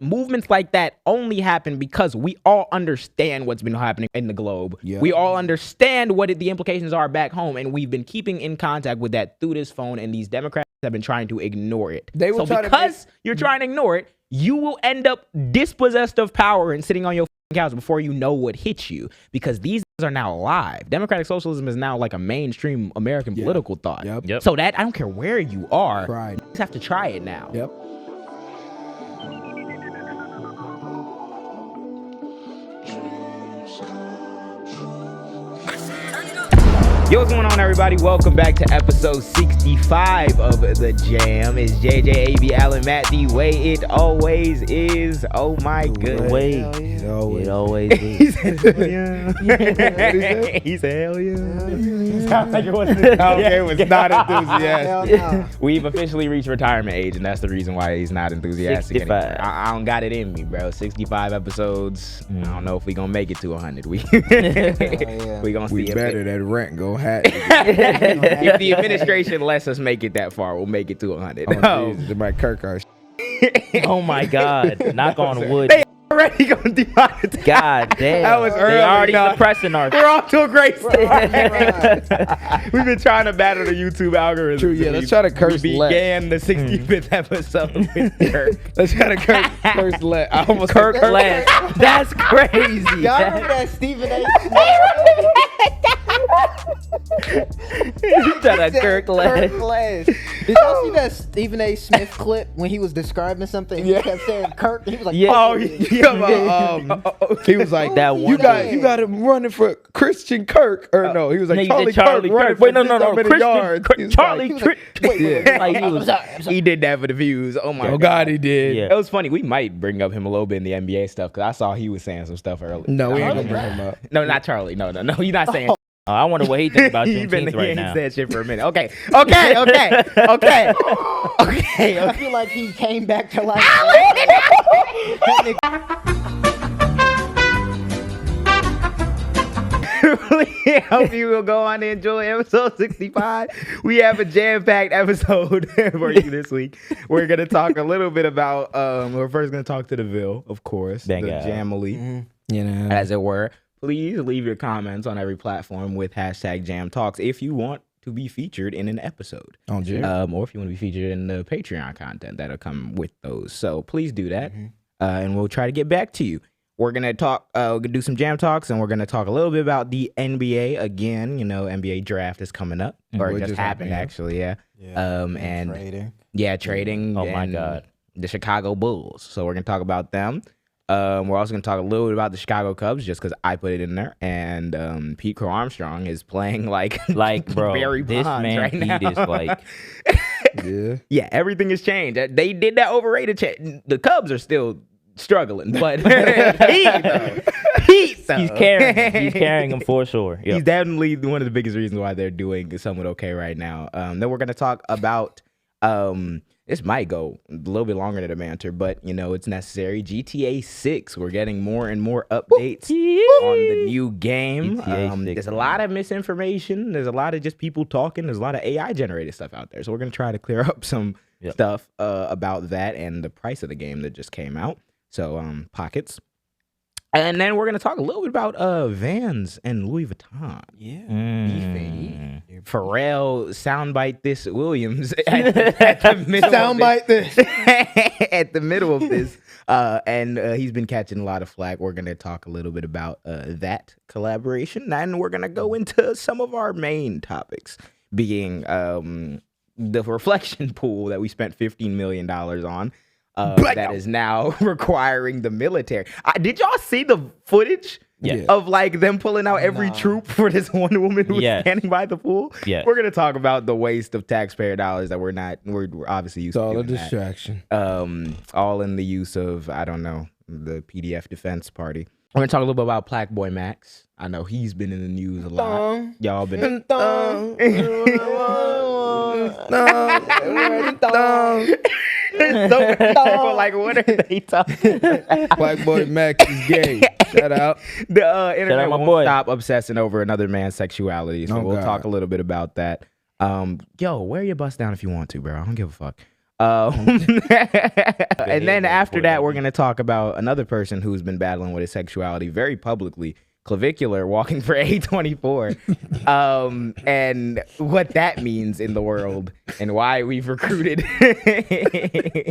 movements like that only happen because we all understand what's been happening in the globe. Yep. We all understand what the implications are back home, and we've been keeping in contact with that through this phone, and these Democrats have been trying to ignore it. You're trying to ignore it, you will end up dispossessed of power and sitting on your couch before you know what hits you, because these are now alive. Democratic socialism is now like a mainstream American political thought. Yep. So that, I don't care where you are, you just have to try it now. Yep. Yo, what's going on, everybody? Welcome back to episode 65 of The Jam. It's JJ, AB, Allen, Matt, the way it always is. Oh my goodness. It always is. He said, hell yeah. He said, hell yeah. Sounds like it was not enthusiastic. No. We've officially reached retirement age, and that's the reason why he's not enthusiastic 65. anymore. I don't got it in me, bro. 65 episodes. I don't know if we gonna make it to 100. We gonna see. We better that rent go hat. If the administration lets us make it that far, we'll make it to 100. Oh, Jesus, my Kirk are Oh my God! Knock on wood. They already gonna demonetize. God damn! That was early. They already suppressing our. We're off to a great start. We've been trying to battle the YouTube algorithm. True, yeah. Let's try to curse We began the 65th episode with Kirk. Let's try to curse let. I almost Kirk Les. That's crazy. Y'all remember that Stephen A. Kirk Les. Did y'all see that Stephen A. Smith clip when he was describing something? He kept saying Kirk. He was like, he was like, that you got him running for Christian Kirk, or no? He was like Charlie Kirk. Wait, no, Christian Charlie Kirk. He did that for the views. Oh my God, he did. Yeah. It was funny. We might bring up him a little bit in the NBA stuff, because I saw he was saying some stuff earlier. No, we ain't gonna bring him up. No, not Charlie. No, you're not saying. I wonder what he thinks about He Juneteenth now. said shit for a minute. Okay. I feel like he came back to life. Really hope you will go on to enjoy episode 65. We have a jam-packed episode for you this week. We're going to talk a little bit about, we're first going to talk to the Ville, of course, the Jamily, as it were. Please leave your comments on every platform with hashtag jaamtalks if you want to be featured in an episode. Or if you want to be featured in the Patreon content that'll come with those. So please do that, and we'll try to get back to you. We're going to talk, we're going to do some jam talks, and we're going to talk a little bit about the NBA again. You know, NBA draft is coming up, or it just happened, actually, and trading. Yeah, trading. Oh, my God. The Chicago Bulls. So we're going to talk about them. We're also going to talk a little bit about the Chicago Cubs, just because I put it in there. And Pete Crow Armstrong is playing like bro, Barry this Bonds man right now. Pete is like... Yeah, everything has changed. They did that overrated change. The Cubs are still struggling, but Pete, though. He's carrying them for sure. Yep. He's definitely one of the biggest reasons why they're doing somewhat okay right now. Then we're going to talk about... this might go a little bit longer than a banter, but, you know, it's necessary. GTA 6, we're getting more and more updates on the new game. There's a lot of misinformation. There's a lot of just people talking. There's a lot of AI-generated stuff out there. So we're going to try to clear up some stuff about that and the price of the game that just came out. So, pockets. And then we're going to talk a little bit about Vans and Louis Vuitton. Beefing. Pharrell soundbite this Williams at the middle Soundbite this. at the middle of this. And he's been catching a lot of flack. We're going to talk a little bit about that collaboration. And we're going to go into some of our main topics, being the reflection pool that we spent $15 million on. That is now requiring the military. Did y'all see the footage of like them pulling out every troop for this one woman who was standing by the pool? Yeah, we're gonna talk about the waste of taxpayer dollars that we're obviously used to. All a distraction. All in the use of, I don't know, the PDF Defense Party. We're gonna talk a little bit about PlaqueBoyMax. I know he's been in the news a lot. Y'all been. Like, what are they talking about? PlaqueBoyMax is gay. Shout out. The internet my won't boy. stop obsessing over another man's sexuality, so we'll talk a little bit about that. Yo, wear your bust down if you want to, bro. I don't give a fuck. And then after that, we're going to talk about another person who's been battling with his sexuality very publicly, clavicular, walking for A24, and what that means in the world and why we've recruited.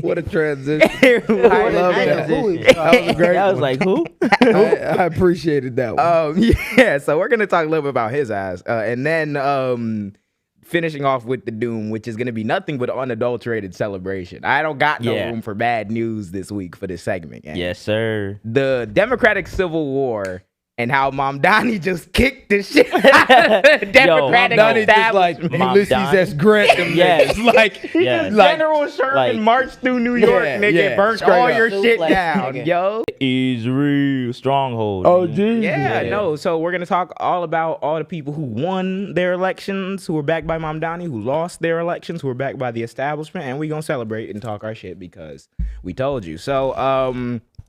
What a transition. I love that. Who we- That was a great I was one. like, who? I appreciated that one. Yeah, so we're going to talk a little bit about his ass. And then finishing off with the doom, which is going to be nothing but unadulterated celebration. I don't got no room for bad news this week for this segment. Gang. Yes, sir. The Democratic Civil War and how Mom Donnie just kicked the shit out of the Democratic Donnie just like establishment. Mom Ulysses Donnie. S. Grant. Them Yes. niggas. Like, He just like- General Sherman like- marched through New York, Yeah, nigga, yeah, burnt straight all up. your shit Suplex, down, nigga. yo. Israel stronghold. oh, geez. Yeah, no. So we're gonna talk all about all the people who won their elections, who were backed by Mom Donnie, who lost their elections, who were backed by the establishment, and we gonna celebrate and talk our shit because we told you. So,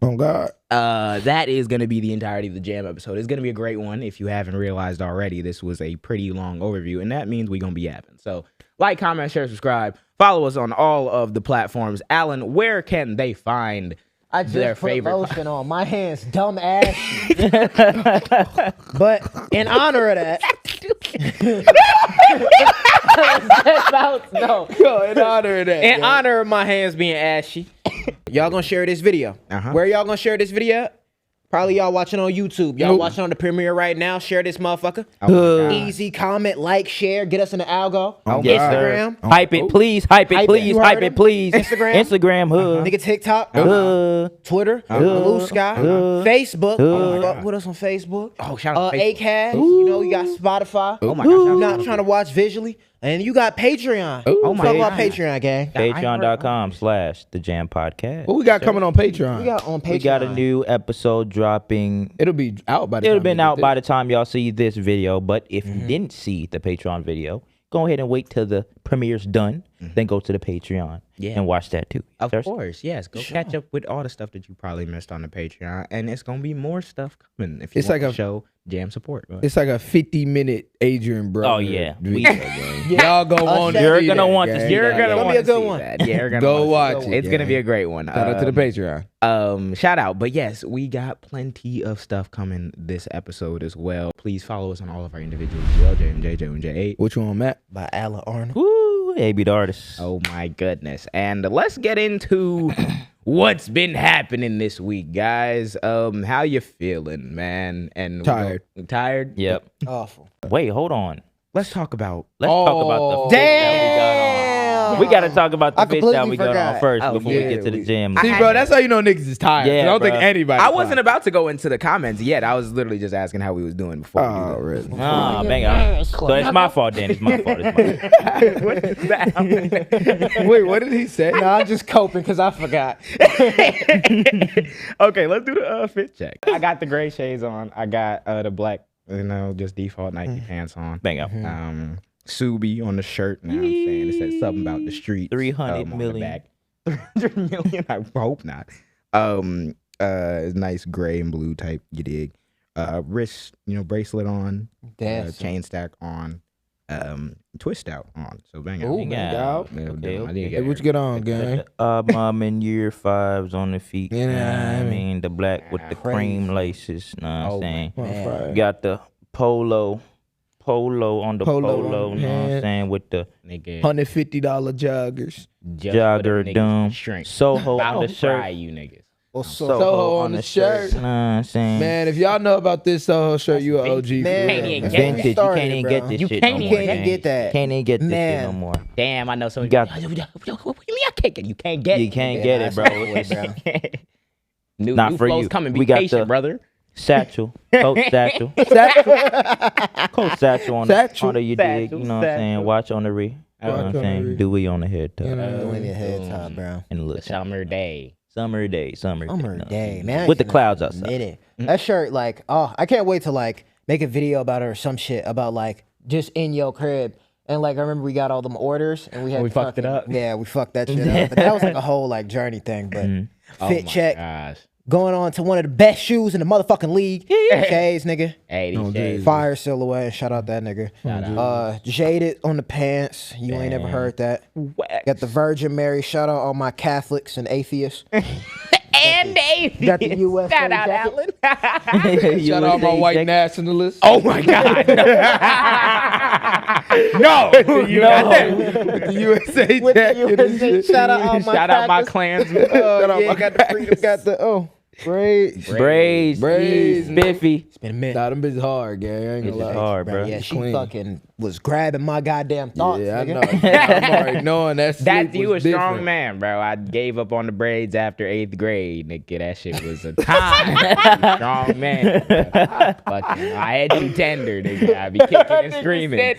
Oh, God. that is gonna be the entirety of the Jam episode. It's gonna be a great one. If you haven't realized already, this was a pretty long overview, and that means we're gonna be yapping. So, like, comment, share, subscribe, follow us on all of the platforms. Alan, where can they find I their just put favorite? lotion on. My hands dumb ass. But in honor of that, no. Yo, in honor of that. In honor of my hands being ashy, y'all gonna share this video. Uh-huh. Where y'all gonna share this video? Probably y'all watching on YouTube. Y'all Nope. watching on the premiere right now. Share this motherfucker. Oh my God. Easy comment, like, share, get us in the algo. Oh, Yes, God. Instagram. Hype it, please. Hype it, Hype it. please. You heard Hype him? it, please. Instagram. Instagram. Nigga TikTok. Twitter. Uh-huh. Blue Sky. Facebook. Fuck with us on Facebook. Oh, shout out to Facebook. Acast. You know, you got Spotify. Oh my gosh. You're not trying to watch visually. And you got Patreon. Oh my Talk about God. Patreon, gang. Patreon.com/thejaampodcast. What we got coming on Patreon? We got on Patreon. We got a new episode dropping. It'll be out by the It'll time have been we out get by this. the time y'all see this video. But if you didn't see the Patreon video, go ahead and wait till the premiere's done. Then go to the Patreon and watch that too. Of Thirsty? course, yes. Go catch up with all the stuff that you probably missed on the Patreon, and it's gonna be more stuff coming. If you It's want like to show Jam support, go ahead. It's like a 50-minute Adrian Brother. Oh, yeah. video, gang. Y'all gonna want to You're see gonna that, want to gang. see You're that. gonna Gonna want be a to good see one. that. Yeah, you're gonna Go wanna watch see it, It's gonna gang. be a great one. Shout out to the Patreon. Shout out. But yes, we got plenty of stuff coming this episode as well. Please follow us on all of our individuals as well, JJ and J8. Which one, Matt? By Alan Arnold. Woo, AB the artist. Oh my goodness. And let's get into what's been happening this week, guys. How you feeling, man? And Tired. Tired? Yep. Awful. Wait, hold on. Let's talk about Let's talk about the fish that we got on. We got to talk about the I fish that completely we got on forgot. first Oh, before yeah, we get to the we- gym. See, bro, that's how you know niggas is tired. Yeah, I don't think bro. anybody. I wasn't about to go into the comments yet. I was literally just asking how we was doing before. Oh, we really? Ah, bang out. So it's my fault then. It's my fault. It's my fault. What is that? Wait, what did he say? No, I'm just coping because I forgot. Okay, let's do the fit check. I got the gray shades on. I got the black, just default Nike pants on. Bang out. Subi on the shirt. Now I'm saying it said something about the street. 300 on the million. back. 300 million. I hope not. Nice gray and blue type. You dig? Wrist, bracelet on. Damn. Chain stack on. Twist out on. So bang Ooh, out. Bang out. Okay. Hey, what you get on, gang? Mom in year 5s on the feet. Yeah, Nah, I I mean, the black with the cream laces. Know what I'm saying? Right. Got the polo on the Polo polo. on Know what I'm hand. saying? With the Nigga. $150 joggers. Just for them jogger niggas dumb. Shrink. Soho About on the to shirt. fry you niggas. Soho on the shirt. Know what I'm saying? Man, if y'all know about this Soho shirt, you an OG. for Man, real. Can't even get Vintage. You started, can't even bro. get this You shit can't no even more. get gang. that. Can't even get this shit Man. no more. Damn, I know some. got- What do you mean I can't get it? You can't get it. You can't get it, bro. New Not for flows you. coming. Be We got patient, the- brother. Satchel, coat satchel, coat satchel on Satchel. the you dig. Satchel, You know what I'm saying? satchel. Watch on the re. You know what Watch I'm on the saying? re. Dewey on the head top. You know. Doing your head top, bro. And look, Summer day. summer day. Summer no. day, man. With the clouds outside. Minute. That shirt, like, I can't wait to like make a video about it or some shit about like just in your crib. And like I remember we got all them orders and we had We fucked it fucking- up. Yeah, we fucked that shit up. But that was like a whole like journey thing. But Oh fit my check. gosh. Going on to one of the best shoes in the motherfucking league. Shades, nigga. Hey, these shades. Fire silhouette. Shout out that nigga. Jaded on the pants. You ain't never heard that. Got the Virgin Mary. Shout out all my Catholics and atheists. And atheists. Got the USA Shout out, jacket. Alan. Shout out my white nationalists. Oh my God. No. The USA With the jacket and USA. shit. Shout out all my Shout out my crackers. Klansmen. Got the freedom. Got the braids. Braids, spiffy. It's been a minute. Nah, them bitches hard, gang. I ain't It's gonna just lie. hard, bro. Yeah, she clean. fucking was grabbing my goddamn thoughts. Yeah, I nigga. know. I'm already knowing that sleep That's you a was strong different. man, bro. I gave up on the braids after 8th grade, nigga. That shit was a time. Strong man. Fucking, I had you tender, nigga. I be kicking and screaming. What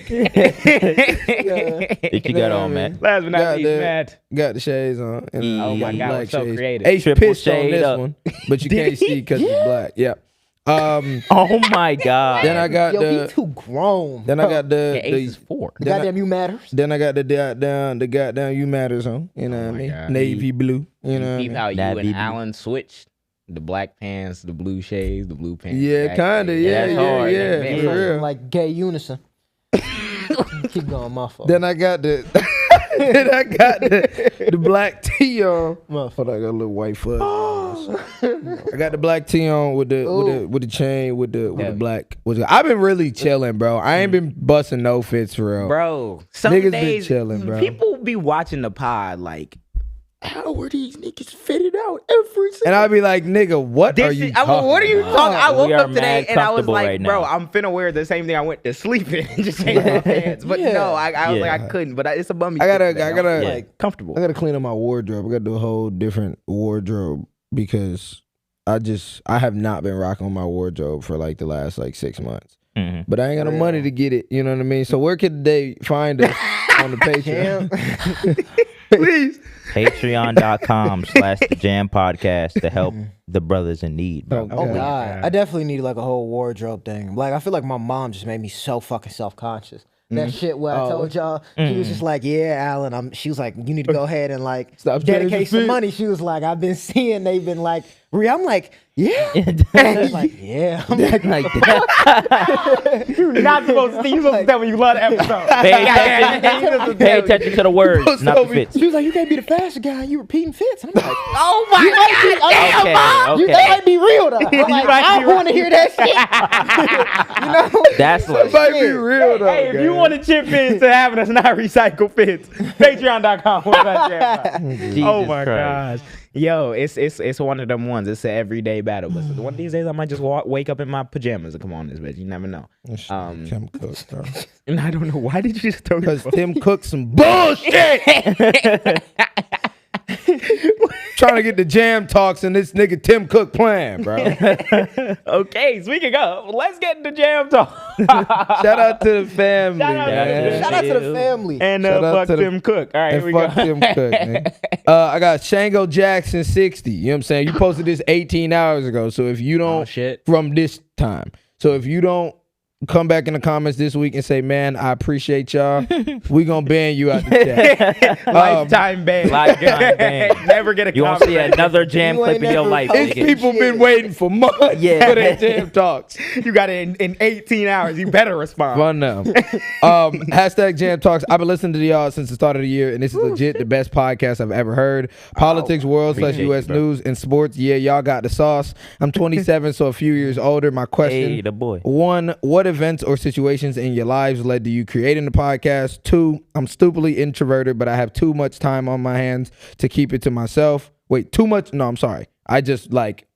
you got on, man? Last but not Got least, the- Matt. Got the shades on. And Oh my got God, black we're so shades. creative. H Triple pissed on shade this up. one, but you can't see because it's black. Yeah. Oh my God. Then I got Yo, he the. too grown. Then I got the. Yeah, Ace is 4. then I- Goddamn, you matters. Then I got the goddamn you matters on. You know what I my mean? God. Navy blue. You know what I Peep mean? how you Nah, and baby. Alan switched. The black pants, the blue shades, the blue pants. Yeah, black kinda. shades. Yeah, That's yeah, hard. yeah. That For man. real. Like gay unison. Keep going, my fault. Then I got the. Then I got the black tee on. Motherfucker, I got a little white foot. I got the black tee on with the chain with the black. I've been really chilling, bro. I ain't been busting no fits for real. Bro, some Niggas been days chilling, bro. people be watching the pod like, how are these niggas fitted out every single And I'd be like, nigga, what are This you is- talking what are you about? talking? I We woke are up today mad and I was comfortable like, right bro, now. I'm finna wear the same thing I went to sleep in and just change my pants. But no, I was like, I couldn't. But it's a bummy. I gotta- fit today. I gotta- I'm, like comfortable. I gotta clean up my wardrobe. I gotta do a whole different wardrobe because I have not been rocking my wardrobe for like the last like 6 months. Mhm. But I ain't got no money to get it. You know what I mean? So where could they find us on the Patreon? Please. Patreon.com/thejaampodcast to help the brothers in need, bro. Oh Okay. God, I definitely need like a whole wardrobe thing. Like I feel like my mom just made me so fucking self-conscious. That shit where I told y'all, she was just like, "Yeah, Alan." She was like, "You need to go ahead and like Stop dedicate changing some fit. money." She was like, "I've been seeing they've been like." I'm like, "Yeah." She's like, "Yeah." I'm like, Like that. You're not supposed to. You supposed to tell me you love the episode. Pay attention to the words, Supposed not to the be- fits. she was like, "You can't be the fashion guy. You repeating fits." I'm like, Oh my God! Okay, "That okay. might be real though." I'm like, I don't want to hear that shit. You know? That's It like, might be real though. Hey, if you gang. want to chip in to having us not recycle fits, Patreon.com. Jesus Oh my Christ. gosh. Yo, it's one of them ones. It's an everyday battle. But one of these days I might just wake up in my pajamas and come on this bitch. You never know. Tim Cook, bro. And I don't know why did you just throw Because this? Tim Cook some bullshit. Trying to get the jam talks and this nigga Tim Cook playing, bro. Okay, speaking of, let's get into jam talk. Shout out to the family, Shout out to the- man. Shout out to the family. And Shout out fuck to the- Tim Cook. All right, here And we fuck go. Tim Cook, man. I got Shango Jackson 60. You know what I'm saying? You posted this 18 hours ago. So if you don't, shit. from this time. So if you don't come back in the comments this week and say, man, I appreciate y'all, we gonna ban you out the chat. Lifetime ban. Lifetime ban. Never get a you won't comment. see another jam You clip ain't in your never life. posted These nigga. people been waiting for months Yeah. for their jam talks. You got it in 18 hours. You better respond. Fun now. Hashtag Jam Talks. I've been listening to y'all since the start of the year, and this is legit the best podcast I've ever heard. Politics, world / Appreciate U.S. you, bro. news, and sports. Yeah, y'all got the sauce. I'm 27, so a few years older. My question: Hey, the boy. 1, what events or situations in your lives led to you creating the podcast? 2, I'm stupidly introverted, but I have too much time on my hands to keep it to myself. Wait, too much? No, I'm sorry. I just like.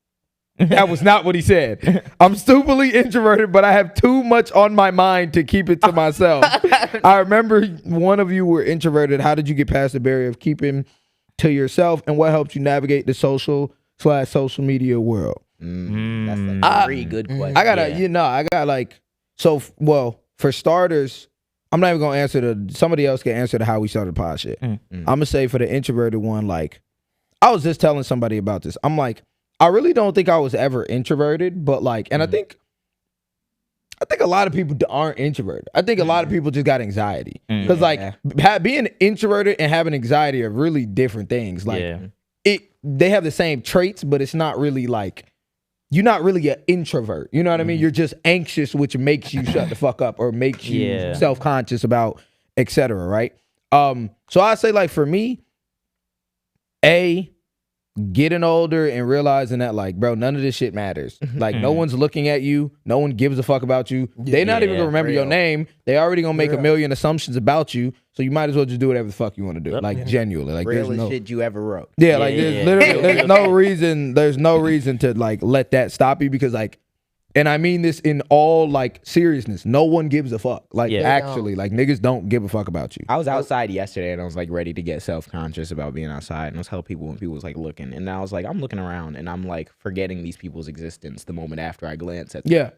That was not what he said. I'm stupidly introverted, but I have too much on my mind to keep it to myself. I remember one of you were introverted. How did you get past the barrier of keeping to yourself, and what helped you navigate the social media world? That's a very good question. I got like, so, well, for starters, I'm not even going to answer somebody else can answer the how we started the pod shit. I'm going to say for the introverted one, like, I was just telling somebody about this. I'm like, I really don't think I was ever introverted, but like, and I think a lot of people aren't introverted. I think a lot of people just got anxiety. Because like being introverted and having anxiety are really different things. Like, Yeah. they have the same traits, but it's not really like, you're not really an introvert. You know what I mean? You're just anxious, which makes you shut the fuck up or makes you self-conscious about, etc. Right? So I say, like, for me, getting older and realizing that, like, bro, none of this shit matters. Like, no one's looking at you. No one gives a fuck about you. They're not even gonna remember your name. They already gonna make a million assumptions about you. So you might as well just do whatever the fuck you want to do. Like, genuinely. Like, Realest shit you ever wrote. Yeah, like, there's literally, there's no reason to, like, let that stop you, because, like, and I mean this in all, like, seriousness, no one gives a fuck. Like, actually, like, niggas don't give a fuck about you. I was outside yesterday and I was like ready to get self-conscious about being outside, and I was telling people when people was like looking, and I was like, I'm looking around and I'm like forgetting these people's existence the moment after I glance at them. Yeah.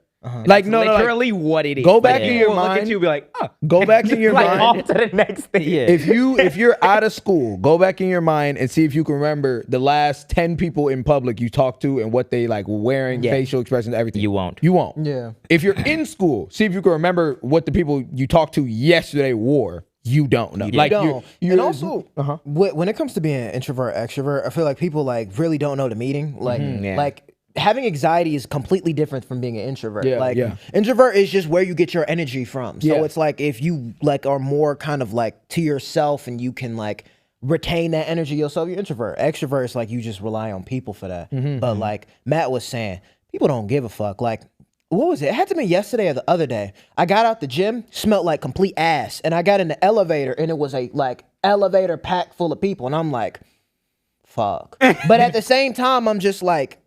Like, no, literally what it is. Go back in your Look mind. at you, be like, oh. Go back in your like, mind. off to the next thing. If you're out of school, go back in your mind and see if you can remember the last 10 people in public you talked to and what they like were wearing, facial expressions, everything. You won't. Yeah. If you're in school, see if you can remember what the people you talked to yesterday wore. You don't know. Like, don't. And also, when it comes to being introvert, extrovert, I feel like people like really don't know the meaning. Like, like having anxiety is completely different from being an introvert. Introvert is just where you get your energy from. So it's like if you like are more kind of like to yourself and you can like retain that energy yourself, you're introvert. Extrovert is like you just rely on people for that. But like Matt was saying, people don't give a fuck. Like, what was it? It had to be yesterday or the other day. I got out the gym, smelled like complete ass, and I got in the elevator and it was a like elevator packed full of people, and I'm like, fuck. But at the same time, I'm just like,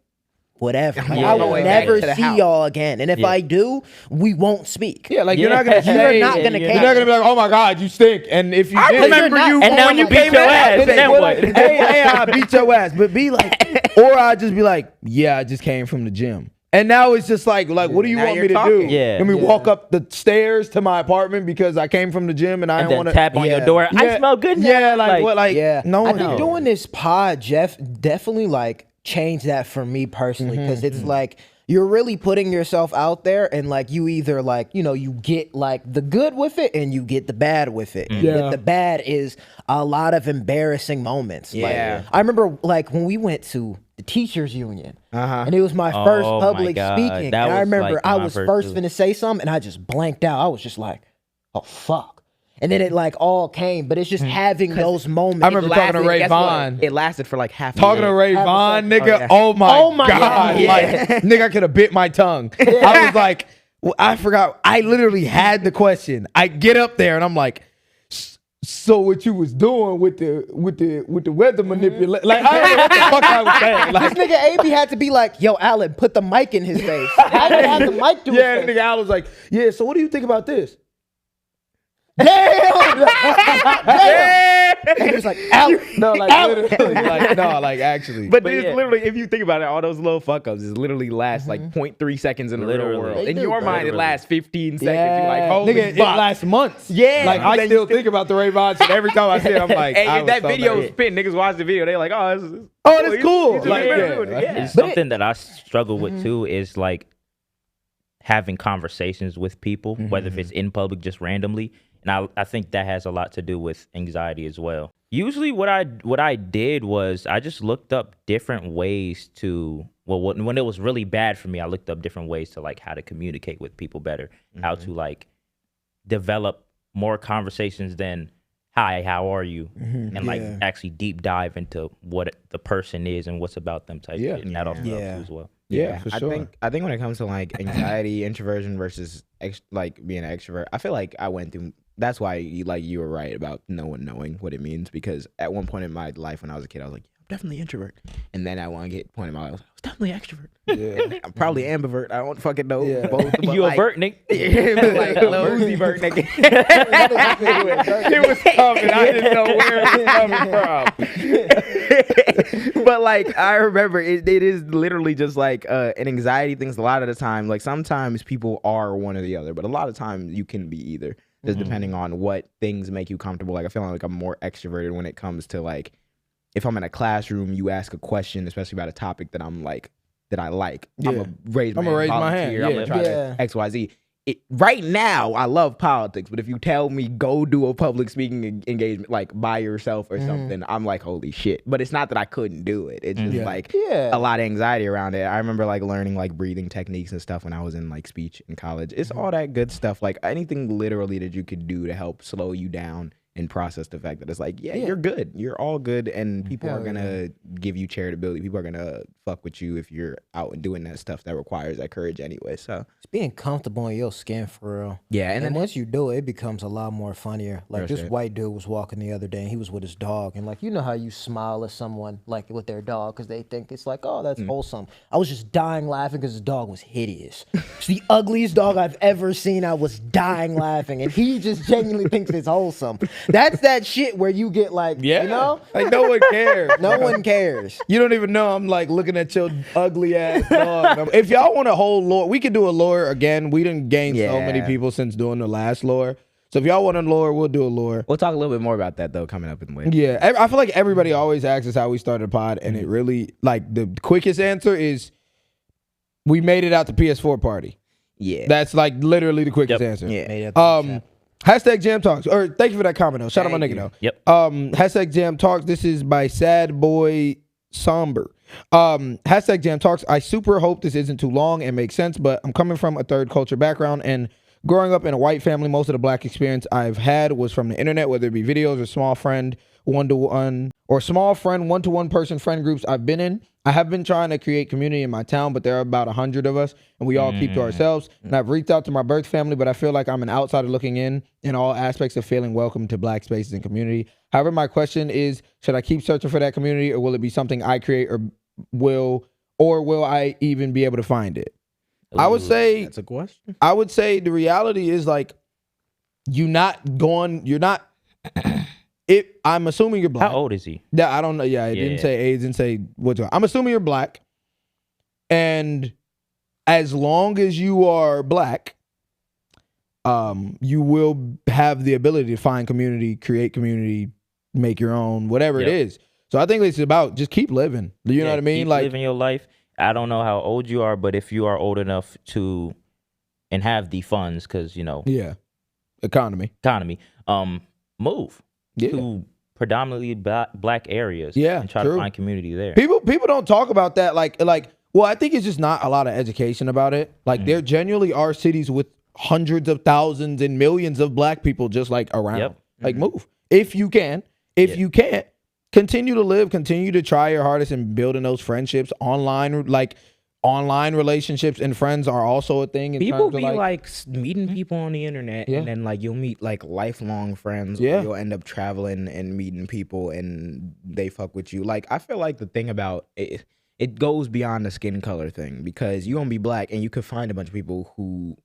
whatever. Like, I will never see y'all again. And if I do, we won't speak. Yeah, like you're not gonna say, you're not gonna you're not gonna be like, oh my God, you stink. And if you I remember you and then you beat your ass. Then what? Hey, I beat your ass. But be like, or I just be like, yeah, I just came from the gym. And now it's just like what do you want me to do? Yeah. Let me walk up the stairs to my apartment because I came from the gym and I don't want to tap on your door. I smell good now. Yeah, like what? Like no I one. think doing this pod, Jeff, definitely like changed that for me personally, because it's like you're really putting yourself out there, and like you either like, you know, you get like the good with it and you get the bad with it. And the bad is a lot of embarrassing moments. Like, I remember like when we went to the teachers union and it was my first public speaking, and I remember like I was first finna say something and I just blanked out. I was just like, oh fuck. And then it like all came, but it's just having those moments. I remember talking to Ray Vaughn. It lasted for like half a Talking to Ray Vaughn, nigga. Oh my God. Like, nigga, I could have bit my tongue. I was like, well, I forgot. I literally had the question. I get up there and I'm like, so what you was doing with the weather manipulation? Like, I don't know what the fuck I was saying. Like, this nigga AB had to be like, yo, Alan, put the mic in his face. I didn't have the mic to his face. Nigga Alan was like, yeah, so what do you think about this? Damn! He was like, Alan. No, like literally, like no, like actually. But it's literally, if you think about it, all those little fuck ups is literally last like 0.3 seconds in the real world. In your mind, it lasts 15 seconds. You're like, holy nigga, fuck. it lasts months. Yeah. Like I still think about the Ray Vaughn shit every time I see it. I'm like, hey, if that video is spin, niggas watch the video, they're like, oh, that's cool. Like, It's something that I struggle with too, is like having conversations with people, whether if it's in public, just randomly. And I think that has a lot to do with anxiety as well. Usually what I did was I just looked up different ways to, when it was really bad for me, I looked up different ways to like how to communicate with people better, how to like develop more conversations than, hi, how are you? And like actually deep dive into what the person is and what's about them type shit. And that also helps as well. Yeah, for sure. I think when it comes to like anxiety, introversion versus like being an extrovert, I feel like I went through. That's why you were right about no one knowing what it means, because at one point in my life when I was a kid, I was like, I'm definitely introvert, and then at one point in my life, I was definitely extrovert. Yeah, I'm probably ambivert. I don't fucking know. Yeah. Both, but you like, a vert, nigga? Yeah, like a little Uzi vert, nigga. It was coming. I didn't know where it was coming from. But like I remember, it is literally just like an anxiety thing. A lot of the time, like sometimes people are one or the other, but a lot of times you can be either. Just depending on what things make you comfortable. Like I feel like I'm more extroverted when it comes to like, if I'm in a classroom, you ask a question, especially about a topic that I'm like, that I like. I'm gonna raise my hand. I'm gonna try to X, Y, Z. right now, I love politics, but if you tell me go do a public speaking engagement like by yourself or something, I'm like, holy shit. But it's not that I couldn't do it. It's just like a lot of anxiety around it. I remember like learning like breathing techniques and stuff when I was in like speech in college. It's all that good stuff. Like anything literally that you could do to help slow you down and process the fact that it's like, you're good. You're all good. And people are going to give you charitability. People are going to fuck with you if you're out and doing that stuff that requires that courage anyway. So it's being comfortable in your skin for real. Yeah. And then once you do it, it becomes a lot more funnier. Like this white dude was walking the other day and he was with his dog. And like, you know how you smile at someone like with their dog because they think it's like, oh, that's wholesome. I was just dying laughing because his dog was hideous. It's the ugliest dog I've ever seen. I was dying laughing. And he just genuinely thinks it's wholesome. That's that shit where you get like, you know? Like no one cares. No one cares. You don't even know I'm like looking at your ugly ass dog. If y'all want a whole lore, we could do a lore again. We didn't gain so many people since doing the last lore. So if y'all want a lore, we'll do a lore. We'll talk a little bit more about that though coming up in later. Yeah, I feel like everybody always asks us how we started a pod, and it really, like, the quickest answer is we made it out to PS4 party. Yeah. That's like literally the quickest answer. Yeah. Hashtag Jaam Talks. Or thank you for that comment though. Shout out my nigga though. Yep. Hashtag Jaam Talks. This is by Sad Boy Somber. Hashtag Jaam Talks. I super hope this isn't too long and makes sense, but I'm coming from a third culture background and growing up in a white family, most of the black experience I've had was from the internet, whether it be videos or small friend one-to-one person friend groups I've been in. I have been trying to create community in my town, but there are about 100 of us, and we all keep to ourselves. And I've reached out to my birth family, but I feel like I'm an outsider looking in all aspects of feeling welcome to black spaces and community. However, my question is, should I keep searching for that community, or will it be something I create, or will I even be able to find it? I would say that's a question. I would say the reality is like you're not. I'm assuming you're black. How old is he? Yeah, I don't know. Yeah, it didn't say age, didn't say what. I'm assuming you're black, and as long as you are black, you will have the ability to find community, create community, make your own, whatever it is. So I think it's about just keep living. You know what I mean? Keep like living your life. I don't know how old you are, but if you are old enough to and have the funds, because economy, move to predominantly black areas, and try to find community there. People don't talk about that. Well, I think it's just not a lot of education about it. Like there genuinely are cities with hundreds of thousands and millions of black people just like around. Like move if you can. If you can't, continue to live, continue to try your hardest in building those friendships online. Like online relationships and friends are also a thing. People be like meeting people on the internet, and then like you'll meet like lifelong friends. Or you'll end up traveling and meeting people, and they fuck with you. Like I feel like the thing about it, it goes beyond the skin color thing, because you're gonna be black and you could find a bunch of people who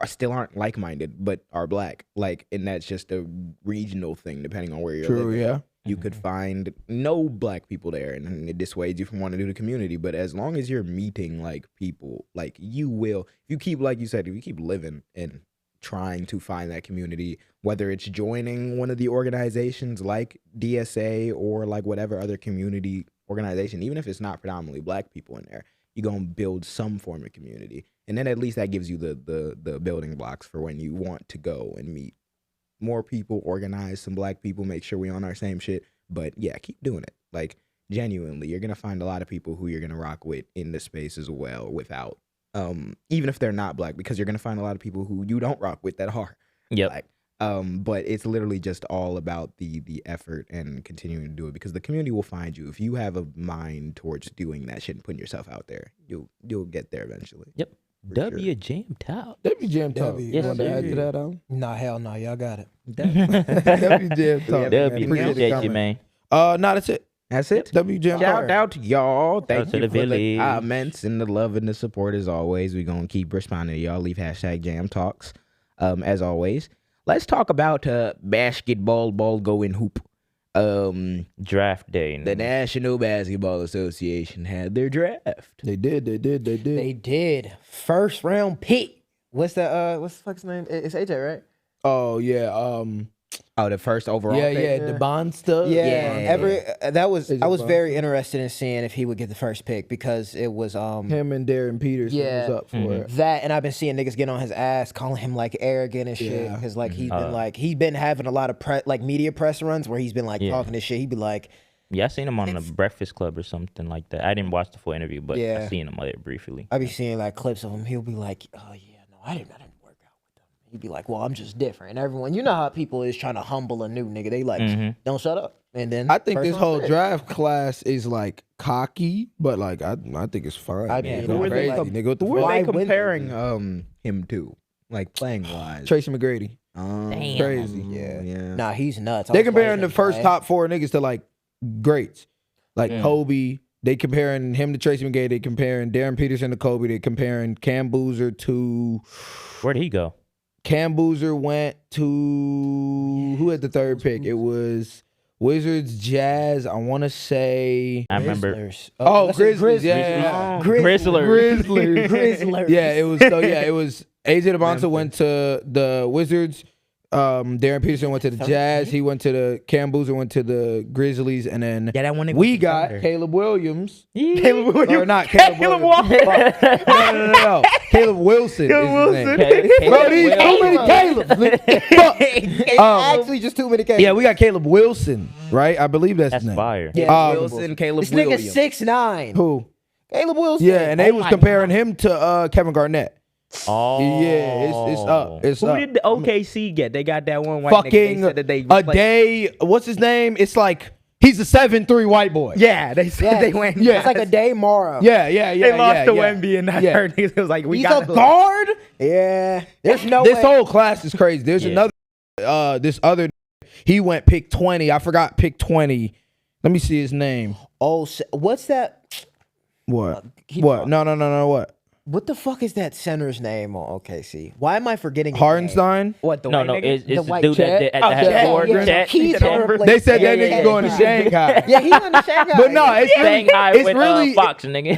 still aren't like-minded but are black. Like, and that's just a regional thing depending on where you're living. You could find no black people there, and it dissuades you from wanting to do the community. But as long as you're meeting like people, like you will, if you keep, like you said, if you keep living and trying to find that community, whether it's joining one of the organizations like DSA or like whatever other community organization, even if it's not predominantly black people in there, you're going to build some form of community. And then at least that gives you the building blocks for when you want to go and meet more people, organize some black people, make sure we on our same shit. But yeah, keep doing it. Like genuinely, you're gonna find a lot of people who you're gonna rock with in the space as well, without even if they're not black, because you're gonna find a lot of people who you don't rock with that are black. But it's literally just all about the effort and continuing to do it, because the community will find you if you have a mind towards doing that shit and putting yourself out there. You'll get there eventually. Jaam Talk. Jaam Talk. Yes, you want to add to that? Nah, hell no, y'all got it. Jaam Talk. Appreciate you, man. That's it. That's it. Jaam Talk. Shout out to y'all. Thank to you the for the village. comments and the love and the support as always. We're gonna keep responding to y'all. Leave hashtag Jaam Talks. As always, let's talk about basketball ball going hoop. Draft day. The National Basketball Association had their draft. They did. First round pick. What's the fuck's name? It's AJ, right? Oh yeah. Oh, the first overall. Yeah, pick? yeah, the Bond stuff. Yeah, I was Bond. very interested in seeing if he would get the first pick because it was Him and Darren Peterson Yeah. was up for it. that, and I've been seeing niggas get on his ass, calling him like arrogant and shit. Yeah. Because like he's been having a lot of media press runs where he's been like talking this shit. He'd be like, Yeah, I seen him on the Breakfast Club or something like that. I didn't watch the full interview, but Yeah. I seen him there briefly. I be seeing like clips of him. He'll be like, oh yeah, no, I didn't work out with them. He'd be like, well, I'm just different. And everyone, you know how people is trying to humble a new nigga. They like, don't shut up. And then I think first this one whole fit. draft class is like cocky, but like I think it's fine. I man. mean, Go who are they crazy, com- nigga. What the Who are fuck? they Why wouldn't comparing him to? Like playing wise. Tracy McGrady. Damn. Crazy. Yeah. Nah, he's nuts. I They was comparing watching the first him top 4 niggas to like greats. Like Kobe. They comparing him to Tracy McGrady. They comparing Darren Peterson to Kobe. They comparing Cam Boozer to... Where'd he go? Cam Boozer went to... Who had the third pick? It was Wizards, Jazz. I want to say... I remember. Grizzlies. Oh, let's say Grizzlies. Yeah. Grizzlers. Grizzlies. Yeah, it was AJ DeBonta went to the Wizards. Darren Peterson went to the Jazz. He went to the Cam Boozer went to the Grizzlies, and then Yeah, that one nigga we was the got Thunder. Caleb Williams. Caleb Williams. Or not Caleb Williams. Fuck. No. Caleb Wilson is his name. Bro, these too many Calebs. Fuck. Actually, just too many cases. Yeah, we got Caleb Wilson, right? I believe that's That's his name. fire. Yeah, Wilson, Caleb this nigga Williams. 6'9". Who? Caleb Wilson. Yeah, and they Oh was my comparing him to Kevin Garnett. Oh. Yeah, it's up. It's Who up. did the OKC get? They got that one white nigga. They Fucking said that they a replaced- day. What's his name? It's like he's a 7'3" white boy. Yeah, they said Yeah, they went. Yeah. It's like a day Morrow. Yeah. They lost to yeah. Wemby and that Yeah. hurt. It was like we He's got a guard. Yeah. There's no This way. whole class is crazy. There's another. This other. He went pick 20. I forgot pick 20. Let me see his name. Oh, what's that? What? keep What? talking. No. What? What the fuck is that center's name on OKC? Why am I forgetting his name? Hardenstein. What the No, white no, nigga? it's The the white dude Chet? that Oh, had Chet. the board. Yeah, Chet. he's Denver. gonna They said that Yeah, nigga yeah, going to yeah. Shanghai. Yeah, he went to Shanghai. But no, it's really, Shanghai it's with really, Fox, nigga.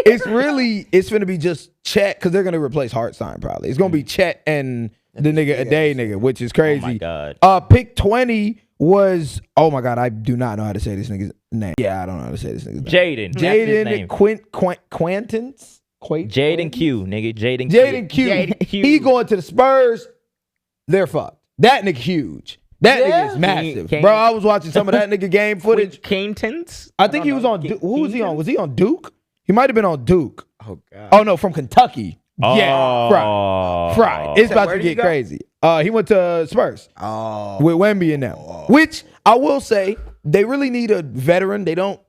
it's gonna be just Chet because they're gonna replace Hartenstein probably. It's gonna be Chet and the nigga a day nigga, which is crazy. Oh my God. Pick 20 was my God, I do not know how to say this nigga's name. Yeah, I don't know how to say this nigga's name. Jaden. That's his Jaden name. Quantins. Jaden Q, nigga. Jaden Q. Jaden Q. He going to the Spurs. They're fucked. That nigga huge. That nigga is He massive. came- Bro, I was watching some of that nigga game footage. Cantons? I think he was on who was he on? Was he on Duke? He might have been on Duke. Oh god. Oh no, from Kentucky. Yeah, Oh. Fry. It's about where to did he get go? crazy. He went to Spurs Oh. with Wemby and them. Which I will say, they really need a veteran. They don't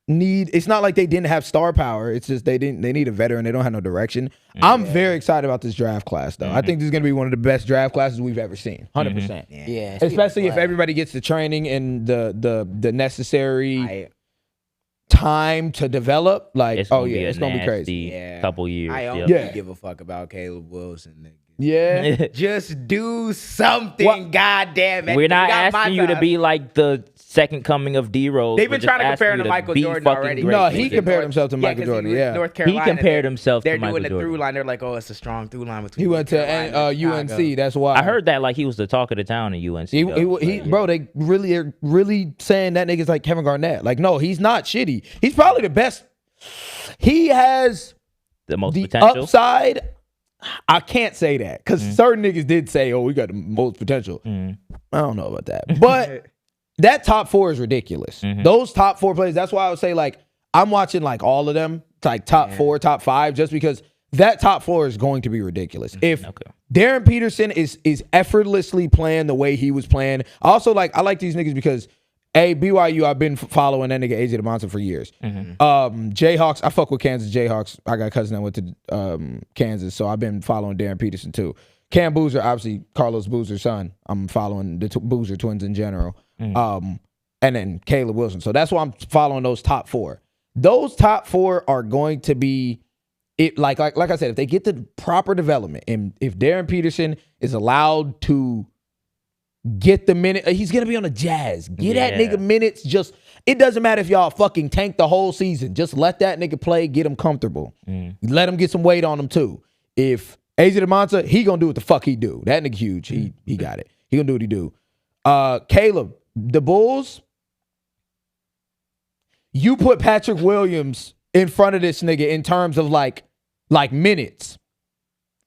need. It's not like they didn't have star power. It's just they need a veteran. They don't have no direction. I'm very excited about this draft class, though. I think this is gonna be one of the best draft classes we've ever seen. 100%. Yeah. Especially if everybody gets the training and the necessary I time to develop. Like, It's gonna it's gonna be crazy. Yeah. Couple years. I yeah. don't Yeah. give a fuck about Caleb Wilson, nigga. Yeah. Just do something, What? goddamn it. We're not You got my asking you to vibe. be like the second coming of D-Rose. They've been We're just trying to compare asking him you to Michael be Jordan fucking already. great. No, He's he in compared North- himself to Michael 'cause Jordan, he was yeah. North He Carolina. compared himself They're to Michael doing the through Jordan. line. They're like, oh, it's a strong through line between He went to Carolina and UNC. Chicago. That's why I heard that like he was the talk of the town in UNC. He, though. bro, they really are really saying that nigga's like Kevin Garnett. Like, no, he's not shitty. He's probably the best. He has the most the potential. upside. I can't say that because certain niggas did say, "Oh, we got the most potential." I don't know about that, but that top 4 is ridiculous. Those top 4 players. That's why I would say like I'm watching like all of them, like top 4, top 5, just because that top 4 is going to be ridiculous. If Darren Peterson is effortlessly playing the way he was playing, I like these niggas because. BYU, I've been following that nigga AJ DeMonta for years. Jayhawks, I fuck with Kansas Jayhawks. I got a cousin that went to Kansas, so I've been following Darren Peterson too. Cam Boozer, obviously Carlos Boozer's son. I'm following the Boozer twins in general. And then Caleb Wilson. So that's why I'm following those top 4. Those top 4 are going to be it. Like I said, if they get the proper development, and if Darren Peterson is allowed to get the minute. He's going to be on the Jazz. Get that nigga minutes. Just, it doesn't matter if y'all fucking tank the whole season. Just let that nigga play, get him comfortable. Let him get some weight on him too. If AJ DeMonta, he going to do what the fuck he do. That nigga huge. He got it. He gonna do what he do. Caleb, the Bulls. You put Patrick Williams in front of this nigga in terms of like minutes,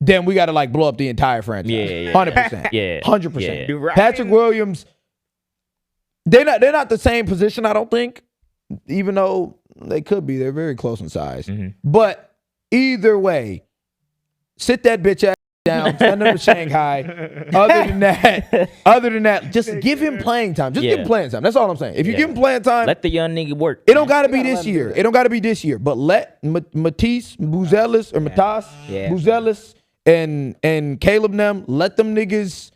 then we got to like blow up the entire franchise. Yeah, 100%. Yeah, 100%. Yeah. Patrick Williams, they're not the same position, I don't think, even though they could be. They're very close in size. But either way, sit that bitch ass down, send him to Shanghai. Other than that, just give him playing time. Just give him playing time. That's all I'm saying. If you give him playing time, let the young nigga work. it don't gotta be this year. It don't gotta be this year. But let Matisse, Buzelis, or Matas, Buzelis, and Caleb them, let them niggas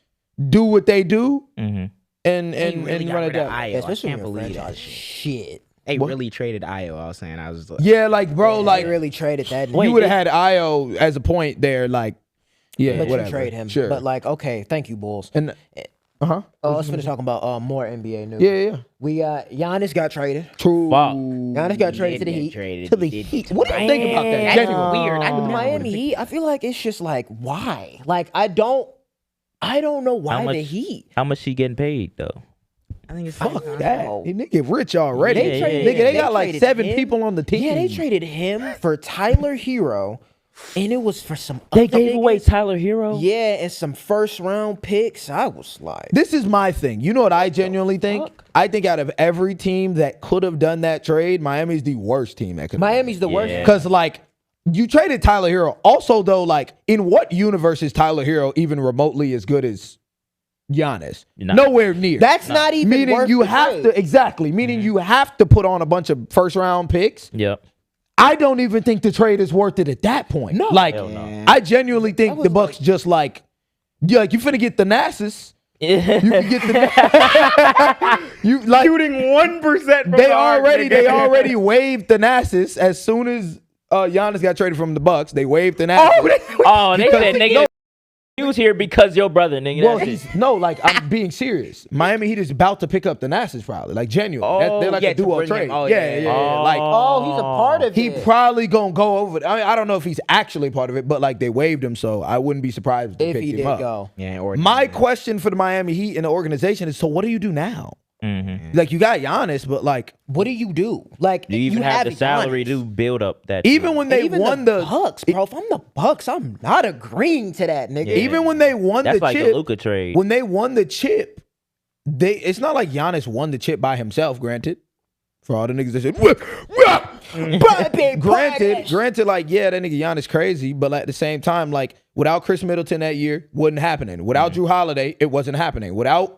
do what they do, and run it down. Especially I can't believe that shit. They really traded Io. I was saying, I was like, Yeah, like bro, like They really traded that. you would have had Io as a point there, like But whatever. you trade him. Sure. But like, okay, thank you, Bulls. And Let's finish talking about more NBA news. yeah. We got Giannis got traded. True. Fuck. Giannis got traded to the get Heat. traded. To the He did. Heat. What do you think about that? That's Genuinely. weird. I The never Miami would've Heat. I feel like it's just like why? Like I don't know why the Heat. How much she getting paid though? I think it's Fuck like, that. know. He nigga rich already. They traded- nigga, they they got like traded 7 him. people on the team. Yeah, they traded him for Tyler Hero, and it was for some. They other gave away niggas. Tyler Hero. Yeah, and some first round picks. I was like, This is my thing. You know what I genuinely think? fuck? I think out of every team that could have done that trade, Miami's the worst team that could. Miami's the worst. Yeah. Because like you traded Tyler Hero. Also though, like in what universe is Tyler Hero even remotely as good as Giannis? No. Nowhere near. That's not even meaning worth you the have trade. to exactly. Meaning you have to put on a bunch of first round picks. Yep. I don't even think the trade is worth it at that point. No. Like Hell no. I genuinely think was the Bucks just like you finna get the Nassus. You can get the you like shooting 1% from they the arc, already nigga. they already waived the Nassus as soon as Giannis got traded from the Bucks. They waived the Nassus. Oh, they Because- said nigga, he was here because your brother, nigga. Well, That's it. he's no, like I'm being serious. Miami Heat is about to pick up the Nassus probably, like genuine. They're like yeah, a to duo bring him. trade. Oh, yeah. yeah. Like oh, he's a part of he it. probably gonna go over. I mean, I don't know if he's actually part of it, but like they waived him, so I wouldn't be surprised if they if picked he him did up. go. Yeah, or My question for the Miami Heat and the organization is: so what do you do now? Like you got Giannis, but like What do you do? Like Do you even have the salary Giannis. to build up that? even team? when they Even won the Bucks, bro. If I'm the Bucks, I'm not agreeing to that, nigga. even when they won That's the like chip, the Luka trade. when they won the chip, it's not like Giannis won the chip by himself. Granted, for all the niggas that said, granted, like yeah, that nigga Giannis crazy, but at the same time, like without Chris Middleton that year, wasn't happening. Without Drew Holiday, it wasn't happening. Without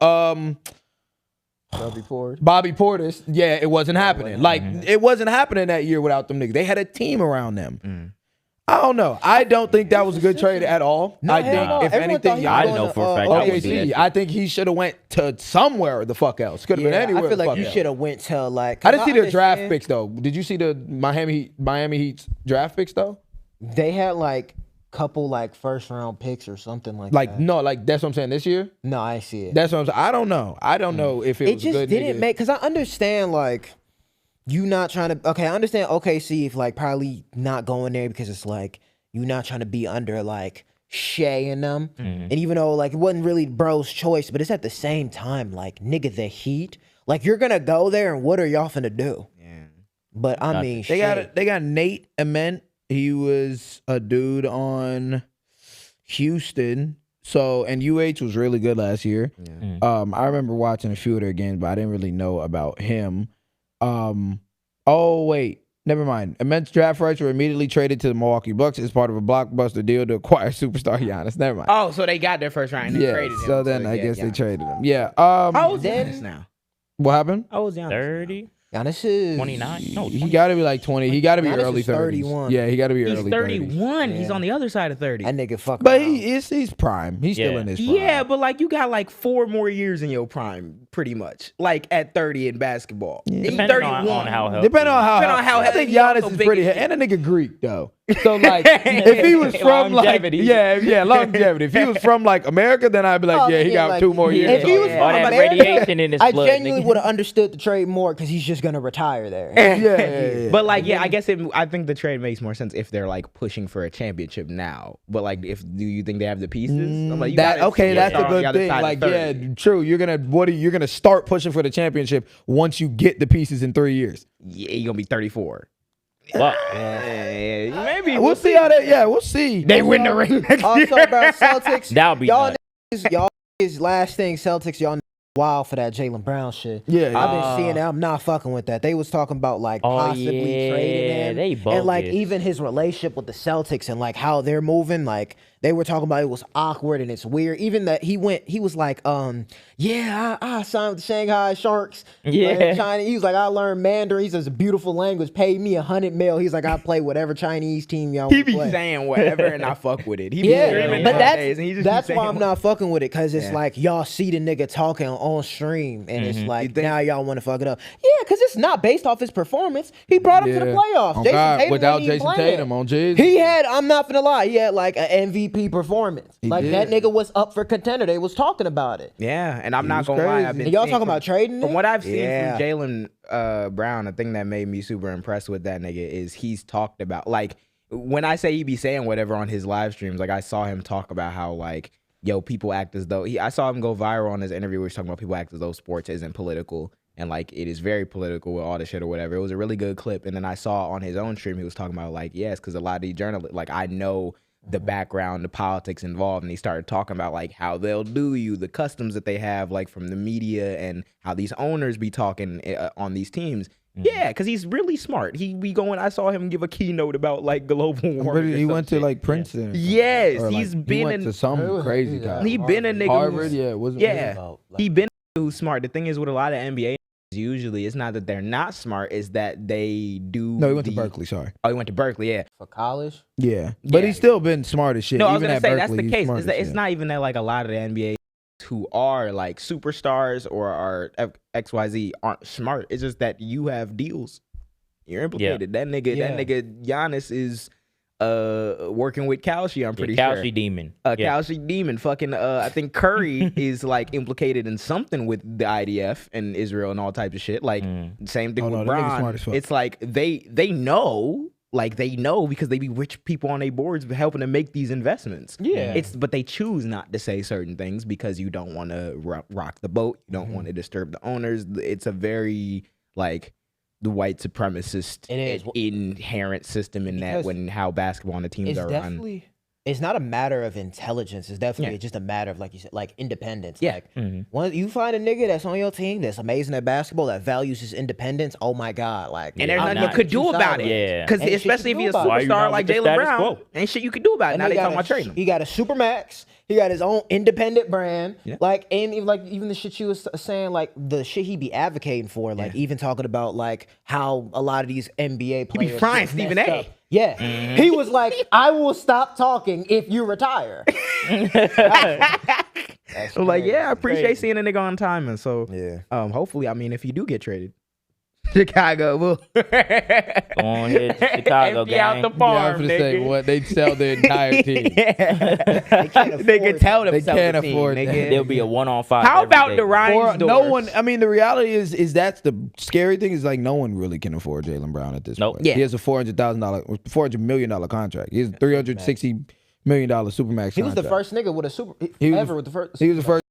Bobby Portis, yeah, it wasn't happening. Like it wasn't happening that year without them niggas. They had a team around them. I don't know. I don't think that was a good trade at all. No, I hell think no. if Everyone thought anything, he was I going know to, for a fact that okay, would be that see, shit. I think he should have went to somewhere the fuck else. Could have been Yeah, anywhere. I feel the like fuck you else. should have went to like. I didn't see their draft understand picks though. Did you see the Miami Heat's draft picks though? They had like couple like first round picks or something like Like that. no, like that's what I'm saying. This year, No, I see it. that's what I'm saying. I don't know. I don't know if it It was just good. didn't nigga. make because I understand like you not trying to. Okay, I understand OKC if like probably not going there because it's like you not trying to be under like Shea and them. And even though like it wasn't really bro's choice, but it's at the same time like nigga the Heat. Like you're gonna go there and what are y'all finna do? Yeah. But I mean, They got Nate Ament. He was a dude on Houston. So and UH was really good last year. I remember watching a few of their games, but I didn't really know about him. Oh wait, never mind. Immense draft rights were immediately traded to the Milwaukee Bucks as part of a blockbuster deal to acquire superstar Giannis. Never mind. Oh, so they got their first round and they yeah. traded him. So then I guess yeah. they traded him. Yeah. How old is Then- Giannis now? What happened? How old is Giannis? 30, Giannis is 29. No, He got to be like 20. He got to be Giannis early is 30s. 31. Yeah, he got to be He's early 31. 30s. He's on the other side of 30. That nigga fuck. But around. he's prime. He's still Yeah. in his prime. Yeah, but like you got like 4 more years in your prime. pretty much, like at 30 in basketball. He's Depending 31. on how healthy. Depending on how I think Giannis is pretty, and a nigga Greek though. So like, if he was from Longevity. like, longevity. If he was from like America, then I'd be like, he got like, 2 more years. If he was All from that America, radiation in his I blood, genuinely nigga. would have understood the trade more because he's just gonna retire there. yeah. But like, I guess I think the trade makes more sense if they're like pushing for a championship now. But like, do you think they have the pieces? I'm like, That's a good thing. Like, Like, yeah, true. You're gonna start pushing for the championship once you get the pieces in 3 years. Yeah, you're gonna be 34. Well, Maybe We'll see how that. Yeah, we'll see. they win the ring next year. Also, bro, Celtics. That'll be y'all. nuts. Y'all is last thing. Celtics. Y'all wild for that Jaylen Brown shit. Yeah, I've been seeing that. I'm not fucking with that. They was talking about like possibly trading him, they and like bogus. even his relationship with the Celtics and like how they're moving. Like they were talking about it was awkward and it's weird. Even that he was like, I signed with the Shanghai Sharks. Yeah. China. He was like, I learned Mandarin. He says a beautiful language. Paid me $100 million. He's like, I play whatever Chinese team y'all He want to be play. saying whatever, and I fuck with it. He be Yeah, screaming but nowadays, and he just be that's why saying I'm not fucking with it, because it's Yeah. like y'all see the nigga talking on stream, and it's like think- now y'all want to fuck it up. Yeah, because it's not based off his performance. He brought him to the playoffs. Oh, Jason God, Tatum without wasn't even Jason playing. Tatum on Jizz. He had, I'm not gonna lie, he had like an MVP performance. Like did. that nigga was up for contender. They was talking about it. Yeah, and I'm not was gonna lie. crazy. I've been And y'all seeing talking about trading From him? what I've seen Yeah. from Jaylen Brown, the thing that made me super impressed with that nigga is he's talked about, like, when I say he be saying whatever on his live streams, like I saw him talk about how like, yo, people act as though I saw him go viral on his interview where he's talking about people act as though sports isn't political. And like it is very political with all the shit or whatever. It was a really good clip. And then I saw on his own stream he was talking about like, yes, because a lot of these journalists, like I know the background, the politics involved, and he started talking about like how they'll do you, the customs that they have, like from the media, and how these owners be talking on these teams. Yeah, because he's really smart. He be going. I saw him give a keynote about like global warming. He went to like Princeton. Yes, Or, like, he's he been went in. to some crazy college. He been a nigga. Harvard, who's- yeah, wasn't Yeah, he been a nigga who's smart. The thing is with a lot of NBA, usually it's not that they're not smart, it's that they do. No, he went to Berkeley. Sorry. Oh, he went to Berkeley. Yeah. For college? Yeah, but Yeah. he's still been smart as shit. No, I was Even gonna at say Berkeley, that's the he's case. smart It's, as that it's shit. not even that like a lot of the NBA who are like superstars or are XYZ aren't smart. It's just that you have deals. You're implicated. That nigga Giannis is working with Kalshi, I'm pretty sure. Kalshi demon. Kalshi demon. Fucking I think Curry is like implicated in something with the IDF and Israel and all types of shit. Like same thing Oh, with no, that nigga's Bron. smart as fuck. It's like they know. Like they know because they be rich people on their boards helping to make these investments. Yeah. But they choose not to say certain things because you don't want to rock the boat. You don't want to disturb the owners. It's a very like the white supremacist It is. inherent system in that Because how basketball and the teams It's are run. definitely. It's not a matter of intelligence. It's definitely just a matter of, like you said, like independence. Yeah. Like, once you find a nigga that's on your team that's amazing at basketball that values his independence, oh my God. Like, And there's I'm nothing you not could do too about sideways. it. Yeah. Because Ain't shit especially you if can you're do a about it. Why you not superstar like with the Jaylen status Brown, quo? ain't shit you can do about it. And Now they got talking a about trading him. He got a Supermax. He got his own independent brand. Yeah. Like, and even the shit you was saying, like the shit he be advocating for, like even talking about like how a lot of these NBA players. frying get Stephen messed A. up. Yeah. He was like, I will stop talking if you retire. So like, yeah, I appreciate seeing a nigga on time. And so Yeah. hopefully, I mean, if you do get traded, Chicago will Go on here to Chicago, empty out gang. the Yeah, I farm, was gonna say nigga. what they'd sell their entire team. They can tell They themselves can't the team, afford nigga. that. There'll be a 1-on-5. How every about day. the Ryan's Or no doors? one. I mean, the reality is that's the scary thing is like no one really can afford Jaylen Brown at this Nope. point. Yeah. He has a $400 million contract. He has a $360 million supermax. He was the contract. first nigga with a with the first. He was the first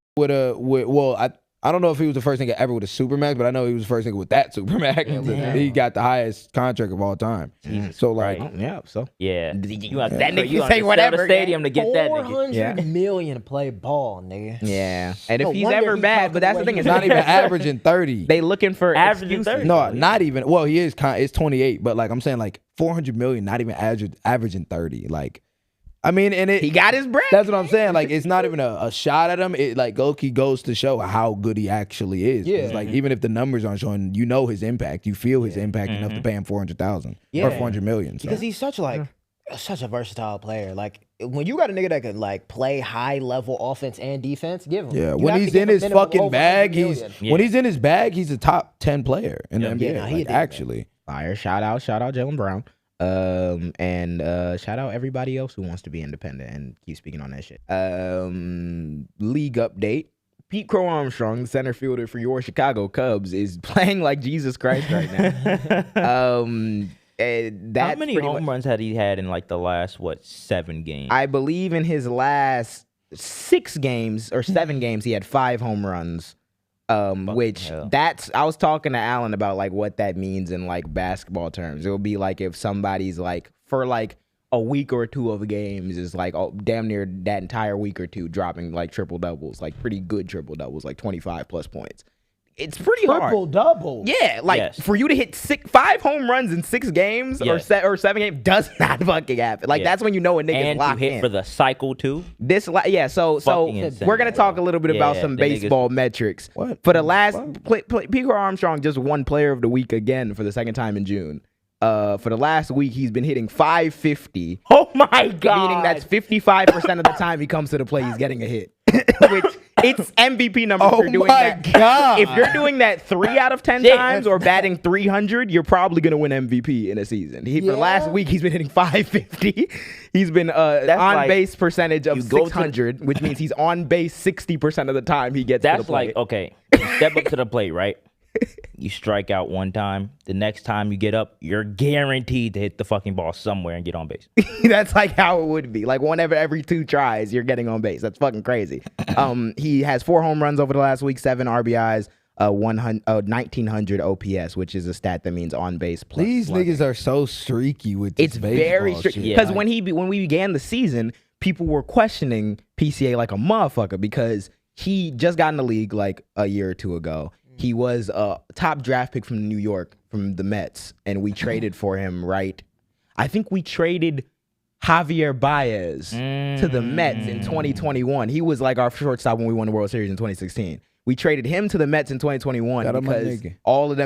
I don't know if he was the first nigga ever with a supermax, but I know he was the first nigga with that supermax. He got the highest contract of all time. So like, Right. Yeah, so Yeah. You You that nigga you say sell whatever, the stadium to get that nigga. 400 million to play ball, nigga. yeah. And if No he's wonder ever he bad, talking but that's the the way thing, he it's not even averaging 30. They looking for Averaging excuses. 30. No, not even. Well, he is it's 28, but like I'm saying, like 400 million, not even averaging 30. Like, I mean, and He got his bread. that's what I'm saying. Like, it's not even a shot at him. It like Loki goes to show how good he actually is. Yeah. It's like even if the numbers aren't showing, you know his impact. You feel his impact enough to pay him 400,000 or 400 million. So. Because he's such like such a versatile player. Like when you got a nigga that can like play high level offense and defense, give him. Yeah, You when have to he's give in him his minimum fucking over bag, 100 he's million. when he's in his bag, he's a top 10 player in the NBA. Yeah, he like, did, actually. Fire. Shout out Jalen Brown. And shout out everybody else who wants to be independent and keep speaking on that shit. League update. Pete Crow Armstrong, center fielder for your Chicago Cubs, is playing like Jesus Christ right now. How many home runs had he had in like the last 7 games? I believe in his last 6 games or 7 games, he had 5 home runs. Which hell. I was talking to Alan about like what that means in like basketball terms. It would be like if somebody's like for like a week or 2 of games is like damn near that entire week or 2 dropping like triple doubles, like pretty good triple doubles, like 25 plus points. It's pretty hard. Triple double. Yeah, like Yes. for you to hit 5 home runs in 6 games Yes. or 7 games does not fucking happen. Like that's when you know a nigga's and to locked hit in. for the cycle too. So Fucking insane. we're gonna talk a little bit about Yeah, some the niggas- baseball metrics. What? For the last Pete Crow Armstrong just won Player of the Week again for the second time in June. For the last week, he's been hitting 550. Oh my god! Meaning that's 55% of the time he comes to the plate, he's getting a hit. Which it's MVP numbers for doing that. God. If you're doing that 3 out of 10 Shit. times or batting 300, you're probably gonna win MVP in a season. For the last week, he's been hitting 550. He's been on like- base percentage of you go to 600, which means he's on base 60% of the time he gets to the That's plate. like, okay, you step up to the plate, right? You strike out one time. The next time you get up, you're guaranteed to hit the fucking ball somewhere and get on base. That's like how it would be. Like whenever every 2 tries, you're getting on base. That's fucking crazy. He has 4 home runs over the last week, 7 RBIs, 1900 OPS, which is a stat that means on base plus. These slugging. niggas are so streaky with this It's very strict shit. because when we began the season, people were questioning PCA like a motherfucker because he just got in the league like a year or 2 ago. He was a top draft pick from New York from the Mets, and we traded for him. Right, I think we traded Javier Baez to the Mets in 2021. He was like our shortstop when we won the World Series in 2016. We traded him to the Mets in 2021 Got him a because nigga. all of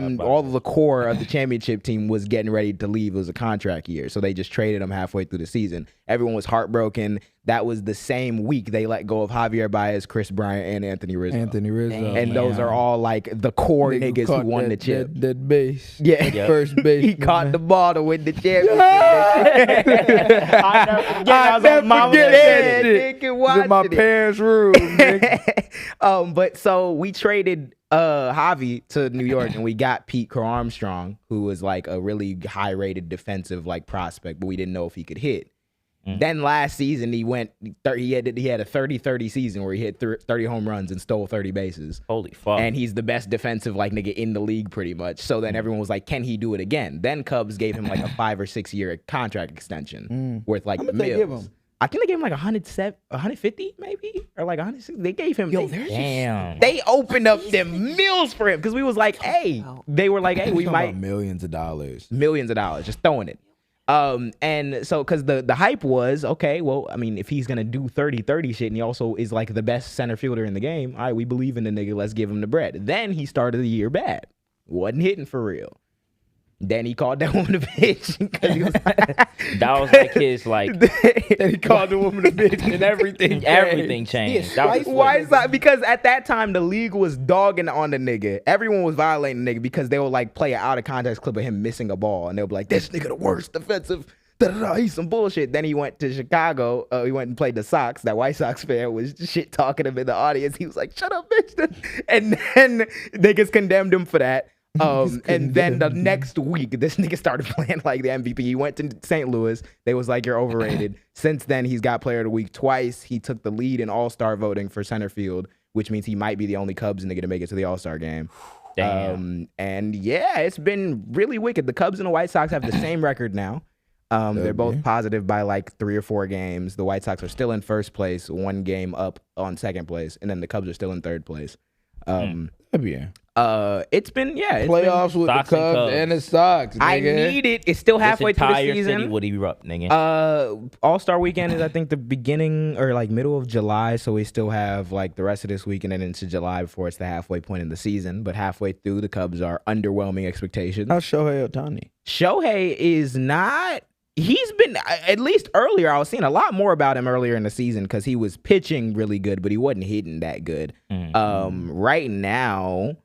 the core of the championship team was getting ready to leave. It was a contract year, so they just traded him halfway through the season. Everyone was heartbroken. That was the same week they let go of Javier Baez, Chris Bryant, and Anthony Rizzo. And those are all like the core niggas who won the chip. That base. Yeah. That first base. He caught the ball to win the championship. I'll never forget that shit. Nigga, It's in my watching it. parents' room, nigga. But so we traded Javi to New York and we got Pete Crow Armstrong, who was like a really high rated defensive like prospect, but we didn't know if he could hit. Then last season he had a 30-30 season where he hit 30 home runs and stole 30 bases. Holy fuck! And he's the best defensive like nigga in the league pretty much. So then everyone was like, can he do it again? Then Cubs gave him like a 5 or 6 year contract extension worth like How much they give millions. him? I think they gave him like 150 maybe or like 160. They gave him. Damn. They opened up them mills for him because we was like, hey, they were like, hey, we Talking might about millions of dollars. millions of dollars just throwing it. And so because the hype was okay, well, I mean, if he's gonna do 30-30 shit and he also is like the best center fielder in the game, all right, we believe in the nigga, let's give him the bread. Then he started the year bad, wasn't hitting for real. Then he called that woman a bitch because he was That was like his like then he called the woman a bitch and everything everything changed. That was Why is that? Because at that time the league was dogging on the nigga. Everyone was violating the nigga because they would like play an out of context clip of him missing a ball and they'll be like, this nigga the worst defensive. He's some bullshit. Then he went to Chicago. He went and played the Sox. That White Sox fan was shit talking him in the audience. He was like, shut up, bitch. And then niggas condemned him for that. And then the next week, this nigga started playing like the MVP. He went to St. Louis. They was like, you're overrated. Since then, he's got Player of the Week twice. He took the lead in All-Star voting for center field, which means he might be the only Cubs nigga to make it to the All-Star game. Damn. And yeah, it's been really wicked. The Cubs and the White Sox have the same record now. They're both positive by like 3 or 4 games. The White Sox are still in first place, 1 game up on second place, and then the Cubs are still in third place. It's been Playoffs with Sox the and Cubs Cubs. and the Sox. I Nigga. need it. It's still halfway this through the entire season. city would erupt, nigga. All-Star weekend is I think the beginning or like middle of July, so we still have like the rest of this week and then into July before it's the halfway point in the season. But halfway through, the Cubs are underwhelming expectations. How's Shohei Ohtani? Shohei is not he's been, at least earlier, I was seeing a lot more about him earlier in the season because he was pitching really good, but he wasn't hitting that good. Right now,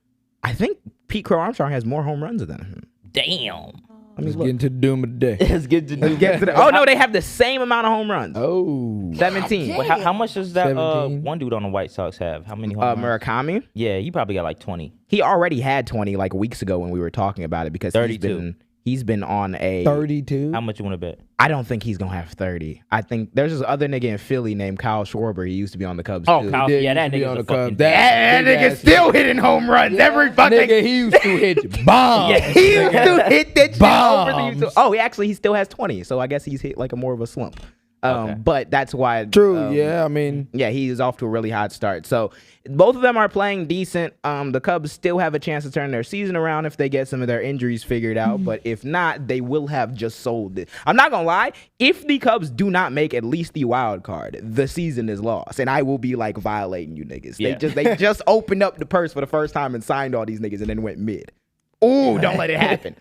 I think Pete Crow Armstrong has more home runs than him. Damn. Let's get into the doom of the day. Let's get to do. Oh, no, they have the same amount of home runs. Oh. 17. Well, how much does that 17? one dude on the White Sox have? How many home runs? Murakami? Yeah, he probably got like 20. He already had 20 like weeks ago when we were talking about it because 32. He's been on a 32. How much you want to bet? I don't think he's gonna have 30. I think there's this other nigga in Philly named Kyle Schwarber. He used to be on the Cubs Oh, too. Kyle, yeah, that used to be nigga's on a the fucking Cubs. That nigga still hitting home runs every fucking. Nigga, he used to hit bombs. Yeah, he used to hit that shit over the Bombs. YouTube. Oh, he still has 20. So I guess he's hit like a more of a slump. Okay. But that's why. True, yeah, I mean. Yeah, he is off to a really hot start. So both of them are playing decent. The Cubs still have a chance to turn their season around if they get some of their injuries figured out. But if not, they will have just sold it. I'm not gonna lie. If the Cubs do not make at least the wild card, the season is lost, and I will be like violating you niggas. Yeah. They just opened up the purse for the first time and signed all these niggas, and then went mid. Ooh, don't let it happen.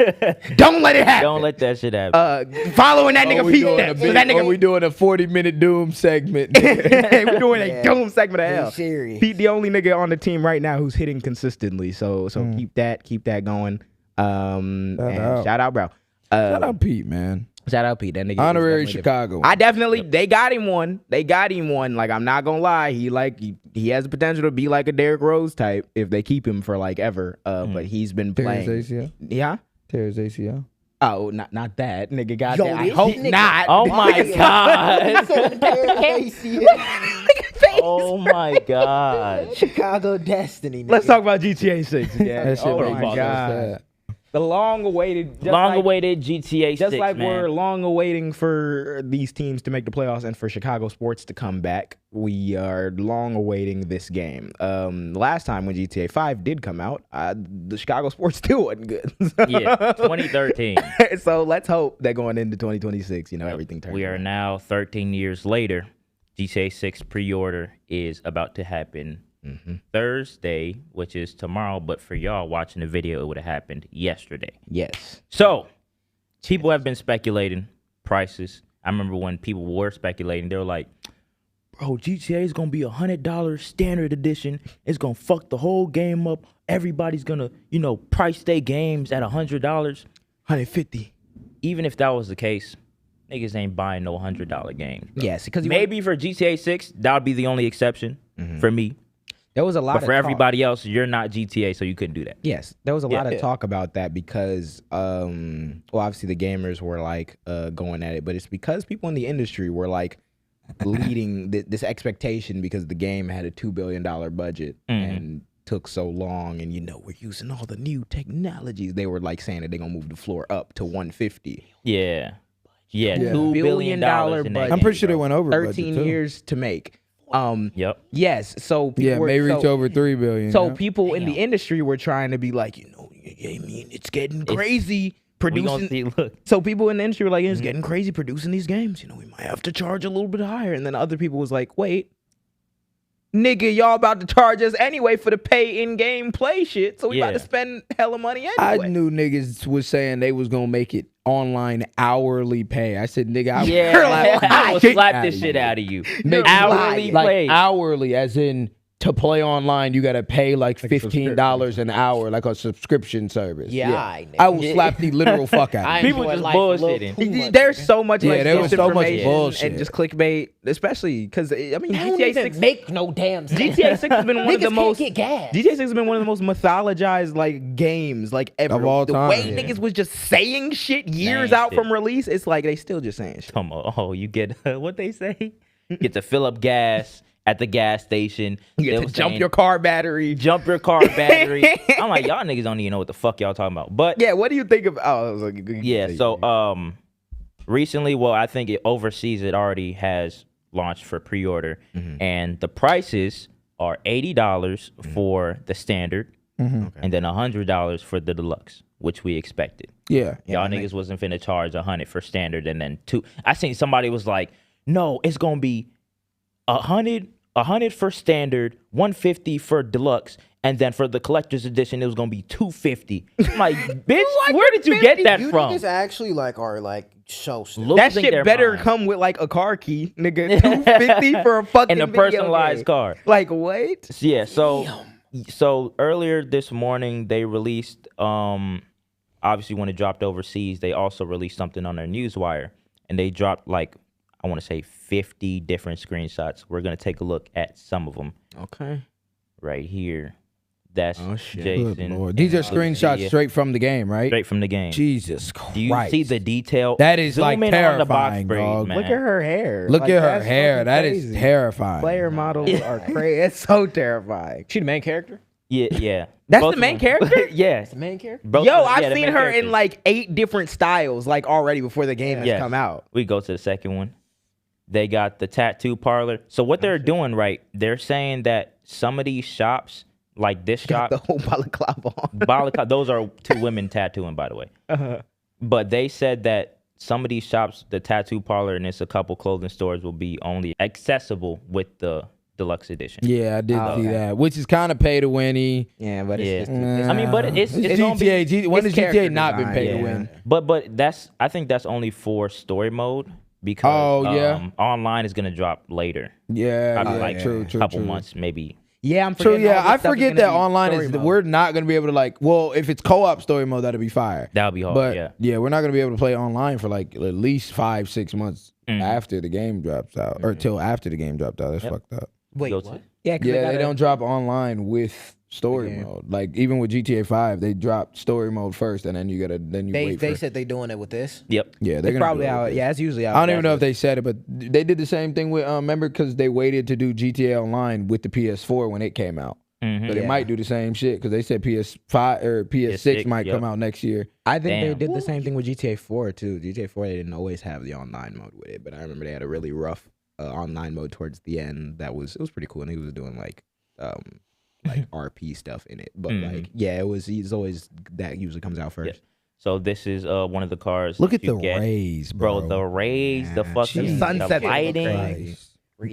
Don't let it happen. Don't let that shit happen. Following that nigga Pete. We doing a 40-minute doom segment. We're doing a doom segment of hell. Serious. Pete, the only nigga on the team right now who's hitting consistently. So keep that going. And shout out, bro. Shout out Pete, man. Shout out Pete. That nigga Honorary is Chicago. they got him one. They got him one. Like, I'm not gonna lie. He has the potential to be like a Derrick Rose type if they keep him for like ever. But he's been playing. Tears ACL. Yeah. Tears ACL. Oh, not that nigga. Got Yo, that. I this hope nigga- not. Oh my god. Oh my god. Chicago Destiny. Nigga. Let's talk about GTA 6 again. That shit Oh make my me so god. sad. The long-awaited, Long-awaited GTA 6, just like man. we're long-awaiting for these teams to make the playoffs and for Chicago sports to come back, we are long-awaiting this game. Last time when GTA 5 did come out, the Chicago sports still wasn't good. Yeah, 2013. So let's hope that going into 2026, everything turns We are around. now 13 years later. GTA 6 pre-order is about to happen Thursday, which is tomorrow. But for y'all watching the video, it would have happened yesterday. Yes. So people have been speculating prices. I remember when people were speculating, they were like, bro, GTA is going to be $100 standard edition. It's going to fuck the whole game up. Everybody's going to, price their games at $100. 150. Even if that was the case, niggas ain't buying no $100 games. Bro. Yes, because Maybe for GTA 6, that would be the only exception for me. there was a lot But of for talk. everybody else, you're not GTA, so you couldn't do that. Yes, there was a lot of Yeah. talk about that because, obviously the gamers were like going at it, but it's because people in the industry were like leading this expectation because the game had a $2 billion budget and took so long, and we're using all the new technologies. They were like saying that they're gonna move the floor up to 150. Yeah. Yeah, Yeah. $2 billion $2 in that budget. I'm pretty game, sure they bro. went over 13 budget, too. years to make. Yep. Yes, so people Yeah, were, may reach so, over $3 billion. So yeah. people in the industry were trying to be like, I mean, it's getting crazy We gonna producing. see, look. So people in the industry were like, it's getting crazy producing these games. We might have to charge a little bit higher. And then other people was like, wait, nigga, y'all about to charge us anyway for the pay in-game play shit. So we about Yeah. to spend hella money I anyway. knew niggas was saying they was gonna make it online hourly pay. I said, nigga, I Yeah, I will slap outta this shit you. out of you. Nigga, Hourly like play. hourly, as in to play online, you gotta pay like $15 an hour, like a subscription service. Yeah, I will slap the literal fuck out of you. People just bullshitting. There's so much Yeah, like there was so much disinformation bullshit. and just clickbait, especially because I mean That don't GTA even 6 make no damn sense. GTA 6 has been one of Niggas the can't most get gas. GTA 6 has been one of the most mythologized like games like ever. Of all the time, way yeah. niggas was just saying shit years Saying out shit. from release, it's like they still just saying shit. Come on. Oh, you get what they say? Get to fill up gas at the gas station. You They get to was jump saying, your car battery. jump your car battery. I'm like, y'all niggas don't even know what the fuck y'all talking about. But Yeah, what do you think of? Oh, I was like, yeah, so recently, well, I think it overseas it already has launched for pre-order, and the prices are $80 for the standard, and then $100 for the deluxe, which we expected. Yeah. Y'all niggas wasn't finna charge $100 for standard and then $2. I seen somebody was like, no, it's gonna be $100 for standard, $150 for deluxe, and then for the collector's edition, it was gonna be $250. I'm like, bitch, where did you get that You from? niggas actually like are like So stupid. That Losing shit their better mind. come with like a car key, nigga. $250 for a fucking and a video personalized game. car. Like what? Yeah, so earlier this morning they released obviously when it dropped overseas, they also released something on their newswire, and they dropped like I want to say 50 different screenshots. We're going to take a look at some of them Okay. right here. That's shit. Good Jason. Lord. These are and screenshots Lucia. straight from the game, right? Straight from the game. Jesus Christ. Do you see the detail? That is, Zoom like, in on the box terrifying, breed, dog. man. Look at her hair. Look Like, at her that's hair. fucking That is crazy. terrifying. Player models are crazy. It's so terrifying. She the main character? Yeah. That's Both the of main them. character? Yeah. The main character? Both Yo, of them- I've yeah, the seen main her in characters. like 8 different styles, like already before the game has Yes. come out. We go to the second one. They got the tattoo parlor. So what they're doing, right? They're saying that some of these shops, like this shop, The whole balaclava on. those are 2 women tattooing, by the way. But they said that some of these shops, the tattoo parlor and it's a couple clothing stores, will be only accessible with the deluxe edition. Yeah, I did see that, which is kind of pay to winny. Yeah, but it's Yeah. just I mean, but it's gonna be. GTA. When it's has GTA character not been design, pay to yeah. win? But I think that's only for story mode because Oh, yeah. online is gonna drop later. Yeah, Probably yeah, like true, a true, couple true. months, maybe. Yeah, I'm True, forgetting all yeah, this I stuff is forget gonna that be online story is mode. we're not gonna be able to like. Well, if it's co-op story mode, that'll be fire. That'll be hard. But yeah. we're not gonna be able to play online for like at least 5-6 months after the game drops out, or till after the game dropped out. That's fucked up. Wait, Go what? to- Yeah, 'cause Yeah, they gotta- don't drop online with story mode. Like even with GTA 5, they drop story mode first, and then you wait They for. said they doing it with this. Yep. Yeah, they're It's gonna probably do it with how. this. Yeah, it's usually how. I don't even know if they said it, but they did the same thing with remember because they waited to do GTA Online with the PS4 when it came out. So they might do the same shit because they said PS5 or PS6 might yep. come out next year. I think they Damn. did the same thing with GTA 4 too. GTA 4 they didn't always have the online mode with it, but I remember they had a really rough online mode towards the end. It was pretty cool, and he was doing like RP stuff in it. But like it's always that usually comes out first. Yeah. So this is one of the cars. Look that at you the get. rays, Bro. bro. The rays, the fucking Jesus sunset the lighting, Christ.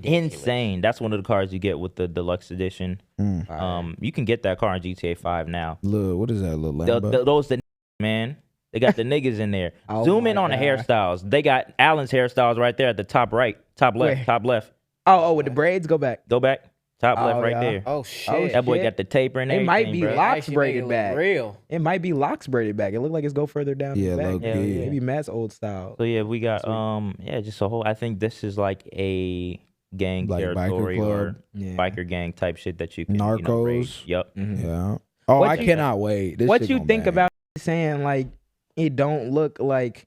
insane. That's one of the cars you get with the deluxe edition. You can get that car in GTA 5 now. Look, what is that little Lambo? Those man. They got the niggas in there. Oh Zoom in my on the God. hairstyles. They got Alan's hairstyles right there at the top right, top left, Where? top left. Oh, with the braids, go back. Go back, top Oh, left right yeah. there. Oh shit. That boy shit. got the taper and It everything. might be bro. locked. Actually braided make it look back. Real. It might be locks braided back. It looked like it's go further down. Yeah, the back. low-key. Yeah, yeah. Maybe Matt's old style. So yeah, we got just a whole. I think this is like a gang Like biker territory club. or Yeah. biker gang type shit that you can Narcos. raid. Yep. Yeah. Oh, What I you- cannot wait. This What shit you gonna think bang. about saying like it don't look like?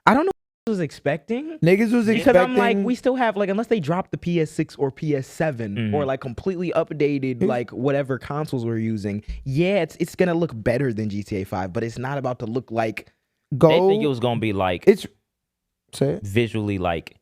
I don't know what I was expecting. Niggas was Because expecting. I'm like, we still have like, unless they drop the PS6 or PS7 or like completely updated like whatever consoles we're using. Yeah, it's gonna look better than GTA 5, but it's not about to look like. go. They think it was gonna be like It's say it. visually like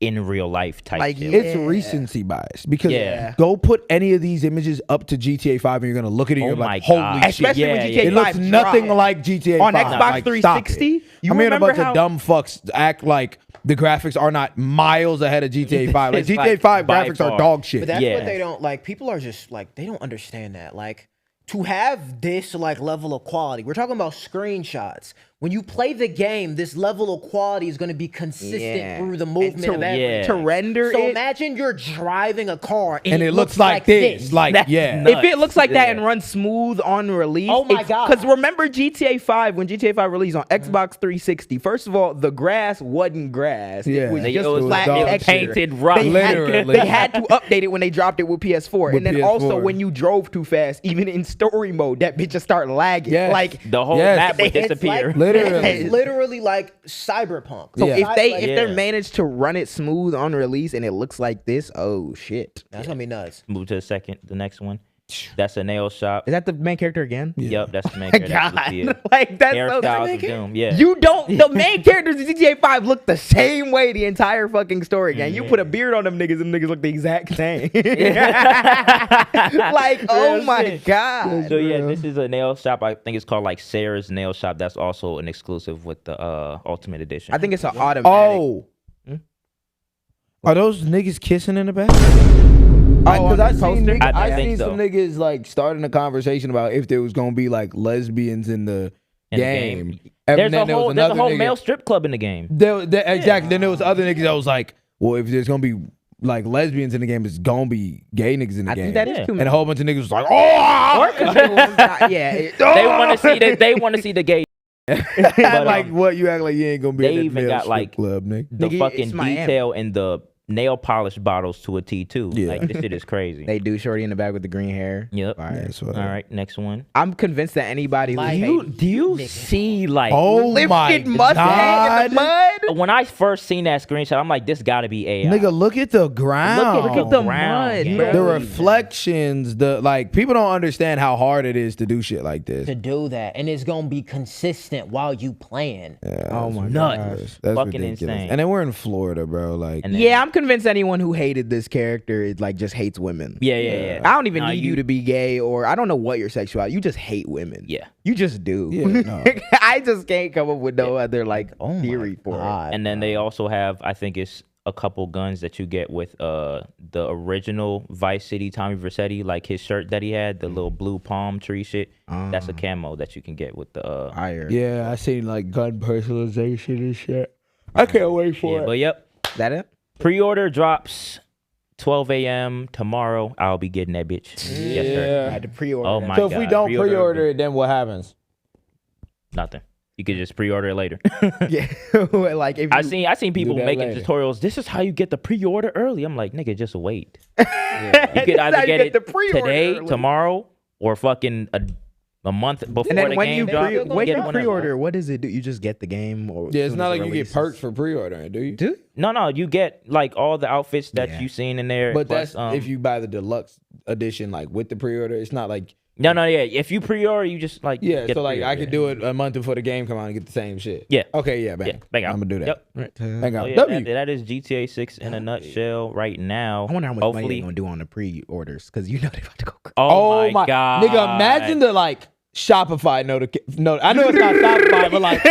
in real life type Like, shit. It's Yeah. recency bias because Yeah. go put any of these images up to GTA 5 and you're gonna look at it and Oh you're my like, holy God. shit. Especially when Yeah, GTA It 5 looks nothing dropped. like GTA On 5. Xbox Like, stop 360? it. You I'm hearing a remember bunch how- of dumb fucks act like the graphics are not miles ahead of GTA 5. Like It's GTA like 5 by graphics far. are dog shit. But that's Yeah. what they don't like. People are just like they don't understand that. Like to have this like level of quality, we're talking about screenshots. When you play the game, this level of quality is going to be consistent Yeah. through the And movement to- of everything. yeah. To render So it. imagine you're driving a car and it looks like this. Like, That's yeah. nuts. If it looks like that Yeah. and runs smooth on release, Oh my God. Because remember GTA 5 when GTA 5 released on Xbox 360. First of all, the grass wasn't grass. Yeah. It was It just was flat dog texture. shit. painted rock. Literally. They had to update it when they dropped it with PS4, With and then PS4. also when you drove too fast, even in story mode, that bitch just started lagging. Yes. Like The whole Yes. map would It's disappear. like, Literally. it's literally like cyberpunk. so Yeah. if they Like, if they Yeah. manage to run it smooth on release and it looks like this, oh shit. that's gonna be nuts. Move to the next one. That's a nail shop. Is that the main character again? Yep, that's the main My character. That's Lucia. God, like that's so. Hairstyles of doom. Yeah. You don't. The main characters in GTA 5 look the same way the entire fucking story, gang. You put a beard on them niggas, and them niggas look the exact same. Like, oh Real my shit. god. So yeah, this is a nail shop. I think it's called like Sarah's Nail Shop. That's also an exclusive with the Ultimate Edition. I think it's an automatic. Oh. Are those niggas kissing in the back? on Because I the seen, poster? I I think seen so. some niggas like starting a conversation about if there was gonna be like lesbians in the in the game. And There's then a there was whole another nigga- male strip club in the game. Exactly. Then there was other niggas that was like, well, if there's gonna be like lesbians in the game, it's gonna be gay niggas in the I game. think that is too And many. a whole bunch of niggas was like, oh, Yeah. They want to see the gay. But, like what? You act like you ain't gonna be they at that even male got, strip like, club, nigga. The Nigga, fucking it's Miami. detail in the nail polish bottles to a T too. Yeah. Like this shit is crazy. They do shorty in the back with the green hair. Yep. Fire. Yeah, that's what All right, next one. I'm convinced that anybody who's Do you see like Oh my lifted Mustang in the god, mud. when I first seen that screenshot, I'm like, this gotta be AI. nigga, look at the ground. Look at the Ground, mud, gang. bro. the reflections. The like, people don't understand how hard it is to do shit like this. to do that, and it's gonna be consistent while you playing. Oh my Nuts. god. That's Fucking ridiculous. insane. And then we're in Florida, bro. Like, And then- Yeah, I'm convinced anyone who hated this character is like just hates women. yeah. I don't even Nah, need you to be gay, or I don't know what your sexuality. You just hate women. Yeah. You just do. Yeah, no. I just can't come up with no other like Oh theory for it. And then they also have, I think it's a couple guns that you get with the original Vice City Tommy Vercetti, like his shirt that he had, the little blue palm tree shit. That's a camo that you can get with the Fire. yeah, I seen like gun personalization and shit. I can't wait for yeah, it. but yep. Is that it? Pre-order drops 12 a.m. tomorrow. I'll be getting that bitch. Yes, sir. I had to pre-order. Oh that. my So if we God, don't pre-order pre-order it, then what happens? Nothing. You could just pre-order it later. Yeah. Like if you, I seen people that making later. tutorials. This is how you get the pre-order early. I'm like, nigga, just wait. You could That's how either you get get it the pre-order today, early. tomorrow, or fucking a month before and then the when game you drops. when get you it whenever. pre-order, what does it do? You just get the game, or Yeah, as it's soon not as like it you get releases? perks for pre-ordering, do you? Do No, you get like all the outfits that Yeah. you seen in there. But plus, that's if you buy the deluxe edition, like with the pre-order. It's not like No, yeah. If you pre-order, you just like yeah. get So the like I pre-order. could do it a month before the game come out and get the same shit. Yeah. Okay. Yeah. Bang. Yeah, bang out. I'm gonna do that. Yep. Bang out. Oh, yeah, W. that is GTA 6 in a nutshell right now. I wonder how much money Hopefully, they're gonna do on the pre-orders because you know they're about to go crazy. Oh, my god, nigga! Imagine the like Shopify no. I know it's not Shopify, but like,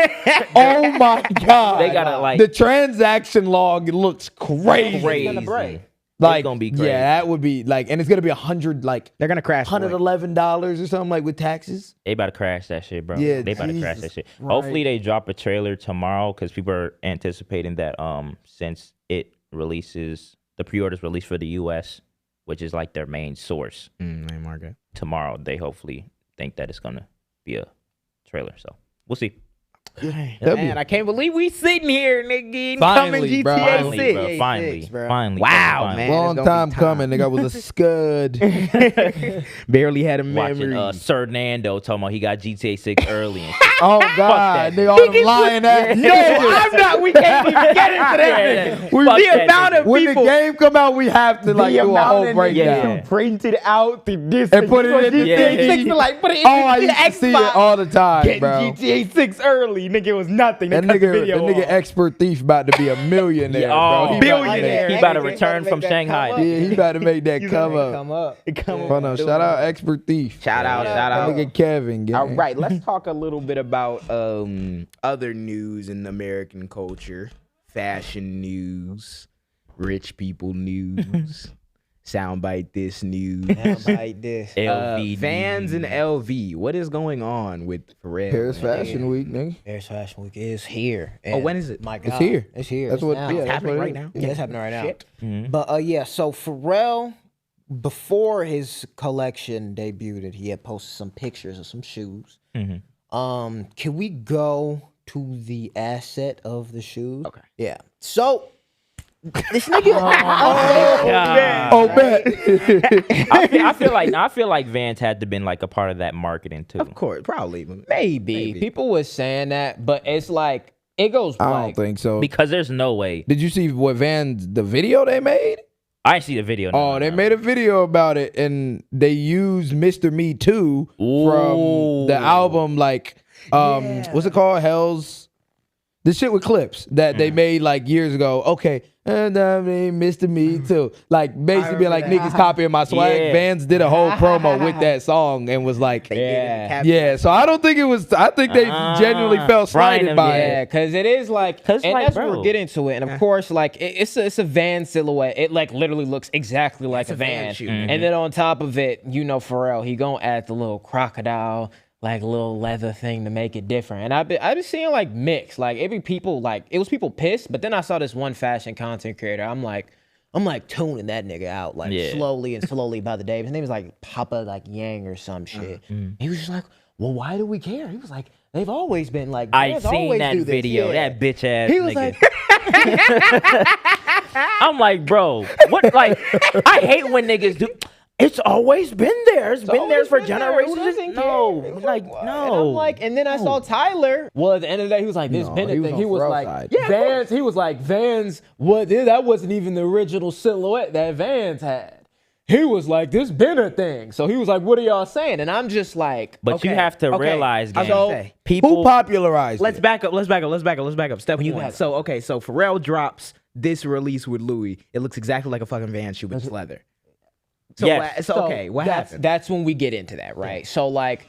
oh my god, They gotta, like- the transaction log. It looks crazy. crazy. Like, gonna be crazy. yeah, that would be like, and it's gonna be $100, like They're gonna crash. for it. $111 or something, like with taxes. They about to crash that shit, bro. Yeah, they about to crash that Jesus shit. Christ. Hopefully, they drop a trailer tomorrow because people are anticipating that since it releases the pre-orders released for the U.S., which is like their main source. Hey, Margaret. Tomorrow, they hopefully think that it's gonna be a trailer. So we'll see. Man, I can't believe we sitting here, nigga. Finally, coming bro. GTA Finally, 6. bro. Finally, bro. finally. Wow, finally. man. Long it's gonna time be coming, nigga. I was a scud. Barely had a Watching memory. Sir Nando talking about he got GTA 6 early. And shit. Oh God, that nigga, all them lying ass. No, I'm not. We can't even get into that. Fuck The that amount nigga. of When people. the game come out, we have to like the do a amount whole of breakdown. Yeah. niggas who printed out the disc And put it in the GTA GTA 6 to like put it in Oh, I the used to see it Xbox. all the time, Getting bro. GTA 6 early, nigga. It was nothing. They That cut the nigga, video that nigga off. expert thief about to be a millionaire, Yeah, bro. oh, He billionaire. He about to return from Make that Shanghai. come up. Yeah, he about to make that come up. Come up. Come Hold on, shout out expert thief. Shout out, shout That out. nigga Kevin. Gang. All right, let's talk a little bit about other news in American culture, fashion news, rich people news, soundbite this news. Like this. LV Vans and LV. What is going on with Pharrell? Paris Fashion Week, nigga. Paris Fashion Week is here. Oh, when is it? My God, It's here. It's here. That's It's what. now. Yeah, It's that's happening what it right is. now. Yeah, it's happening right now. Shit. But yeah, so Pharrell, before his collection debuted, he had posted some pictures of some shoes. Can we go to the asset of the shoes? Okay. Yeah. So this nigga. God. Oh, bet. I feel like Vans had to been like a part of that marketing too. Of course, probably. Maybe. People was saying that, but it's like it goes I like don't think so. Because there's no way. Did you see what Vans the video they made? I didn't see the video. Oh, they made a video about it, and they used Mr. Me Too from the album, like, what's it called? Hell's. The shit with clips that they made like years ago. Okay, and I mean, Mr. Me Too. Like basically, like niggas copying my swag. Yeah. Vans did a whole promo with that song and was like, yeah. So I don't think it was. I think they genuinely felt Brian slighted them, by Yeah, it. because it is like, and like, that's what bro. we're getting to it. And of course, like it's a van silhouette. It like literally looks exactly like a van. shoe. And then on top of it, you know, Pharrell, he gonna add the little crocodile like little leather thing to make it different. And I've been seeing like mixed, like it was people pissed, but then I saw this one fashion content creator. I'm like tuning that nigga out like slowly by the day. His name was like Papa like Yang or some shit. He was just like, well, why do we care? He was like, they've always been like, I seen that video, that bitch ass he was nigga. like, I'm like, bro, what? Like, I hate when niggas do. It's always been there. It's been there for generations. No, like, no. And I'm like, and then I saw Tyler. Well, at the end of the day, he was like, this been a thing. He was like, Vans. He was like, Vans. What? That wasn't even the original silhouette that Vans had. He was like, this been a thing. So he was like, what are y'all saying? And I'm just like, but you have to realize, gang, so people who popularized Let's it? back up. Step one. So Pharrell drops this release with Louis. It looks exactly like a fucking Vans shoe, but it's leather. So, what happened? That's when we get into that, right? So like,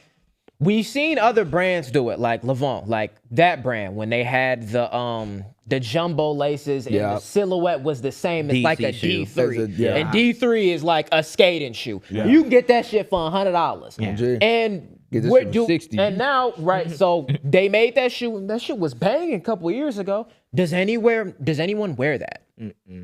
we've seen other brands do it, like Levant, like that brand when they had the jumbo laces and the silhouette was the same as DC like a shoe. D3. And D3 is like a skating shoe. You can get that shit for $100. And Get this for 60. And now, right? So they made that shoe, and that shit was banging a couple of years ago. Does anyone wear that?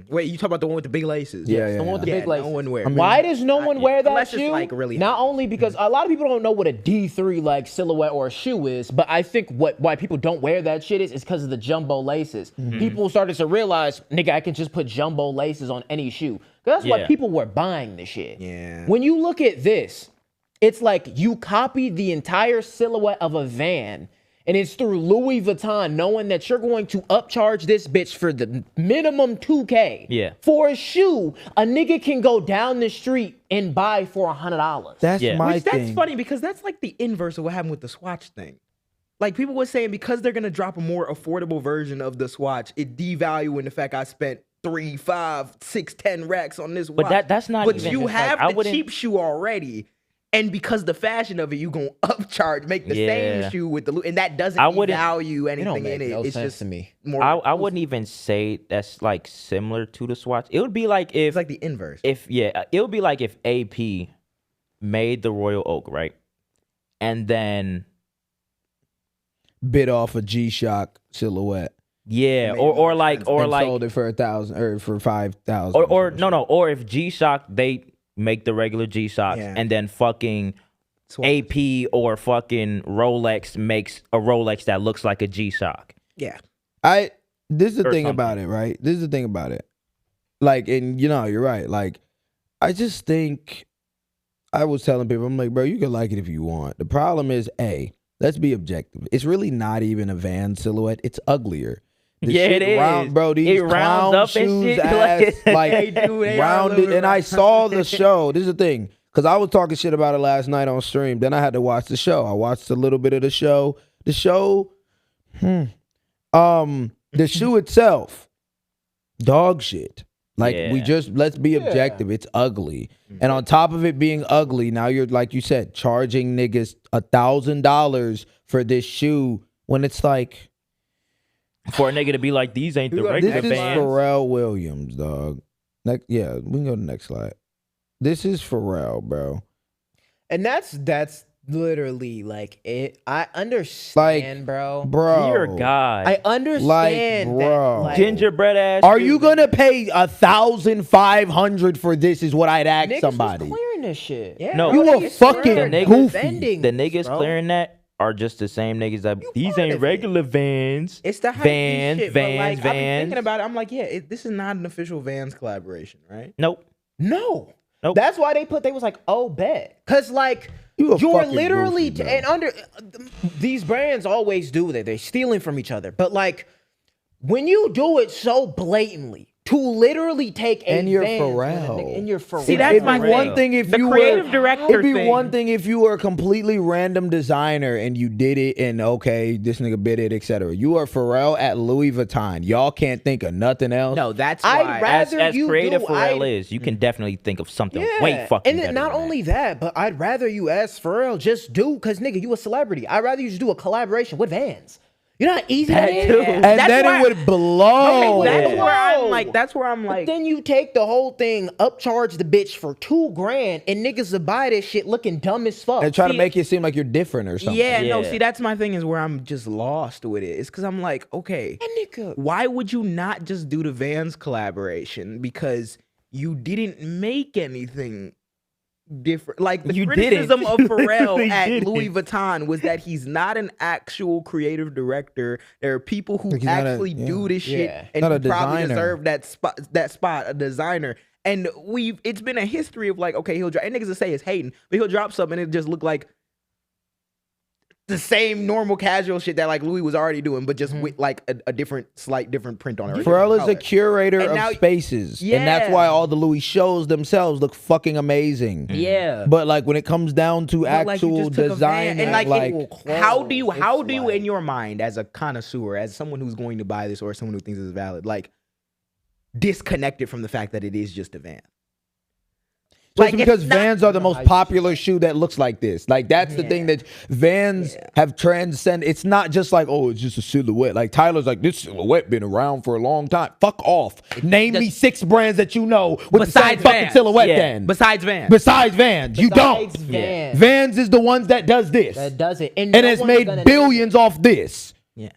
Wait, you talk about the one with the big laces? The one with the big laces. No one wears. Why does no one wear that unless shoe? it's like really Not only because a lot of people don't know what a D3 like silhouette or a shoe is, but I think why people don't wear that shit is because of the jumbo laces. People started to realize, nigga, I can just put jumbo laces on any shoe. That's why people were buying the shit. Yeah. When you look at this, it's like you copied the entire silhouette of a van, and it's through Louis Vuitton, knowing that you're going to upcharge this bitch for the minimum $2K. Yeah. For a shoe, a nigga can go down the street and buy for $100. That's my Which thing. that's funny because that's like the inverse of what happened with the Swatch thing. Like people were saying because they're gonna drop a more affordable version of the Swatch, it devaluing the fact I spent 3, 5, 6, 10 racks on this watch. But that's not But even, you it's have like, the cheap shoe already. And because the fashion of it, you gonna upcharge, make the same shoe with the and that doesn't devalue anything in it. No it's sense just to me. more. I wouldn't even say that's like similar to the Swatch. It would be like if it's like the inverse. it would be like if AP made the Royal Oak, right? And then bit off a G-Shock silhouette. Yeah, or like sold it for $1,000 or for $5,000. Or if G-Shock they make the regular G-Shock and then fucking AP or fucking Rolex makes a Rolex that looks like a G-Shock. Yeah. This is the Or thing something. about it, right? This is the thing about it. Like, and you're right. Like, I just think I was telling people, I'm like, bro, you can like it if you want. The problem is, let's be objective. It's really not even a Van silhouette. It's uglier. The shit it is. Bro, these It clown rounds up and shoes shit. ass, like They rounded. And I saw the show. This is the thing. Because I was talking shit about it last night on stream. Then I had to watch the show. I watched a little bit of the show. The show, the shoe itself, dog shit. Like let's be objective. It's ugly. And on top of it being ugly, now you're, like you said, charging niggas $1,000 for this shoe when it's like, For a nigga to be like, these ain't the regular this is Vans. Pharrell Williams, dog. We can go to the next slide. This is Pharrell, bro. And that's literally like it. I understand, bro. Dear God. I understand bro. that. Like, Gingerbread ass. Are you gonna pay $1,500 for this? Is what I'd ask niggas somebody. was clearing this shit. Yeah. No. You a fucking niggas- goofy. The niggas clearing that are just the same niggas that these part ain't of it. regular Vans. It's the hype Vans, shit, Vans, but like, I've been Vans. thinking about it. I'm like, this is not an official Vans collaboration, right? Nope. No. Nope. That's why they was like, oh, bet. Because, like, You a you're fucking literally, goofy, bro. and these brands always do that. They're stealing from each other. But, like, when you do it so blatantly, to literally take a And you're Vans Pharrell. and you're Pharrell. See, that's It'd my be thing. one thing if The you creative were, director It'd be thing. one thing if you were a completely random designer and you did it and okay, this nigga bid it, etc. You are Pharrell at Louis Vuitton. Y'all can't think of nothing else. No, that's I'd why. rather As you creative do, Pharrell is, you can definitely think of something way fucking and better then not than only that, but I'd rather you ask Pharrell just do, because nigga, you a celebrity. I'd rather you just do a collaboration with Vans. You know how easy that is? too. And That's then why- it would blow. That's Yeah. where I'm like, Then you take the whole thing, upcharge the bitch for $2,000, and niggas will buy this shit looking dumb as fuck. And try to make it seem like you're different or something. yeah, no, Yeah. see, that's my thing is where I'm just lost with it. It's because I'm like, okay, why would you not just do the Vans collaboration? Because you didn't make anything different. Like the You criticism didn't. of Pharrell You at didn't. Louis Vuitton was that he's not an actual creative director. There are people who Like he's not a- actually yeah. do this shit, Yeah. and Not a he probably designer. deserve that spot, a designer. And it's been a history of like, okay, he'll drop, and niggas will say it's hating, but he'll drop something and it just look like the same normal casual shit that like Louis was already doing, but just with like a different print on it. or a different Pharrell is a color. curator And of now- spaces. And that's Yeah. why all the Louis shows themselves look fucking amazing. Yeah. But like when it comes down to But, like, you actual just took a design, van- and like, how do you It's in your mind as a connoisseur, as someone who's going to buy this or someone who thinks it's valid, like disconnect it from the fact that it is just a van? Just Like, because it's not- Vans are the most popular shoe that looks like this. Like that's the thing that Vans have transcended. It's not just like, oh, it's just a silhouette. Like Tyler's like, this silhouette been around for a long time. Fuck off. Name me 6 brands that you know with the same Besides fucking Vans. silhouette Yeah. then. Besides Vans. Besides Vans. You don't. Besides Vans. Vans is the ones that does this. That does it. And no it's one's made gonna billions off this. Yeah.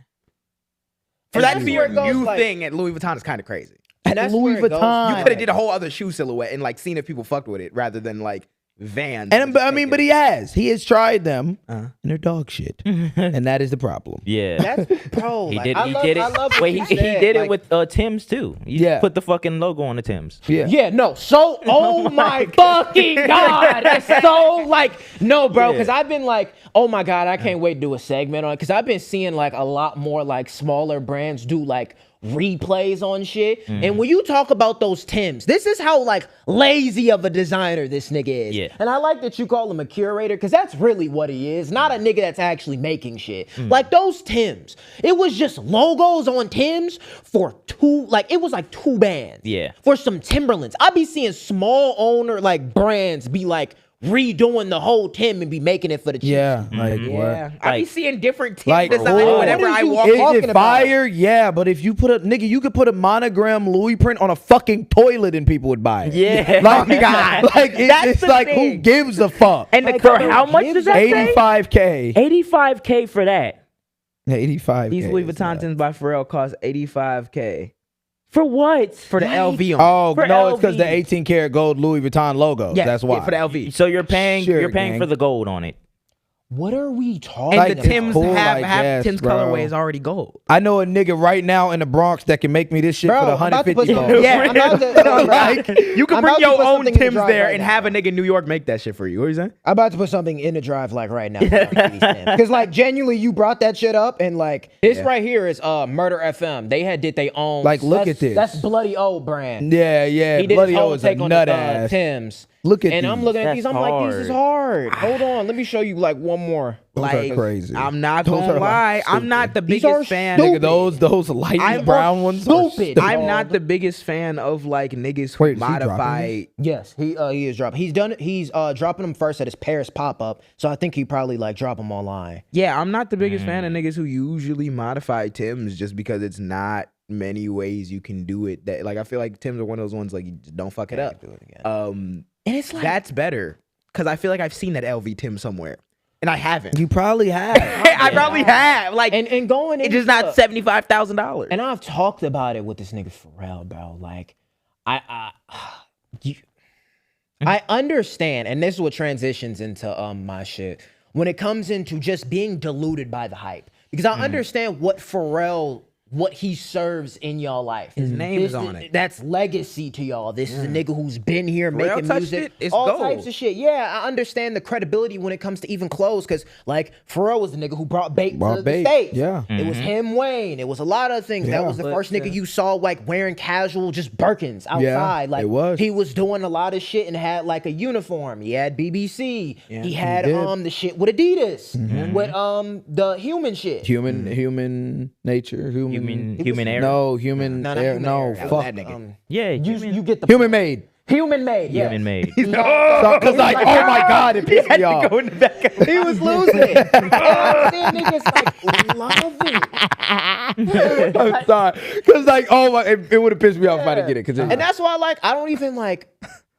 For And that to that's be where your it goes, new like- thing at Louis Vuitton is kind of crazy. And that's Louis where it goes. Vuitton. You could have did a whole other shoe silhouette and like seen if people fucked with it rather than like Vans. And I mean, but he has tried them, Uh-huh. and they're dog shit, and that is the problem. Yeah. That's bro. He like, did. I He love, did I it. love what Wait, you he said, did like, it with Tim's too. You Yeah. put the fucking logo on the Tim's. Yeah. No. So, oh my fucking god, it's so like no, bro. Because I've been like, oh my god, I can't wait to do a segment on it. Because I've been seeing like a lot more like smaller brands do like replays on shit. And when you talk about those Tims, this is how like lazy of a designer this nigga is. Yeah. And I like that you call him a curator because that's really what he is. Not a nigga that's actually making shit. Like those Tims, it was just logos on Tims for it was like 2 bands. Yeah. For some Timberlands. I be seeing small owner like brands be like redoing the whole Tim and be making it for the cheap. Yeah, like Yeah, what? I be Like- seeing different Tim Like, designs oh, whenever what I are you walk. Is talking it about? fire? Yeah, but if you put a nigga, you could put a monogram Louis print on a fucking toilet and people would buy it. Yeah. like, God. like That's it's the like who thing. gives a fuck? And the For color how much does that say? 85K. 85K for that. 85K. These Louis is Vuitton nuts. Tims by Pharrell cost $85K For what? for the LV on. Oh For no, it's because the LV. 18 karat gold Louis Vuitton logo. Yeah, That's why. for the LV. So you're paying. Sure, you're paying gang. for the gold on it. What are we talking And Like, the it's Tims cool, have I half guess, Tim's bro. colorway is already gold. I know a nigga right now in the Bronx that can make me this shit Bro, for the I'm about to 150 put some- gold. Yeah. I'm about to- Like, you can I'm bring about to your put own something in the Tims drive there right and now. have a nigga in New York make that shit for you. What are you saying? I'm about to put something in the drive like right now. Because like genuinely you brought that shit up and like this right here is Murder FM. They did their own Like, look that's- at this. That's Bloody O brand. Yeah, yeah. He did Bloody his O whole is a take on nut the ass. Tims. Look at And I'm these. looking at That's these. I'm like, these is hard. Hold on, let me show you like one more. Those Like, are crazy. I'm not Those gonna are, like, lie. I'm stupid. not the These are biggest fan. stupid. Nigga, those light I'm brown ones. are stupid. I'm dog. not the biggest fan of like niggas who Wait, is he dropping modify. Yes, he is dropping. He's dropping them first at his Paris pop up. So I think he probably like drop them online. Yeah, I'm not the biggest fan of niggas who usually modify Tims just because it's not many ways you can do it. That like I feel like Tims are one of those ones like you just don't fuck it up. Do it again. And it's like that's better because I feel like I've seen that LV Tim somewhere and I haven't. You probably have. I probably have. Like and going it's just into- not $75,000. And I've talked about it with this nigga Pharrell, bro. Like, I understand, and this is what transitions into my shit. When it comes into just being deluded by the hype, because I understand what Pharrell, what he serves in y'all life. His name is on it. That's legacy to y'all. This is a nigga who's been here Pharrell making touched music, it, it's all gold. types of shit. Yeah, I understand the credibility when it comes to even clothes, because like Pharrell was the nigga who brought bait to the bait, States. yeah. It was him, Wayne. It was a lot of things. Yeah. That was the But, first nigga you saw like wearing casual just Birkins outside. Yeah, like it was. he was doing a lot of shit and had like a uniform. He had BBC. He had he did. the shit with Adidas. With the human shit. Human nature. Human air. No, human Not air. human No, air. fuck. That nigga. Yeah. You get the Human made. Human made, yeah. Human made. Because like, oh my God, it pissed me off. Go in the back of He was losing it. And I'm seeing niggas like loving it. I'm sorry. Because like, oh my, it would have pissed me off if I didn't get it. Cause And that's why like I don't even like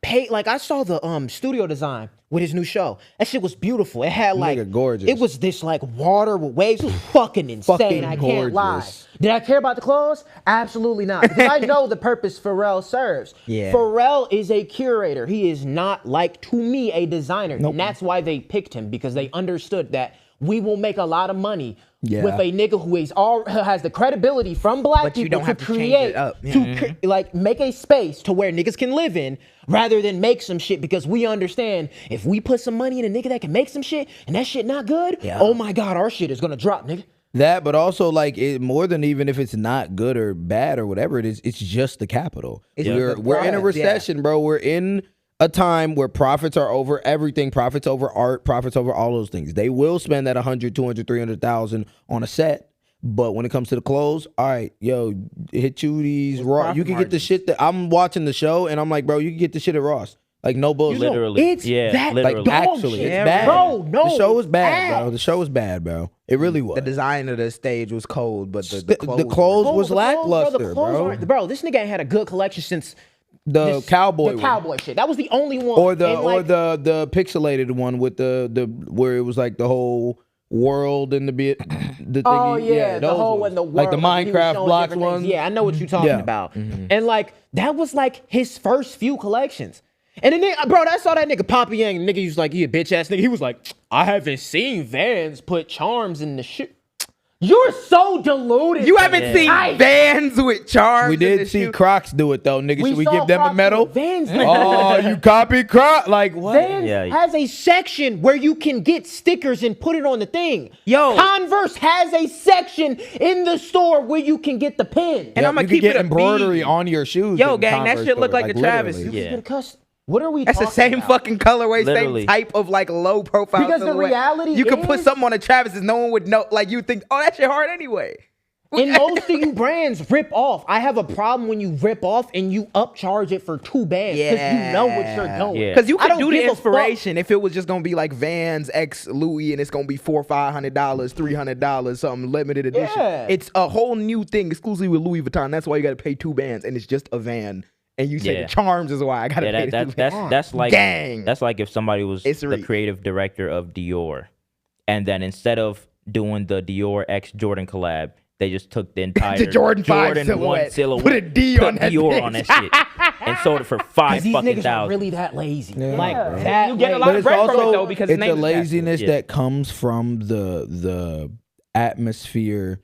pay. Like I saw the studio design with his new show. That shit was beautiful. It had like Nigga gorgeous. It was this like water with waves. It was fucking insane. Fucking I can't lie. gorgeous. Did I care about the clothes? Absolutely not. Because I know the purpose Pharrell serves. Yeah. Pharrell is a curator. He is not like to me a designer. And that's why they picked him, because they understood that we will make a lot of money with a nigga who is has the credibility from black But you people don't to have to change create it up. to like make a space to where niggas can live in, rather than make some shit, because we understand if we put some money in a nigga that can make some shit and that shit not good, oh my God, our shit is gonna drop, nigga. that, but also like more than even if it's not good or bad or whatever it is, it's just the capital. We're in a recession, bro. We're in a time where profits are over everything. Profits over art, profits over all those things. They will spend that 100, 200, 300,000 on a set. But when it comes to the clothes, all right, yo, hit you these raw. You can get the shit that I'm watching the show and I'm like, bro, you can get the shit at Ross. Like no bullshit. Literally. It's yeah, that literally. Like actually, shit, it's bad. bro. No, the show was bad, ass. bro. The show was bad, bro. It really was. The design of the stage was cold, but the The clothes Oh, was the clothes, lackluster, the clothes bro. aren't- Bro, this nigga ain't had a good collection since The cowboy one. cowboy shit. That was the only one. Or the And, like, the pixelated one with the where it was like the whole world and the bit the oh thingy. yeah, the those whole ones. and the world, like the he was Minecraft showing blocks different things. ones. Yeah, I know what you're talking Yeah. about. And like that was like his first few collections. And then, bro, I saw that nigga Poppy Yang. Nigga, he was like, he a bitch ass nigga. He was like, I haven't seen Vans put charms in the shit. You're so deluded. You haven't seen Vans with charms. We in did the see shoe? Crocs do it though, nigga. Should we saw give them a Crocs medal? with Vans. Oh, you copy Croc? Like what? Vans Yeah. has a section where you can get stickers and put it on the thing. Yo. Converse has a section in the store where you can get the pin. And I'm you gonna can keep get it a embroidery bead. on your shoes. Yo, in gang, that Converse shit look store, like a Travis. literally. Yeah. What are we That's the talking same about? fucking colorway, Literally. same type of like low profile. Because the silhouette. reality you could put is- something on a Travis's, no one would know. Like you think, oh, that shit hard anyway. And most of you brands rip off. I have a problem when you rip off and you upcharge it for 2 bands because you know what you're doing. Yeah. Because you I could don't do the give a fuck. inspiration if it was just gonna be like Vans X Louis and it's gonna be $400, $500, $300, something limited edition. Yeah. It's a whole new thing exclusively with Louis Vuitton. That's why you got to pay 2 bands and it's just a van. And you say Yeah. the charms is why I got to Yeah, pay. that's like Dang. that's like if somebody was It's the real. creative director of Dior, and then instead of doing the Dior X Jordan collab, they just took the entire The Jordan 5 1 silhouette, silhouette, put a D put on that Dior bitch. on that shit, and sold it for $5 These fucking niggas are thousand. really that lazy. Like that. You get a lazy. lot But of it's bread from also it though because his it's the name is attached to it. laziness Yeah. that comes from the atmosphere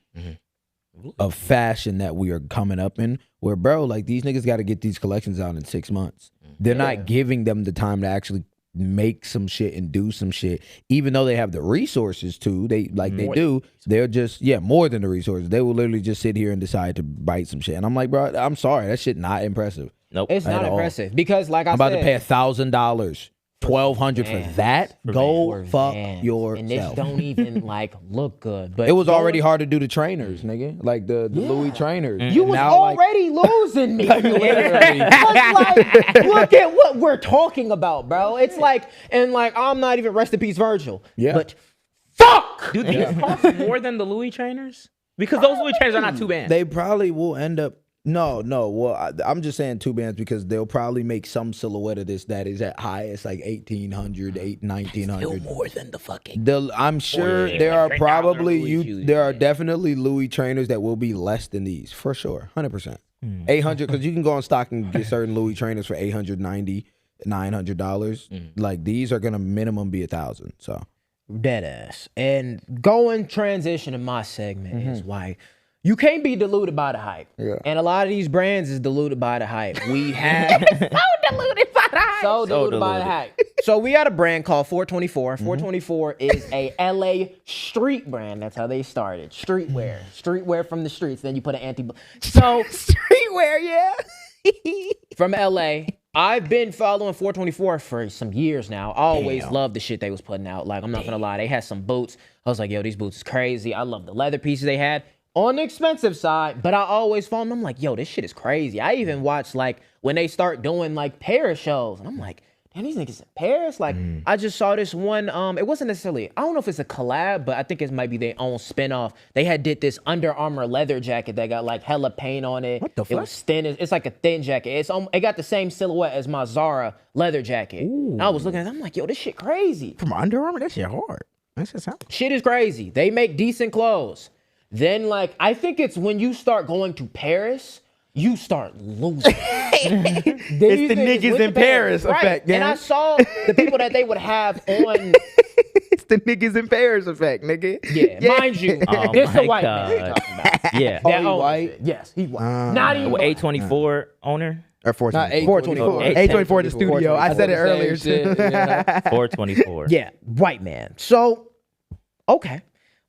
of fashion that we are coming up in. Where bro, like these niggas got to get these collections out in 6 months. They're not giving them the time to actually make some shit and do some shit, even though they have the resources to. They do. They're just more than the resources. They will literally just sit here and decide to bite some shit. And I'm like, bro, I'm sorry, that shit not impressive. Nope. It's not At all. impressive because, like I I'm about said, to pay $1,000, $1,200 for that. Go for fuck Vans. yourself. And this don't even like look good. But It was going- already hard to do the trainers, nigga. Like the Louis trainers. You And was now, like, already losing me. literally. Like, look at what we're talking about, bro. It's like, and like, I'm not even rest in peace Virgil. Yeah. But fuck. Do these cost more than the Louis trainers? Because those Louis trainers are not 2 bands. They probably will end up. No. Well, I'm just saying 2 bands because they'll probably make some silhouette of this that is at highest like 1,800, 1900. more than the fucking. I'm sure yeah. there are $3,000 probably Louis shoes, there are definitely Louis trainers that will be less than these for sure, 100%. 800 because you can go on stock and get certain Louis trainers for $890, $900. Like these are gonna minimum be 1,000. So Dead ass. And going transition in my segment is why you can't be deluded by the hype. Yeah. And a lot of these brands is deluded by the hype. We have so deluded by the hype. So deluded by the hype. So we got a brand called 424. 424 is a LA street brand. That's how they started. Streetwear. Streetwear from the streets. Then you put an So Streetwear, yeah. from LA. I've been following 424 for some years now. I always loved the shit they was putting out. Like, I'm not gonna lie, they had some boots. I was like, yo, these boots is crazy. I love the leather pieces they had. on the expensive side, but I always follow them. I'm like, yo, this shit is crazy. I even watch like when they start doing like Paris shows, and I'm like, damn, these niggas in Paris. Like, I just saw this one. It wasn't necessarily. I don't know if it's a collab, but I think it might be their own spinoff. They did this Under Armour leather jacket that got like hella paint on it. What the fuck? It was thin. It's like a thin jacket. It got the same silhouette as my Zara leather jacket. And I was looking at it. I'm like, yo, this shit crazy. From Under Armour, that shit hard. That shit sound. Shit is crazy. They make decent clothes. Then, like, I think it's when you start going to Paris, you start losing. It's the niggas in Paris effect, And I saw the people that they would have on. It's the niggas in Paris effect, nigga. Yeah, mind you, Oh this my the white man God. we're talking about. Yeah. That he owns white? it. Yes, he white. Not even Well, white. A24 owner. Or 424. 424. A24 the studio. I said it earlier too. 424. Yeah, white man. So, okay.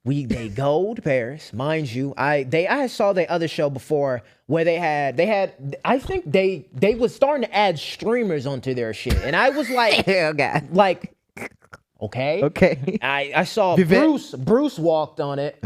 They go to Paris, mind you. I saw the other show before where they had I think they was starting to add streamers onto their shit, and I was like, Oh God. like, okay. I saw Bruce walked on it.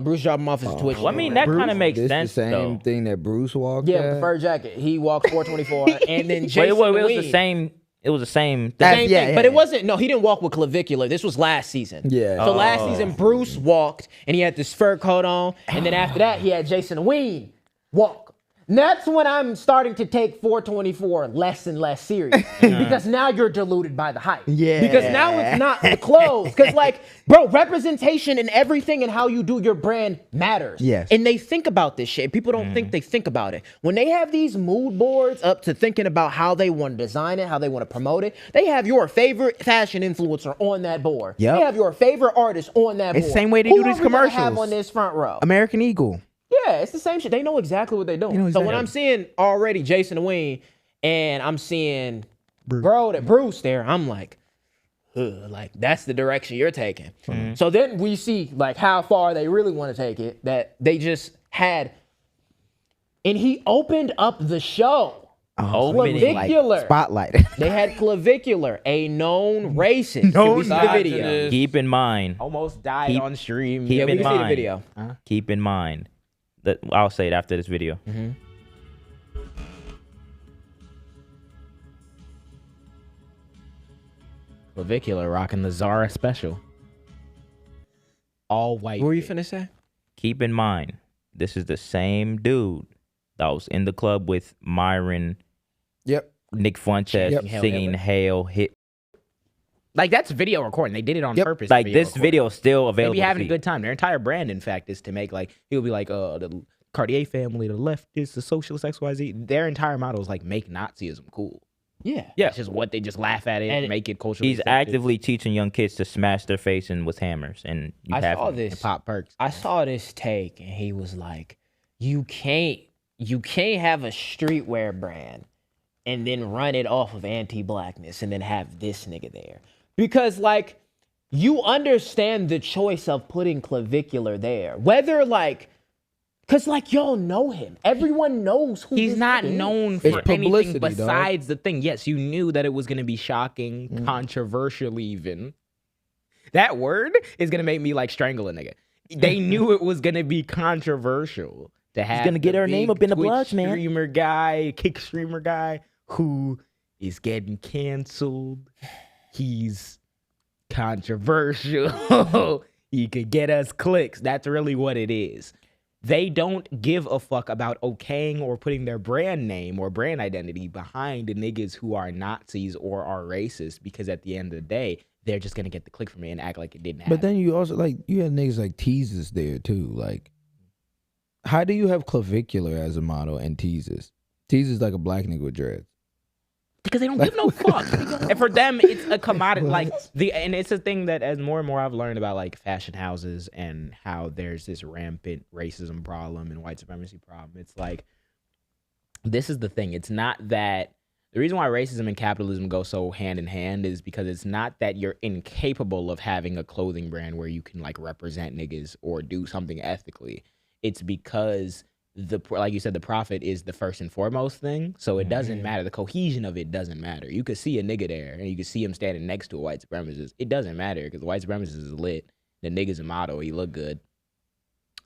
Bruce dropped him off his Twitch. Well, I mean, that kind of makes This sense the same though. thing that Bruce walked yeah, at? with the fur jacket. He walked 424, and then Jason Wait, it was Ween. the same. It was the same. Same Yeah, thing, yeah, but it yeah. wasn't. No, he didn't walk with clavicular. This was last season. Yeah. So last season, Bruce walked and he had this fur coat on, and then after that, he had Jason Ween walk. And that's when I'm starting to take 424 less and less serious because now you're deluded by the hype. Yeah. Because now it's not the clothes. Because like, bro, representation and everything and how you do your brand matters. Yes. And they think about this shit. People don't think they think about it. When they have these mood boards up to thinking about how they want to design it, how they want to promote it, they have your favorite fashion influencer on that board. Yep. They have your favorite artist on that board. It's the same way they Who do these are we gonna have commercials. on this front row. American Eagle. Yeah, it's the same shit. They know exactly what they're doing. know So when exactly. I'm seeing already Jason Ween and I'm seeing Bruce there, I'm like, ugh, like that's the direction you're taking. So then we see like how far they really want to take it. That they just had, and he opened up the show. Clavicular. Spotlight. They had Clavicular, a known racist. Can we see the video? Keep in mind. Almost died Keep- on stream. Keep Yeah, we in can see the mind. video. Keep in mind that I'll say it after this video. Clavicular rocking the Zara special. All white. What were you finna say? Keep in mind, this is the same dude that was in the club with Myron, Yep. Nick Fuentes, Yep. singing "Hail Hit." Like that's video recording. They did it on purpose. Like video this recording. video is still They available. be to having a see. good time. Their entire brand, in fact, is to make like he'll be like the Cartier family, the leftists, the socialist XYZ. Their entire motto is like make Nazism cool. Yeah. Yeah. It's just what they just laugh at it and make it culturally. He's accepted. actively teaching young kids to smash their face in with hammers, and you I have saw him. this. And pop perks. I saw this take, and he was like, "You can't have a streetwear brand and then run it off of anti-blackness and then have this nigga there because like you understand the choice of putting Clavicular there, whether like." Cause like y'all know him, everyone knows who He's this not nigga is. known for It's publicity, anything dog. besides the thing. Yes, you knew that it was going to be shocking, controversial even. That word is going to make me like strangle a nigga. They knew it was going to be controversial to have gonna get the her name big up in the Twitch blood, man. streamer guy, kick streamer guy who is getting canceled. He's controversial. He could get us clicks. That's really what it is. They don't give a fuck about okaying or putting their brand name or brand identity behind the niggas who are Nazis or are racist because at the end of the day, they're just gonna get the click from it and act like it didn't happen. But then you also like you had niggas like Teases there too. Like, how do you have Clavicular as a model and Teases? Teases like a black nigga with dreads. because they don't give no fuck. And for them, it's a commodity. Like and it's a thing that as more and more I've learned about like fashion houses and how there's this rampant racism problem and white supremacy problem. It's like, this is the thing. It's not that the reason why racism and capitalism go so hand in hand is because it's not that you're incapable of having a clothing brand where you can like represent niggas or do something ethically. It's because like you said, the profit is the first and foremost thing. So it doesn't matter. The cohesion of it doesn't matter. You could see a nigga there and you could see him standing next to a white supremacist. It doesn't matter because the white supremacist is lit. The nigga's a model. He look good.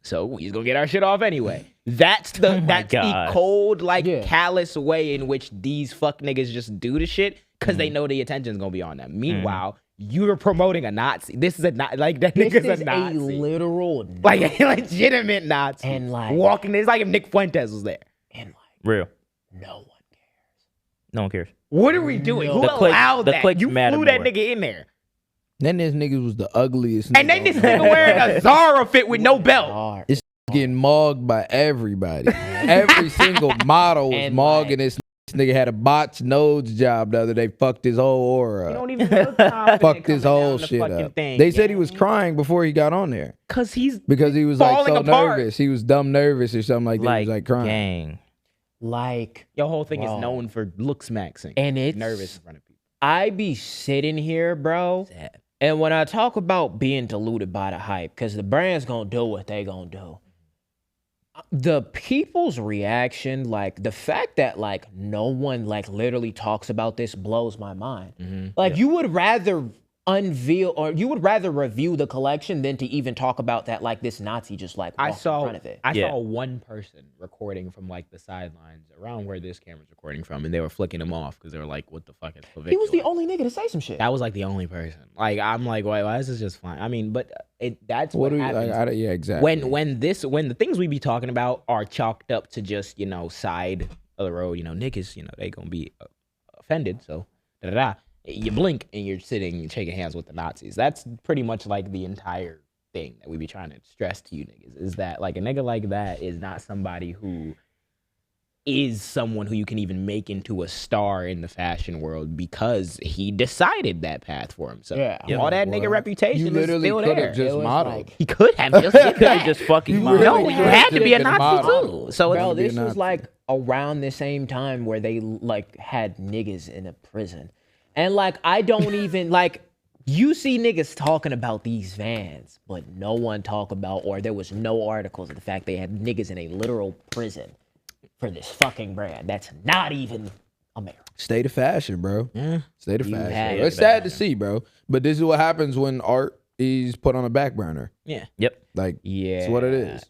So he's gonna get our shit off anyway. That's the cold, callous way in which these fuck niggas just do the shit because they know the attention's gonna be on them. Meanwhile, you're promoting a Nazi. This is a that nigga's a Nazi. A literal a legitimate Nazi. And walking. It's like if Nick Fuentes was there. And real. No one cares. No one cares. What are we doing? Who allowed that? You flew that nigga in there. Then this nigga was the ugliest. And then this nigga wearing a Zara fit with no belt. It's getting mugged by everybody. Every single model was mugging this. This nigga had a botched nose job the other day. Fucked his whole aura. You don't even look confident. Fucked his whole shit up. They said he was crying before he got on there. Because he was like so apart. nervous. He was dumb nervous or something like that. He was like crying. Gang. Your whole thing is known for looks maxing. And it's nervous in front of people. I be sitting here, bro. Sad. And when I talk about being deluded by the hype, because the brand's gonna do what they gonna do. The people's reaction, the fact that no one literally talks about this blows my mind. You would rather unveil or you would rather review the collection than to even talk about that this Nazi just walked in front of it. I saw one person recording from the sidelines around where this camera's recording from, and they were flicking him off because they were like, "What the fuck is clavicular?" He was the only nigga to say some shit. That was the only person. I'm like, why is this just fine? I mean, but that's what happens. Yeah, exactly. When the things we be talking about are chalked up to just side of the road, niggas, they gonna be offended. So you blink and you're sitting and shaking hands with the Nazis. That's pretty much the entire thing that we be trying to stress to you niggas is that a nigga like that is not somebody who is someone who you can even make into a star in the fashion world because he decided that path for himself. Yeah. All that nigga reputation you literally is still could there. have just modeled. He could have just fucking modeled. No, you had to be a Nazi too. So bro, this was around the same time where they had niggas in a prison. And I don't even you see niggas talking about these Vans, but no one talk about, or there was no articles of the fact they had niggas in a literal prison for this fucking brand. That's not even America. State of fashion, bro. Yeah. State of fashion. It's sad to see, bro. But this is what happens when art is put on a back burner. Yeah. Yep. It's what it is.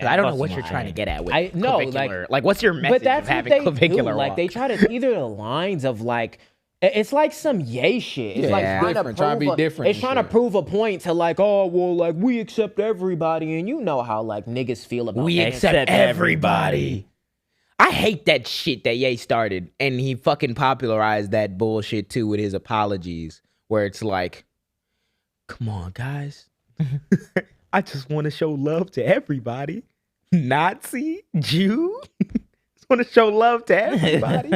I don't know what you're trying to get at with clavicular. What's your message but that's of having what they clavicular do. walk? They try to either the lines of it's some yay shit. It's trying to be different. It's trying to prove a point to we accept everybody, and how niggas feel about we accept everybody. I hate that shit that Ye started, and he fucking popularized that bullshit too with his apologies, where it's come on, guys. I just want to show love to everybody. Nazi, Jew. Just want to show love to everybody.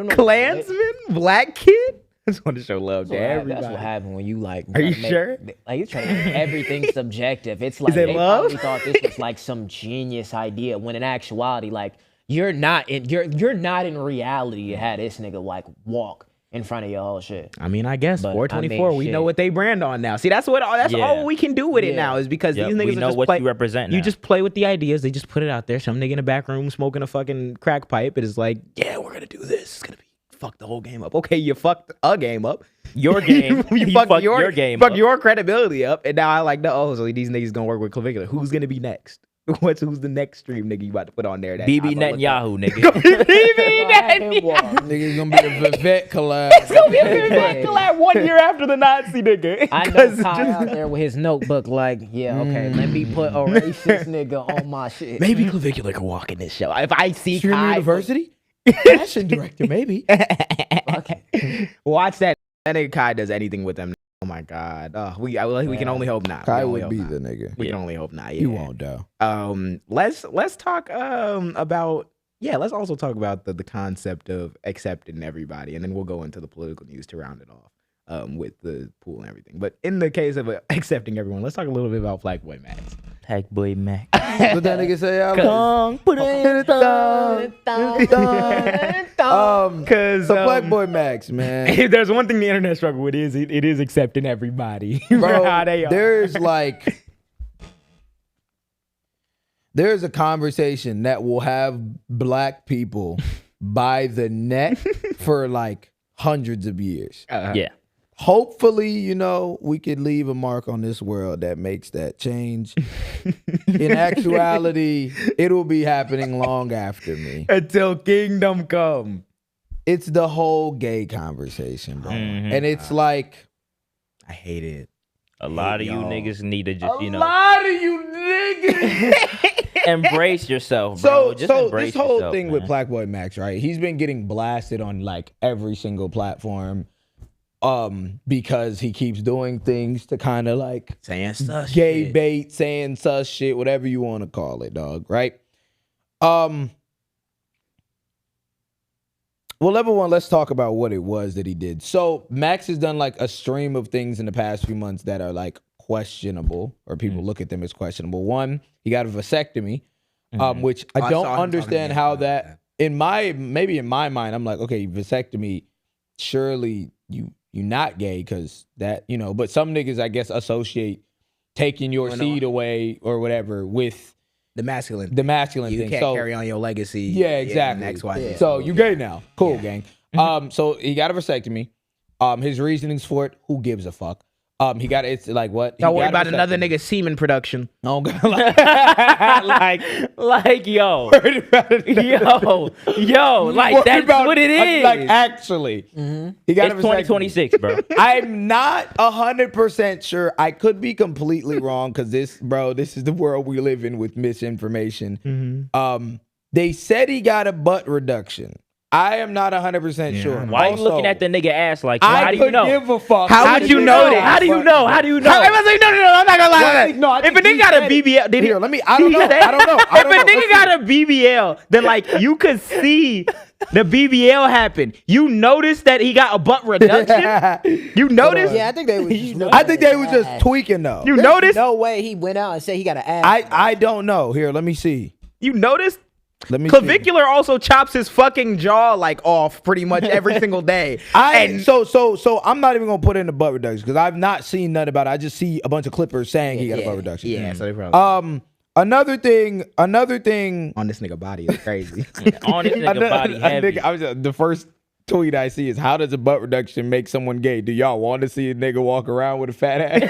Klansman, black kid. I just want to show love to everybody. That's what happened when you Are you sure? You're trying to make everything subjective. It's they probably thought this was some genius idea when in actuality, you're not in reality to have this nigga walk in front of your whole shit. I mean, I guess 424. We know what they brand on now. See, that's all we can do with it now is because these niggas we know what you represent. You just play with the ideas. They just put it out there. Some nigga in the back room smoking a fucking crack pipe. It is yeah, we're gonna do this. It's gonna be fuck the whole game up. Okay, you fucked a game up. Your game. you fucked your game. Fuck your credibility up. And now I so these niggas gonna work with clavicular. Who's gonna be next? Who's the next stream nigga you about to put on there? BB Netanyahu, nigga. BB Netanyahu. Nigga's gonna be a Vivette collab. It's gonna be a Vivette collab 1 year after the Nazi nigga. I know Kai out there with his notebook let me put a racist nigga on my shit. Maybe clavicular can walk in this show. If I see Stream Kai University? Fashion director, maybe. Okay. Watch that. That nigga Kai does anything with them. Oh my God. We can only hope not. Kai would be the nigga. We can only hope not. Yeah. He won't though. Let's talk about let's also talk about the concept of accepting everybody, and then we'll go into the political news to round it off with the pool and everything. But in the case of accepting everyone, let's talk a little bit about PlaqueBoyMax. PlaqueBoyMax. What that nigga say? Put it in Cause PlaqueBoyMax, man. If there's one thing the internet struggle with it is accepting everybody. Bro, how they are. There's a conversation that will have black people by the neck for hundreds of years. Yeah. hopefully, you know, we could leave a mark on this world that makes that change. In actuality, it will be happening long after me. Until kingdom come. It's the whole gay conversation, bro. And it's like, I hate it. A lot of you niggas need to just, you know, lot of you niggas. embrace yourself, bro. Just So embrace this whole yourself, thing man. with PlaqueBoyMax, right? He's been getting blasted on like every single platform, because he keeps doing things to kind of like Saying stuff. gay bait, saying sus shit, whatever you want to call it, dog. Right? Well, number one, let's talk about what it was that he did. So Max has done like a stream of things in the past few months that are like questionable, or people look at them as questionable. One, he got a vasectomy, which I don't understand how that. In my mind, I'm like, okay, vasectomy, surely you're not gay because that, you know. But some niggas, I guess, associate taking your seed away or whatever with The masculine you thing. You can't carry on your legacy. Yeah, exactly. XYZ. So you gay now. Cool, gang. So he got a vasectomy. His reasonings for it, who gives a fuck? He got it's like what? Don't worry about another nigga semen production. Oh god. like yo, like that's what it is. Like actually, he got It's 2026, bro. I'm not 100% sure. I could be completely wrong because this is the world we live in with misinformation. They said he got a butt reduction. I am not 100% sure. Why are you looking at the nigga ass like that? How do you know? Give a fuck. How would you know that? How do you know? How do you know? No, I'm not gonna lie to that. No, I If a think nigga he got a said it. BBL, did he? Here, let me. I don't know. If a nigga Let's got a BBL, then like you could see the BBL happen. You noticed that he got a butt reduction. You noticed? Yeah, I think they was just looking I think at they were his just ass. tweaking though. You There's noticed? no way he went out and said he got an ass. I don't know. Here, let me see. You noticed? Let me. Clavicular also chops his fucking jaw like off pretty much every single day. So I'm not even gonna put in the butt reduction because I've not seen nothing about it. I just see a bunch of clippers saying he got a butt reduction. Yeah, so they probably Another thing. on this nigga body is crazy. On this nigga body heavy. The first tweet I see is, how does a butt reduction make someone gay? Do y'all want to see a nigga walk around with a fat ass?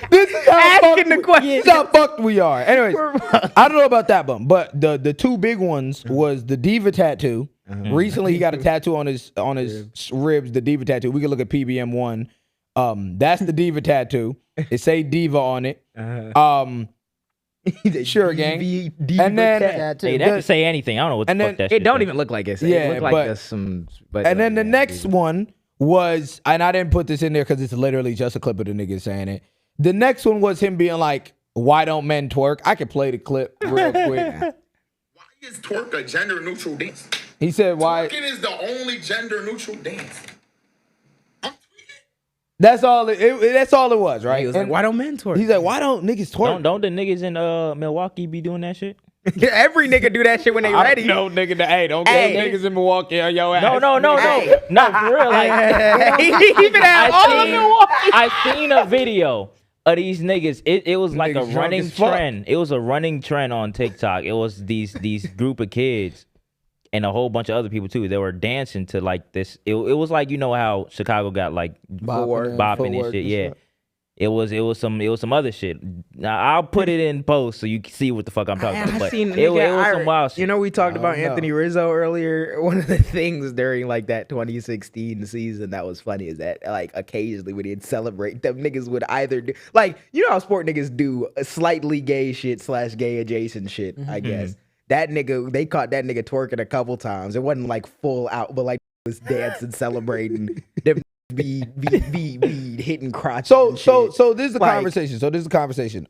This is how fucked we are. Anyways, I don't know about that one, but the two big ones was the diva tattoo. Recently, he got a tattoo on his ribs, the diva tattoo. We can look at PBM one. That's the diva tattoo. It say diva on it. Sure, gang. And then Hey, that can say anything. I don't know what the fuck that shit It don't is. even look like it. Yeah, It look like but- some. But and then the next one was, and I didn't put this in there because it's literally just a clip of the nigga saying it. The next one was him being like, "Why don't men twerk?" I could play the clip real quick. Why is twerk a gender-neutral dance? He said, "Why?" Twerking is the only gender-neutral dance. That's all. That's all it was, right? he was like, "Why don't men twerk?" He's like, "Why don't niggas twerk?" Don't the niggas in Milwaukee be doing that shit? Every nigga do that shit when they ready. No, nigga. Hey, don't Hey. get niggas in Milwaukee on your ass. No, Hey. not for real. Like he even had all of Milwaukee. I seen a video of these niggas. It was like Niggas a drunk running as fuck. trend. It was a running trend on TikTok. It was these group of kids and a whole bunch of other people too. They were dancing to like this. It was like, you know how Chicago got like bopping and shit. Yeah. It was some other shit. Now I'll put it in post so you can see what the fuck I'm talking about. But it was some wild shit. You know, we talked about Anthony Rizzo earlier. One of the things during like that 2016 season that was funny is that like occasionally when he'd celebrate, them niggas would either do like, you know how sport niggas do a slightly gay shit / gay adjacent shit, I guess. That nigga, they caught that nigga twerking a couple times. It wasn't like full out, but like was dancing, celebrating. Them be hitting crotch. So this is the conversation.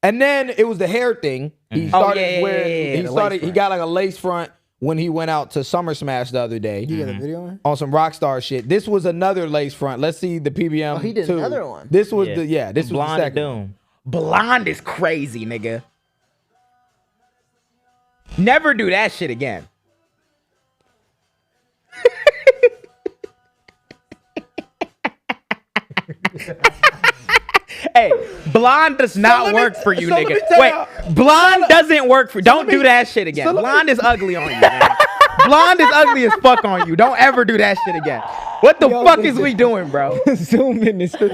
And then it was the hair thing. He started wearing. He got like a lace front when he went out to Summer Smash the other day. You got a video on? On some rock star shit. This was another lace front. Let's see the PBM. Oh, he did another one. This was this was the Blonde second. Doom. Blonde is crazy, nigga. Never do that shit again. Hey, blonde does not work for you, nigga. Wait, blonde doesn't work for. Don't do that shit again. Blonde is ugly on you, man. Blonde is ugly as fuck on you. Don't ever do that shit again. What the fuck is we doing, bro? Zoom in this. Hey,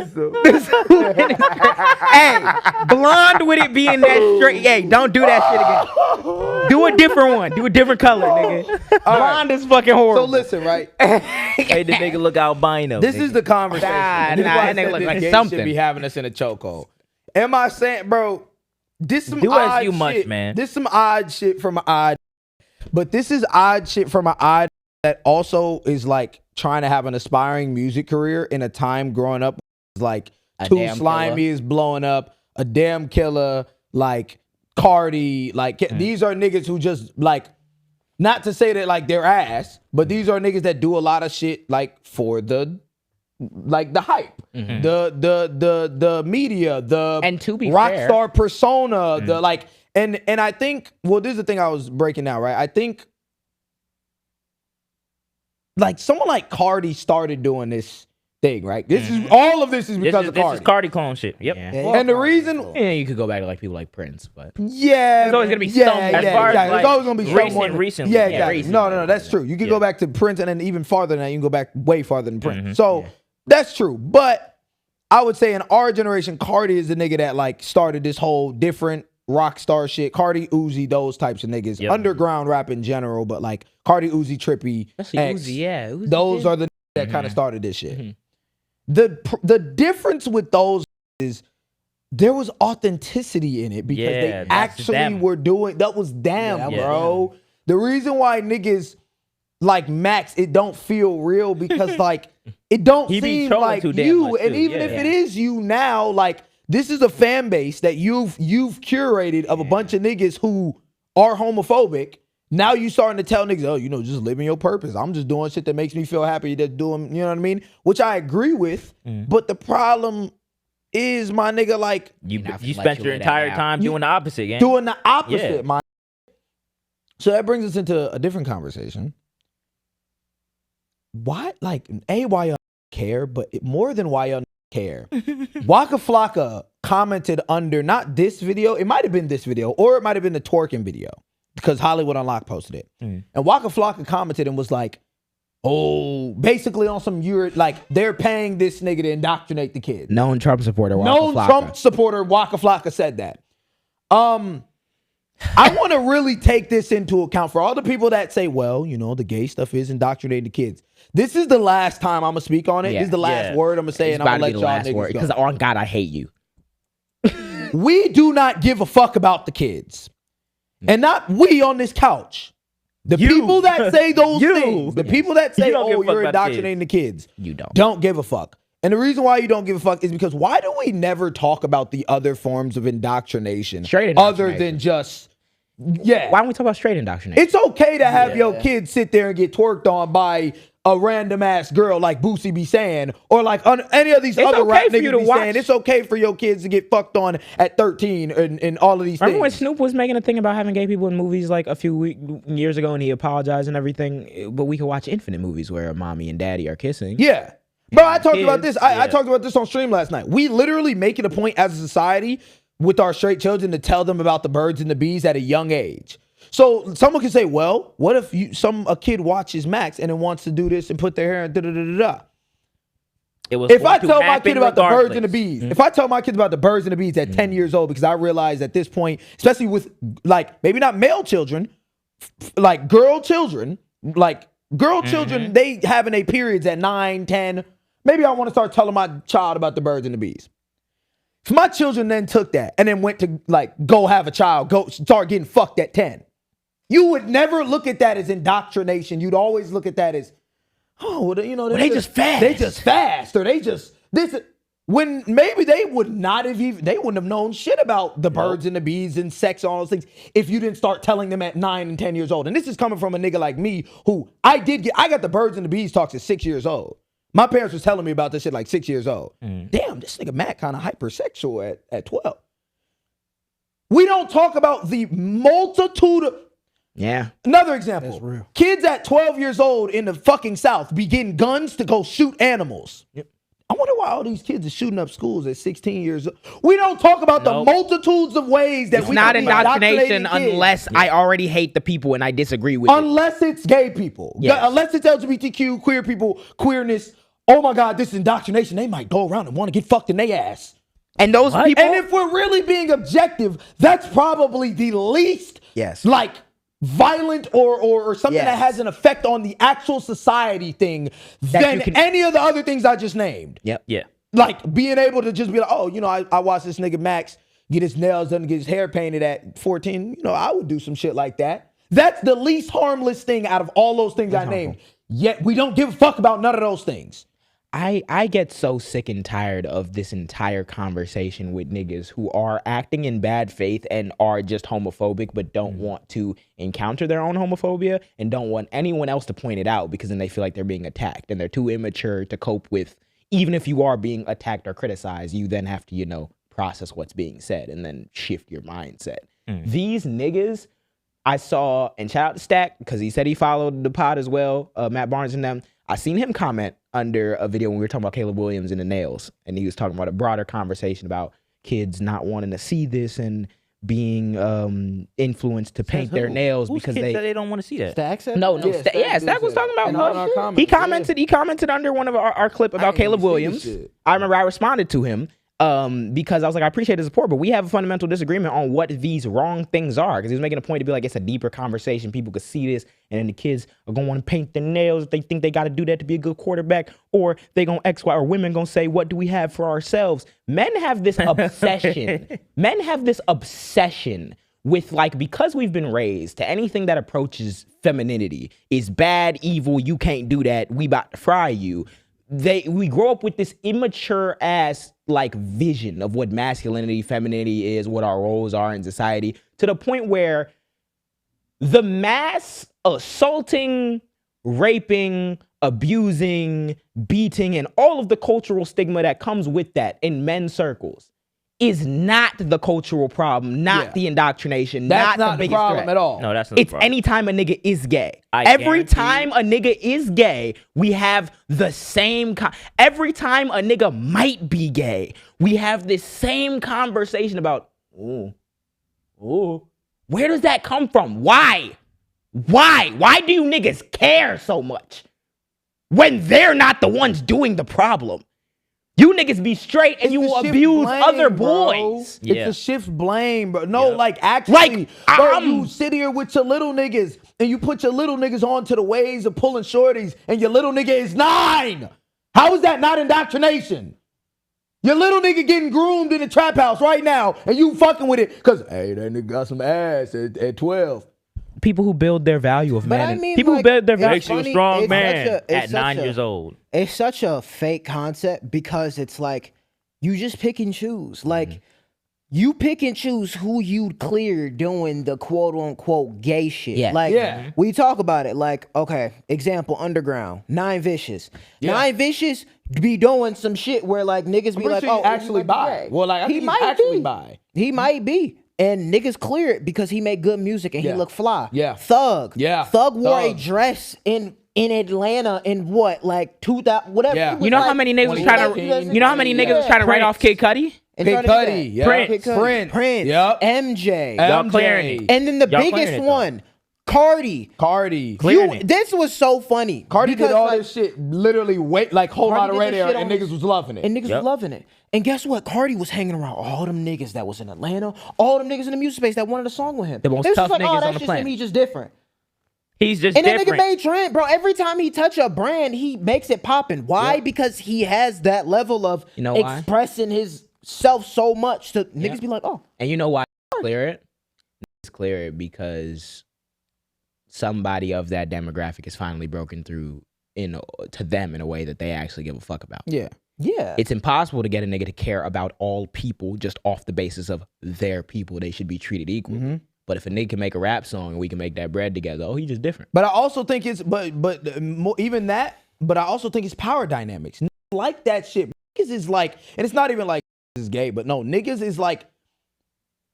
blonde with it being that straight. Hey, don't do that shit again. Do a different one. Do a different color, nigga. Blonde is fucking horrible. So listen, right? Hey, the nigga look albino. This is the conversation. Nah, that nigga look like something. Should be having us in a chokehold. Am I saying, bro? This some Do odd as you shit. must, man. This some odd shit from an odd. But this is odd shit from an odd that also is like trying to have an aspiring music career in a time growing up like Too Slimy is blowing up, a damn killer, like Cardi, like these are niggas who just like, not to say that like they're ass, but these are niggas that do a lot of shit like for the like the hype, the media, the and to be rock fair, star persona, the like, and I think, well, this is the thing I was breaking down, right? I think like someone like Cardi started doing this thing, right? This is all of this is because of Cardi. This is Cardi clone shit. Yep. Yeah. And the reason, Yeah, you could go back to like people like Prince, but yeah, There's always gonna be yeah, some- yeah, as far as, yeah. like, There's always gonna be someone recently. Yeah, Yeah, exactly. No, that's true. You can go back to Prince, and then even farther than that, you can go back way farther than Prince. So that's true. But I would say in our generation, Cardi is the nigga that like started this whole different rock star shit. Cardi, Uzi, those types of niggas. Yep. Underground rap in general, but like Cardi, Uzi, Trippy, especially X, Uzi, yeah, Uzi those did. are the that kind of started this shit. The difference with those is there was authenticity in it because Yeah, they that's actually them. were doing that was them, Yeah. bro. The reason why niggas like Max, it don't feel real because like it don't He be seem trolling like too damn you. much, And too. even Yeah. if it is you now, like this is a fan base that you've curated of a bunch of niggas who are homophobic. Now you starting to tell niggas, oh, you know, just living your purpose. I'm just doing shit that makes me feel happy. That doing, you know what I mean? Which I agree with. But the problem is, my nigga, like You Not you like spent you your lay that entire out. time doing the opposite, gang. doing the opposite, Yeah. my. So that brings us into a different conversation. Why, like, why y'all care, but more than why y'all care. Waka Flocka commented under not this video, it might have been this video, or it might have been the twerking video, because Hollywood Unlocked posted it. And Waka Flocka commented and was like, oh, basically on some, you're like, they're paying this nigga to indoctrinate the kids. known Trump supporter. Waka Known Flocka. Trump supporter Waka Flocka said that. I want to really take this into account for all the people that say, well, you know, the gay stuff is indoctrinating the kids. This is the last time I'm going to speak on it. Yeah. This is the last word I'm going to say, It's and I'm about going to to be let the y'all last word niggas because go. on God, I hate you. We do not give a fuck about the kids. And not we on this couch. The people that say those things, the people that say, don't give a oh, fuck you're about the indoctrinating the kids, You don't. don't give a fuck. And the reason why you don't give a fuck is because why do we never talk about the other forms of indoctrination, Straight other indoctrination. than just, yeah. Why don't we talk about straight indoctrination? It's okay to have your kids sit there and get twerked on by a random ass girl like Boosie be saying, or like any of these other okay rap for you niggas to be watch. saying. It's okay for your kids to get fucked on at 13 and all of these Remember when things. Snoop was making a thing about having gay people in movies like a few years ago, and he apologized and everything? But we can watch infinite movies where mommy and daddy are kissing. Yeah. Bro, I talked about kids, this. I talked about this on stream last night. We literally make it a point as a society with our straight children to tell them about the birds and the bees at a young age. So someone can say, well, what if a kid watches Max and then wants to do this and put their hair in da-da-da-da-da? It was If I going to tell my happen kid about the birds and the regardless. bees, if I tell my kids about the birds and the bees at 10 years old, because I realize at this point, especially with like maybe not male children, like girl children, they having their periods at 9, 10. Maybe I want to start telling my child about the birds and the bees. If my children then took that and then went to like go have a child, go start getting fucked at 10, you would never look at that as indoctrination. You'd always look at that as, oh, well, you know, they just fast. They just fast, or they just this. When maybe they would not have even, they wouldn't have known shit about the birds and the bees and sex and all those things if you didn't start telling them at 9 and 10 years old. And this is coming from a nigga like me who I got the birds and the bees talks at 6 years old. My parents was telling me about this shit like 6 years old. Damn, this nigga Matt kind of hypersexual at 12. We don't talk about the multitude of. Yeah. Another example. Kids at 12 years old in the fucking South be getting guns to go shoot animals. I wonder why all these kids are shooting up schools at 16 years old. We don't talk about the multitudes of ways that it's not indoctrination unless I already hate the people and I disagree with unless it's gay people. Yes. Unless it's LGBTQ, queer people, queerness. Oh my God, this is indoctrination. They might go around and want to get fucked in their ass. And those people. And if we're really being objective, that's probably the least like violent or something that has an effect on the actual society thing than any of the other things I just named. Yep. Yeah. Like being able to just be like, oh, you know, I watched this nigga Max get his nails done and get his hair painted at 14. You know, I would do some shit like that. That's the least harmless thing out of all those things I named. Yet we don't give a fuck about none of those things. I get so sick and tired of this entire conversation with niggas who are acting in bad faith and are just homophobic but don't want to encounter their own homophobia and don't want anyone else to point it out because then they feel like they're being attacked and they're too immature to cope with. Even if you are being attacked or criticized, you then have to, you know, process what's being said and then shift your mindset. These niggas I saw, and shout out to Stack because he said he followed the pod as well, Matt Barnes and them. I seen him comment under a video when we were talking about Caleb Williams and the nails. And he was talking about a broader conversation about kids not wanting to see this and being influenced to paint their nails because they don't want to see that. Stack said Stack was talking about he commented under one of our clip about Caleb Williams. I remember I responded to him because I was like, I appreciate the support, but we have a fundamental disagreement on what these wrong things are. Because he was making a point to be like, it's a deeper conversation. People could see this, and then the kids are gonna want to paint their nails if they think they got to do that to be a good quarterback, or they gonna X, Y, or women gonna say, what do we have for ourselves? Men have this obsession. Men have this obsession with like, because we've been raised to anything that approaches femininity is bad, evil. You can't do that. We about to fry you. We grow up with this immature ass like vision of what masculinity, femininity is, what our roles are in society, to the point where the mass assaulting, raping, abusing, beating, and all of the cultural stigma that comes with that in men's circles is not the cultural problem, not the indoctrination, that's not the biggest problem threat at all. No, that's not it's the problem. anytime a nigga is gay. Every time a nigga is gay, we have the same. Every time a nigga might be gay, we have this same conversation about, where does that come from? Why? Why do you niggas care so much when they're not the ones doing the problem? You niggas be straight and you abuse other boys. It's a shift blame, bro. No, like actually, bro, you sit here with your little niggas and you put your little niggas onto the ways of pulling shorties and your little nigga is 9. How is that not indoctrination? Your little nigga getting groomed in the trap house right now and you fucking with it because, hey, that nigga got some ass at 12. People who build their value of man. I mean, people like, who build their value. Makes you a strong man at 9 years old. It's such a fake concept because it's like you just pick and choose. Like you pick and choose who you'd clear doing the quote unquote gay shit. Yeah. Like we talk about it. Like, okay, example, Underground, 9 Vicious. 9 Vicious be doing some shit where like niggas be like, oh, actually bi. Well, like I think he's actually bi. He might be. And niggas clear it because he made good music and he look fly. Yeah. Thug. Yeah. Thug wore a dress in Atlanta in what, like 2000, whatever. Yeah. You know how many niggas was trying to? You know how many niggas was trying to write off Kid Cudi? Kid Cudi, Prince, yep. MJ, clearing it. and then the biggest one, Cardi. This was so funny. Cardi did all this shit literally like whole lot of radio and niggas was loving it. And niggas was loving it. And guess what? Cardi was hanging around all them niggas that was in Atlanta, all them niggas in the music space that wanted a song with him. The most they was tough just like, niggas oh, on that's the just planet. him, he's just different. He's just and different. And that nigga made trend, bro. Every time he touch a brand, he makes it popping. Why? Because he has that level of expressing his self so much to niggas be like, oh. And you know why clear it? It's clear it because somebody of that demographic is finally broken through to them in a way that they actually give a fuck about. Yeah. It's impossible to get a nigga to care about all people just off the basis of their people. They should be treated equal. But if a nigga can make a rap song and we can make that bread together, oh, he just different. But I also think it's even that. But I also think it's power dynamics. Niggas like that shit. Niggas is like, and it's not even like is gay, but no, niggas is like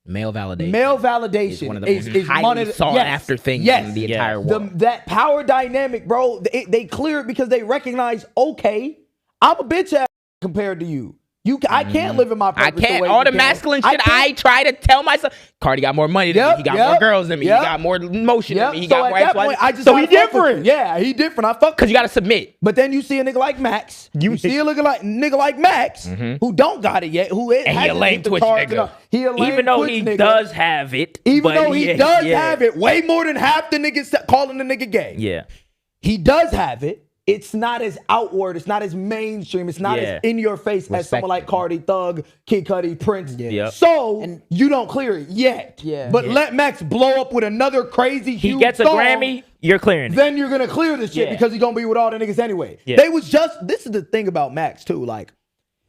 male validation. Male validation one of the is highly sought after things in the entire world. That power dynamic, bro. They clear it because they recognize, okay, I'm a bitch ass. compared to you. I can't live in my purpose. I can't. The way All you the can. masculine shit I try to tell myself. Cardi got more money than me. He got more girls than me. He got more motion than me. He got more at that point, I just so he different. Yeah, he different. I fuck Because you got to submit. But then you see a nigga like Max. You see a nigga like Max who don't got it yet. And he a lame Twitch nigga. He a lame Even though Twitch he nigga. does have it. Even though he does have it, way more than half the niggas calling the nigga gay. Yeah. He does have it. It's not as outward. It's not as mainstream. It's not as in your face as someone like Cardi, Thug, Kid Cudi, Prince. So you don't clear it yet. But let Max blow up with another crazy huge He gets a song, Grammy, you're clearing it. then you're gonna clear this shit because he's gonna be with all the niggas anyway. This is the thing about Max too. Like,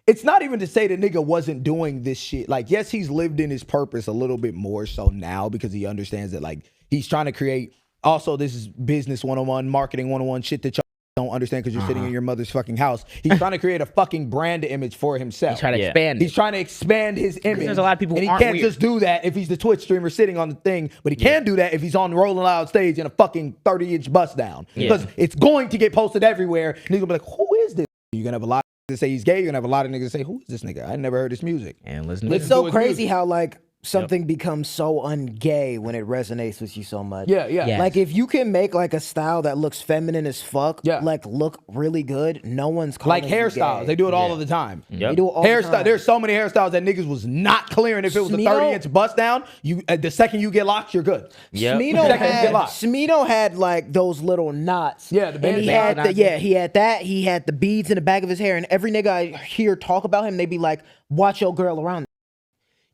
it's not even to say the nigga wasn't doing this shit. Like, yes, he's lived in his purpose a little bit more so now because he understands that, like, he's trying to create. Also, this is business 101, marketing 101, shit that y'all don't understand because you're sitting in your mother's fucking house. He's trying to create a fucking brand image for himself. He's trying to expand it. He's trying to expand his image. There's a lot of people and he aren't can't weird. just do that if he's the Twitch streamer sitting on the thing, but he can do that if he's on the Rolling Loud stage in a fucking 30-inch bust down. Because it's going to get posted everywhere. And he's gonna be like, who is this? You're gonna have a lot of niggas say he's gay. You're gonna have a lot of niggas say, who is this nigga? I never heard his music. And listen It's so crazy how like something becomes so ungay when it resonates with you so much. Yeah. Like if you can make like a style that looks feminine as fuck, like look really good, no one's calling Like you hairstyles. gay. They do it all of the time. They do it all the time. There's so many hairstyles that niggas was not clearing. If it was a 30-inch bust down, the second you get locked, you're good. Smino had like those little knots. Yeah, the baby he had he had that. He had the beads in the back of his hair. And every nigga I hear talk about him, they be like, watch your girl around.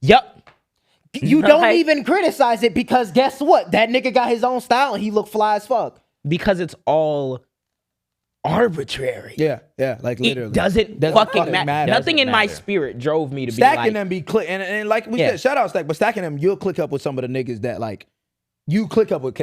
Yep. You don't even criticize it because guess what? That nigga got his own style and he look fly as fuck. Because it's all arbitrary. Yeah, like literally. It doesn't fucking matter. Nothing in my spirit drove me to stacking be like, them be click and like we said, shout out Stack, but stacking them, you'll click up with some of the niggas that like. You click up with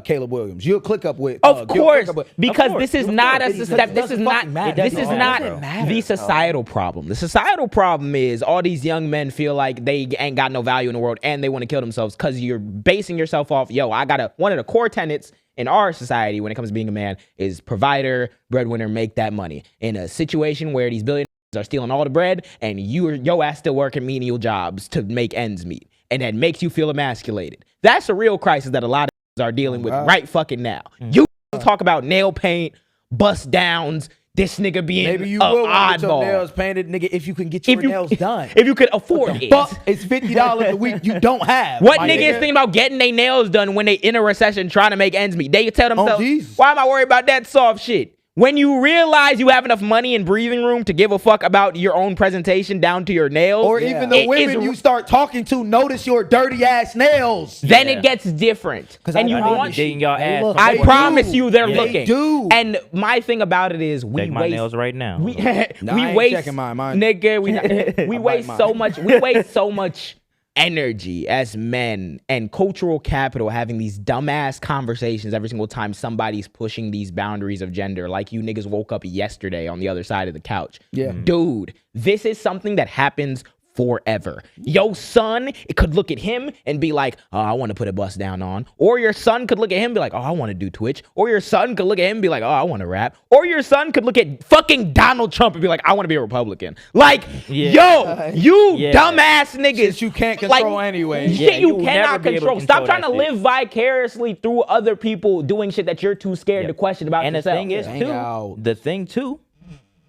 Caleb Williams. You'll click up with of course, because this is not a step. This is not the societal problem. The societal problem is all these young men feel like they ain't got no value in the world and they want to kill themselves because you're basing yourself off. One of the core tenets in our society when it comes to being a man is provider, breadwinner, make that money. In a situation where these billionaires are stealing all the bread and your ass still working menial jobs to make ends meet. And that makes you feel emasculated. That's a real crisis that a lot of are dealing with right fucking now. You talk about nail paint, bust downs, this nigga being maybe you will get your oddball. nails painted, nigga, if you can get your nails done. If you could afford it. Fuck, it's $50 a week you don't have. What nigga is thinking about getting their nails done when they in a recession trying to make ends meet? They tell themselves, why am I worried about that soft shit? When you realize you have enough money and breathing room to give a fuck about your own presentation down to your nails, or even the women you start talking to notice your dirty ass nails, then it gets different. And you want y'all ass. I promise you, they're looking. They do. And my thing about it is, we Check my nails right now. We I ain't waste, checking mine. nigga. We waste so much. We waste so much energy as men and cultural capital having these dumbass conversations every single time somebody's pushing these boundaries of gender, like you niggas woke up yesterday on the other side of the couch. Dude, this is something that happens forever. Your son, it could look at him and be like, oh, I want to put a bust down on. Or your son could look at him and be like, oh, I want to do Twitch. Or your son could look at him and be like, oh, I want to rap. Or your son could look at fucking Donald Trump and be like, I want to be a Republican. Like, you dumbass niggas. Shit you can't control anyway. Shit you cannot control. Stop trying to live vicariously through other people doing shit that you're too scared to question about yourself. And the thing too,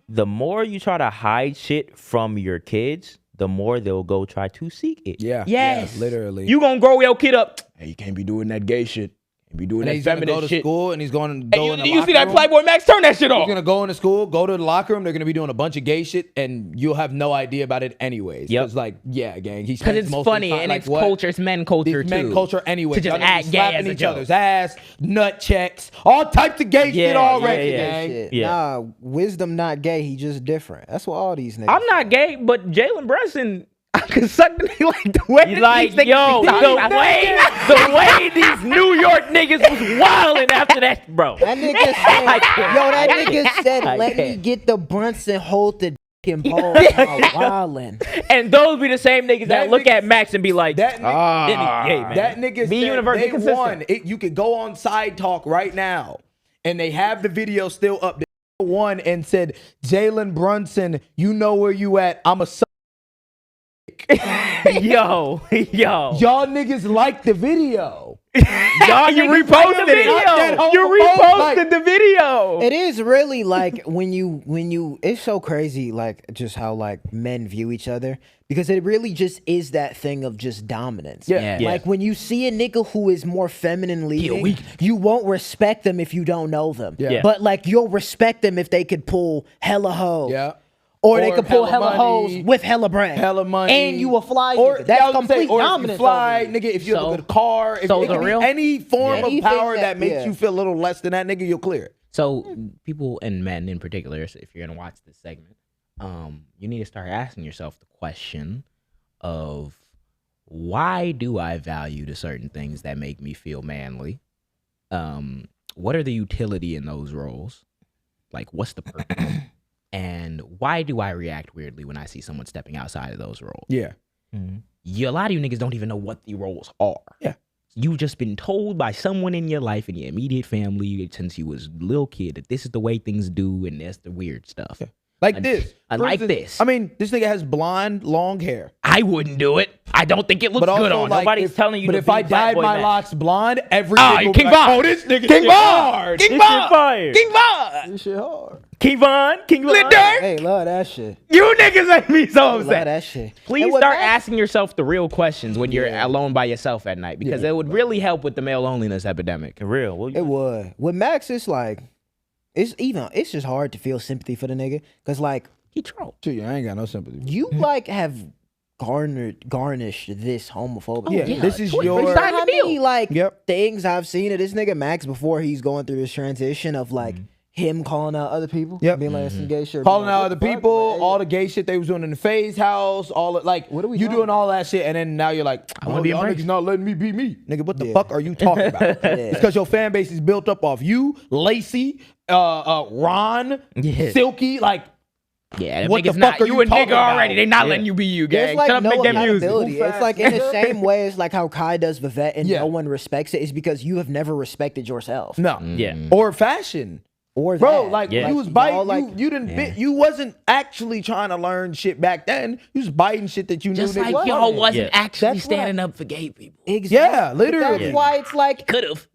the more you try to hide shit from your kids, the more they'll go try to seek it. Yes. Literally. You gonna grow your kid up. Hey, you can't be doing that gay shit. You be doing and that feminine go to shit. School and he's going to go in the you locker see that room. PlaqueBoyMax? Turn that shit off. He's going to go into school, go to the locker room. They're going to be doing a bunch of gay shit and you'll have no idea about it anyways. Yep. It's like, gang. Because it's funny and it's culture. It's men culture it's too. men culture anyway. To just act gay as a each joke. other's ass, nut checks, all types of gay shit already, gang. Nah, Wisdom not gay. He just different. That's what all these niggas I'm not gay, but Jalen Brunson, I can suck the nigga like the way He's like, yo, the way these New York niggas was wilding after that, bro. That nigga said, let me get the Brunson, hold the and ball wildin'. And those be the same niggas that look at Max and be like, that nigga, that nigga be said universally they consistent. won. You could go on Side Talk right now and they have the video still up there. one and said, Jalen Brunson, you know where you at? I'm a yo. Y'all niggas like the video. Y'all, you reposted it. You reposted the video. It is really like when you it's so crazy, like just how like men view each other, because it really just is that thing of just dominance. Yeah. Like when you see a nigga who is more feminine leading, you won't respect them if you don't know them. Yeah. But like you'll respect them if they could pull hella hoes. Yeah. Or they could pull hella hella money, hoes with hella bread. hella money. And you a fly Or nigga. That's yeah, I was complete saying, or dominance. if you fly, over you. nigga, if you have a good car, if so it the could be real- any form of Anything power that that- makes yeah. you feel a little less than that nigga, you'll clear it. So people and men in particular, so if you're gonna watch this segment, you need to start asking yourself the question of why do I value the certain things that make me feel manly? What are the utility in those roles? Like, what's the purpose? And why do I react weirdly when I see someone stepping outside of those roles? Yeah. A lot of you niggas don't even know what the roles are. Yeah. You've just been told by someone in your life, in your immediate family, since you was a little kid, that this is the way things do, and that's the weird stuff. Yeah. Like this. I For like instance, this. I mean, this nigga has blonde, long hair. I wouldn't do it. I don't think it looks But good also, on. like, Nobody's telling you But to if be I dyed my PlaqueBoyMax. locks blonde, every Ah, nigga would King be like, Von. oh, this nigga King shit Von. hard. King This Von. shit fire. King Von. This shit hard. King Von. Lil Durk. Hey, love that shit. You niggas make me so Love upset. that shit. Please And what start Max- asking yourself the real questions when you're alone by yourself at night, because it would really help with the male loneliness epidemic. Real. Well, It would. With Max, it's like, it's just hard to feel sympathy for the nigga. Cause like, He trolled. Gee, I ain't got no sympathy. you like have garnished this homophobic. Yeah, yeah. this is Tweet. your. Sign the How many deal. like Yep. things I've seen of this nigga Max before he's going through this transition of like him calling out other people, Yep. being like some gay shit, Calling being out like, other what the fuck, people, man? all the gay shit they was doing in the Faze house, all it, like What are we you talking doing all that shit, and then now you're like, wanna oh, be y'all embraced. niggas not letting me be me, nigga. What the fuck are you talking about? It's because your fan base is built up off you, Lacey, Ron, Silky, like. Yeah, them What the niggas not, fuck are you you a talking nigga already. about? They not letting you be you, There's gang. like Shut up, no make that music. accountability. It's like in the same way as like how Kai does Vivette and Yeah. no one respects it, is because you have never respected yourself. No. Yeah. Or fashion. Or Bro, that. like Yeah. you was y'all, biting, like- you didn't bit, you wasn't actually trying to learn shit back then. You was biting shit that you Just knew. like niggas y'all wanted. wasn't Yeah. actually That's standing right. up for gay people. Exactly. Yeah, But literally. That's why it's like, Could have.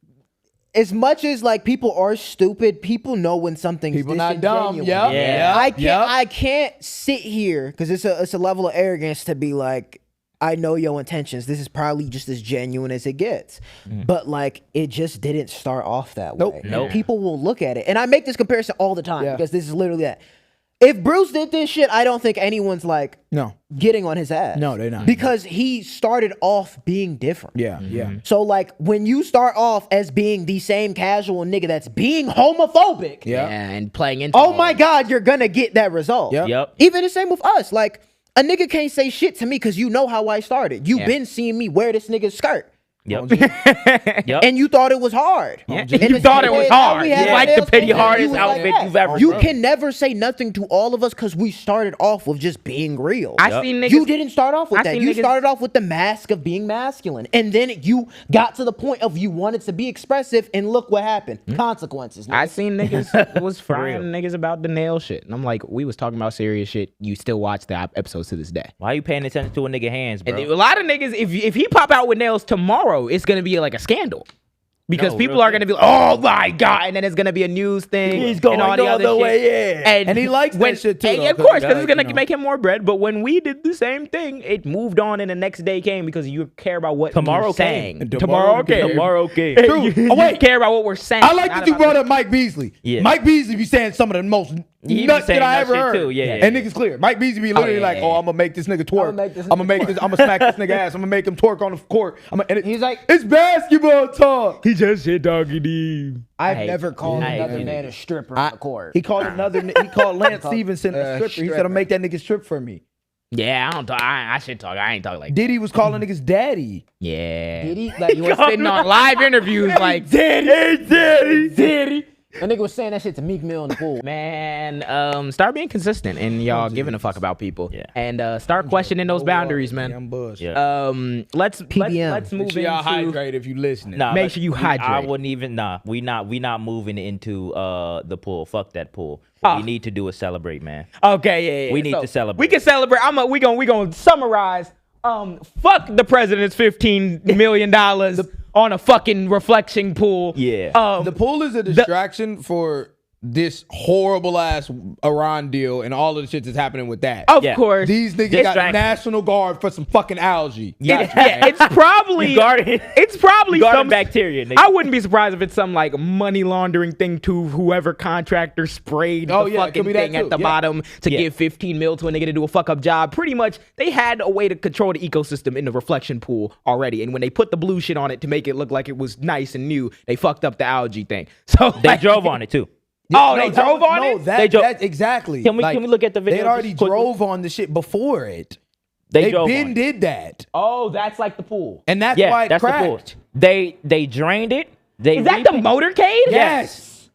as much as like people are stupid, people know when something's People not dumb. disingenuous. Yep. Yeah. Yep. I can't sit here because it's a level of arrogance to be like, I know your intentions. This is probably just as genuine as it gets. But like, it just didn't start off that Nope. way. Nope. People will look at it, and I make this comparison all the time Yeah. because this is literally that. If Bruce did this shit, I don't think anyone's like No. getting on his ass. No, they're not. Because he started off being different. Yeah, yeah. So like when you start off as being the same casual nigga that's being homophobic, Yeah. And playing into oh my God, you're gonna get that result. Yep. Yep. Even the same with us. Like a nigga can't say shit to me because you know how I started. You've Yeah. been seeing me wear this nigga's skirt. Yep. Yep. And you thought it was hard. Yeah. And You the thought same it was way now hard. we You have like males the petty saying that hardest you was like outfit that. you've ever You seen. can never say nothing to all of us because we started off with just being real. I seen niggas. You didn't start off with I that. seen You niggas- started off with the mask of being masculine. And then you got to the point of you wanted to be expressive, and look what happened. Consequences. I seen niggas was For frying real. niggas about the nail shit. And I'm like, we was talking about serious shit. You still watch the episodes to this day. Why are you paying attention to a nigga hands, bro? And a lot of niggas, if he pop out with nails tomorrow, it's gonna be like a scandal. Because No, people real are gonna be like, oh my God, and then it's gonna be a news thing. He's going and all the all other the shit. way, yeah. And he likes that shit too, and though, of 'cause course, he because it's got, gonna you know. make him more bread. But when we did the same thing, it moved on, and the next day came because you care about what Tomorrow we're came. saying. And Tomorrow came. Tomorrow came. True. You Oh, wait. care about what we're saying. I like not that you about brought up Mike Beasley. Yeah. Mike Beasley be saying some of the most He be nuts saying that I that ever shit heard. too, yeah. And niggas clear. Mike Beasley be literally yeah, like, yeah. oh, I'm gonna make this nigga twerk. I'ma make this I'm gonna make this. I'm gonna smack this nigga ass. I'm gonna make him twerk on the court. He's like, it's basketball talk. He just said doggy D. I've hate never you. called I hate another you man niggas. a stripper on the court. He called another. He called Lance Stevenson a stripper. He said, stripper. "I'll make that nigga strip for me." Yeah, I don't talk. I should talk. I ain't talk like that. Diddy was calling niggas daddy. Yeah. Did he? Like, You were sitting on live interviews like, Daddy, hey, daddy, daddy. That nigga was saying that shit to Meek Mill in the pool. Man, start being consistent and y'all giving a fuck about people. Yeah. And start questioning those boundaries, man. I'm bush. Yeah. Let's Make move sure y'all into. hydrate if you listening. Nah, Make but sure you I hydrate. wouldn't even. Nah, we not moving into the pool. Fuck that pool. Oh. What we need to do is celebrate, man. Okay, yeah. We need to celebrate. We can celebrate. We gonna summarize. Fuck the president's $15 million on a fucking reflection pool. Yeah. The pool is a distraction for this horrible ass Iran deal and all of the shit that's happening with that. Of Yeah. course. These niggas got Distraction. National Guard for some fucking algae. It's probably Guarding some bacteria. Nigga. I wouldn't be surprised if it's some like money laundering thing to whoever contractor sprayed the it could fucking be that thing at too, the yeah. bottom to Yeah. give 15 mil to a nigga to do a fuck up job. Pretty much, they had a way to control the ecosystem in the reflection pool already. And when they put the blue shit on it to make it look like it was nice and new, they fucked up the algae thing. So They drove on it too. Oh, they drove on it? That, They drove- that exactly. Can we look at the video They already just quickly? drove on the shit before it. They drove been on it. did that, Oh, that's like the pool. and that's Yeah, why it that's cracked. the pool. They drained it. They Is that the motorcade? Yes.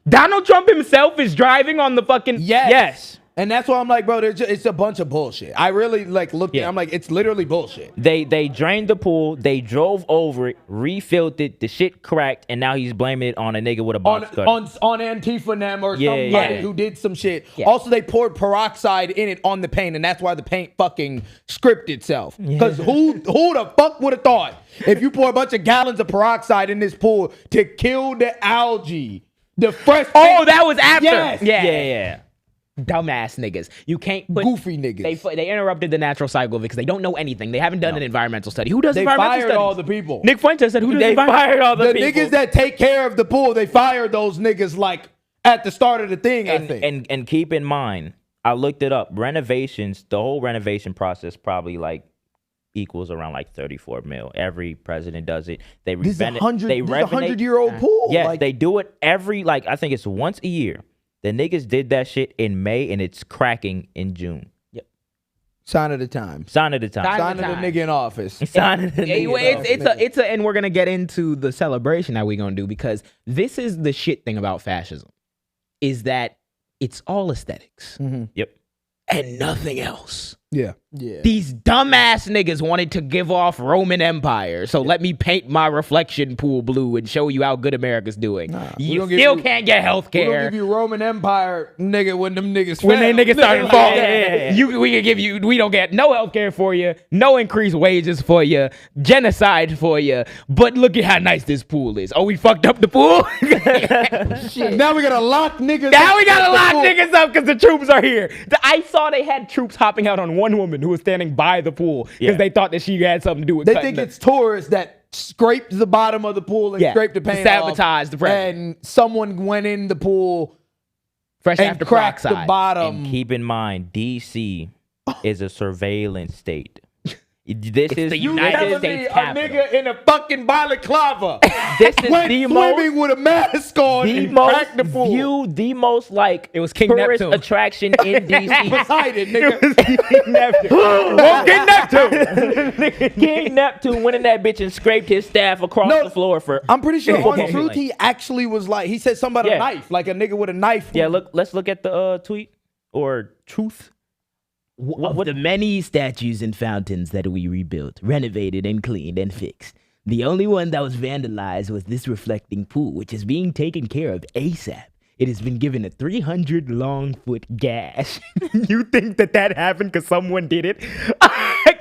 Donald Trump himself is driving on the fucking. Yes. And that's why I'm like, bro, it's a bunch of bullshit. I really like looked Yeah. at I'm like, it's literally bullshit. They drained the pool. They drove over it, refilled it. The shit cracked, and now he's blaming it on a nigga with a On, box cutter. on Antifa and them or Yeah, somebody yeah. who did some shit. Also, they poured peroxide in it on the paint, and that's why the paint fucking scripted itself. Because who the fuck would have thought if you pour a bunch of gallons of peroxide in this pool to kill the algae, the fresh Oh, paint- that was after. Yes. yeah. Dumbass niggas. You can't put Goofy niggas. They interrupted the natural cycle because they don't know anything. They haven't done an environmental study. Who does They environmental fired studies? all the people. Nick Fuentes said, "Who does They environmental?" fired all the, The people. niggas that take care of the pool, they fired those niggas like at the start of the thing, I think. And keep in mind, I looked it up. Renovations, the whole renovation process probably like equals around like 34 mil. Every president does it. They This is a renovate. They renovate. 100-year-old pool. Yes, like, they do it every like I think it's once a year. The niggas did that shit in May and it's cracking in June. sign of the time. Sign of the time. Sign of the nigga in office. Sign of the Hey, nigga. wait, it's a, and we're gonna get into the celebration that we're gonna do because this is the shit thing about fascism, is that it's all aesthetics Yep. and nothing else. Yeah. These dumbass niggas wanted to give off Roman Empire, so let me paint my reflection pool blue and show you how good America's doing. You gonna give still you- can't get health We're gonna care. give you Roman Empire, nigga, when them niggas When they fell. niggas started falling, yeah. we can give you. We don't get no health care for you, no increased wages for you, genocide for you. But look at how nice this pool is. Oh, we fucked up the pool. Now we gotta lock niggas Now up we gotta at the lock pool. niggas up because the troops are here. I saw they had troops hopping out on one woman who was standing by the pool because Yeah. they thought that she had something to do with. They cutting think the- it's tourists that scraped the bottom of the pool and Yeah, scraped the paint sabotage off, the president. and someone went in the pool fresh and after cracked the peroxide. bottom. And keep in mind, DC is a surveillance state. This is the You United telling States me a Capitol. nigga in a fucking balaclava This is went the swimming most with a mask on the and most cracked the pool. viewed, the most like It was King tourist Neptune. attraction in DC. Poseidon, nigga. King Neptune went in that bitch and scraped his staff across No, the floor for. I'm pretty sure on Yeah. truth he actually was like, he said something about Yeah. a knife, like a nigga with a knife. Yeah, let's look at the tweet or truth. Of the many statues and fountains that we rebuilt, renovated, and cleaned and fixed, the only one that was vandalized was this reflecting pool, which is being taken care of ASAP. It has been given a 300 long foot gash. You think that happened because someone did it?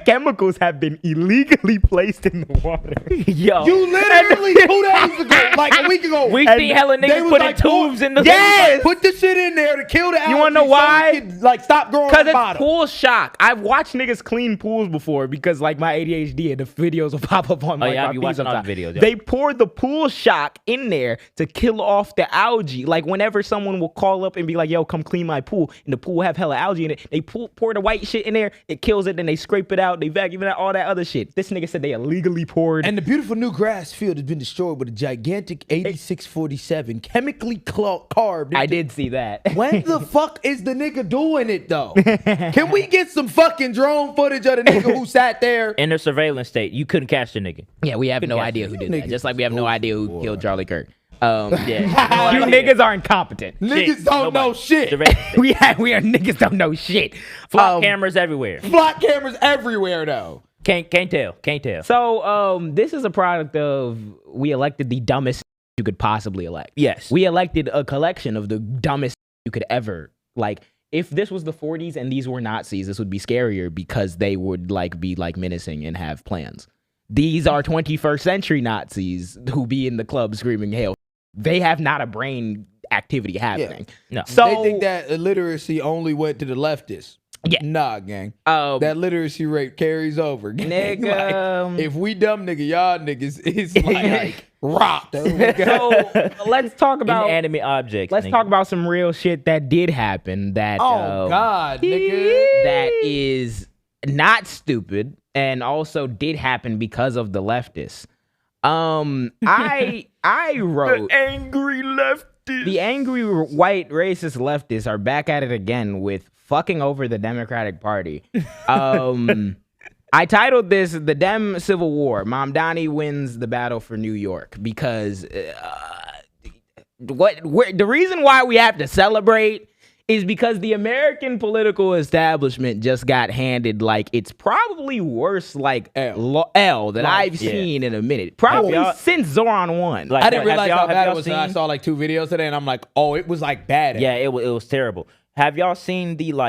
Chemicals have been illegally placed in the water. Yo, You literally 2 days ago, like a week ago, we and see hella they niggas was putting like, tubes in the. Yes! put this shit in there to kill the algae. You wanna know so why? it could, like stop growing Because on the it's bottom. pool shock. I've watched niggas clean pools before because like my ADHD and the videos will pop up on my yeah, I my be feed watching all the sometimes. videos, yeah. They pour the pool shock in there to kill off the algae. Like whenever someone will call up and be like, yo, come clean my pool, and the pool will have hella algae in it, they pour the white shit in there, it kills it, then they scrape it out, they vacuum it out, all that other shit. This nigga said they illegally poured. And the beautiful new grass field has been destroyed with a gigantic 8647 chemically carved. I did see that. When the fuck is the nigga doing it though? Can we get some fucking drone footage of the nigga who sat there? In a surveillance state, you couldn't catch the nigga. Yeah, we have no catch idea it. who did that. Just like we have no idea who killed Charlie Kirk. Yeah. You niggas are incompetent. Niggas don't know shit. We are niggas don't know shit. Flock cameras everywhere. Flock cameras everywhere though. Can't tell. So this is a product of we elected the dumbest you could possibly elect. Yes. We elected a collection of the dumbest you could ever like. If this was the 40s and these were Nazis, this would be scarier because they would be menacing and have plans. These are 21st century Nazis who be in the club screaming hail. They have not a brain activity happening. Yeah. No. So They think that illiteracy only went to the leftists. Yeah. Nah, gang. That literacy rate carries over. Gang. Nigga. Like, if we dumb nigga, y'all niggas is like rocked. So let's talk about inanimate objects. Let's talk about some real shit that did happen. That God, nigga. that is not stupid and also did happen because of the leftists. I wrote the angry leftists. The angry white racist leftists are back at it again with fucking over the Democratic Party. I titled this "The Dem Civil War." Mamdani wins the battle for New York because the reason why we have to celebrate is because the American political establishment just got handed it's probably worse L that I've seen in a minute. Probably since Zoran won. I didn't realize how bad it was. I saw 2 videos today and I'm like, oh, it was bad. Yeah, it was terrible. Have y'all seen the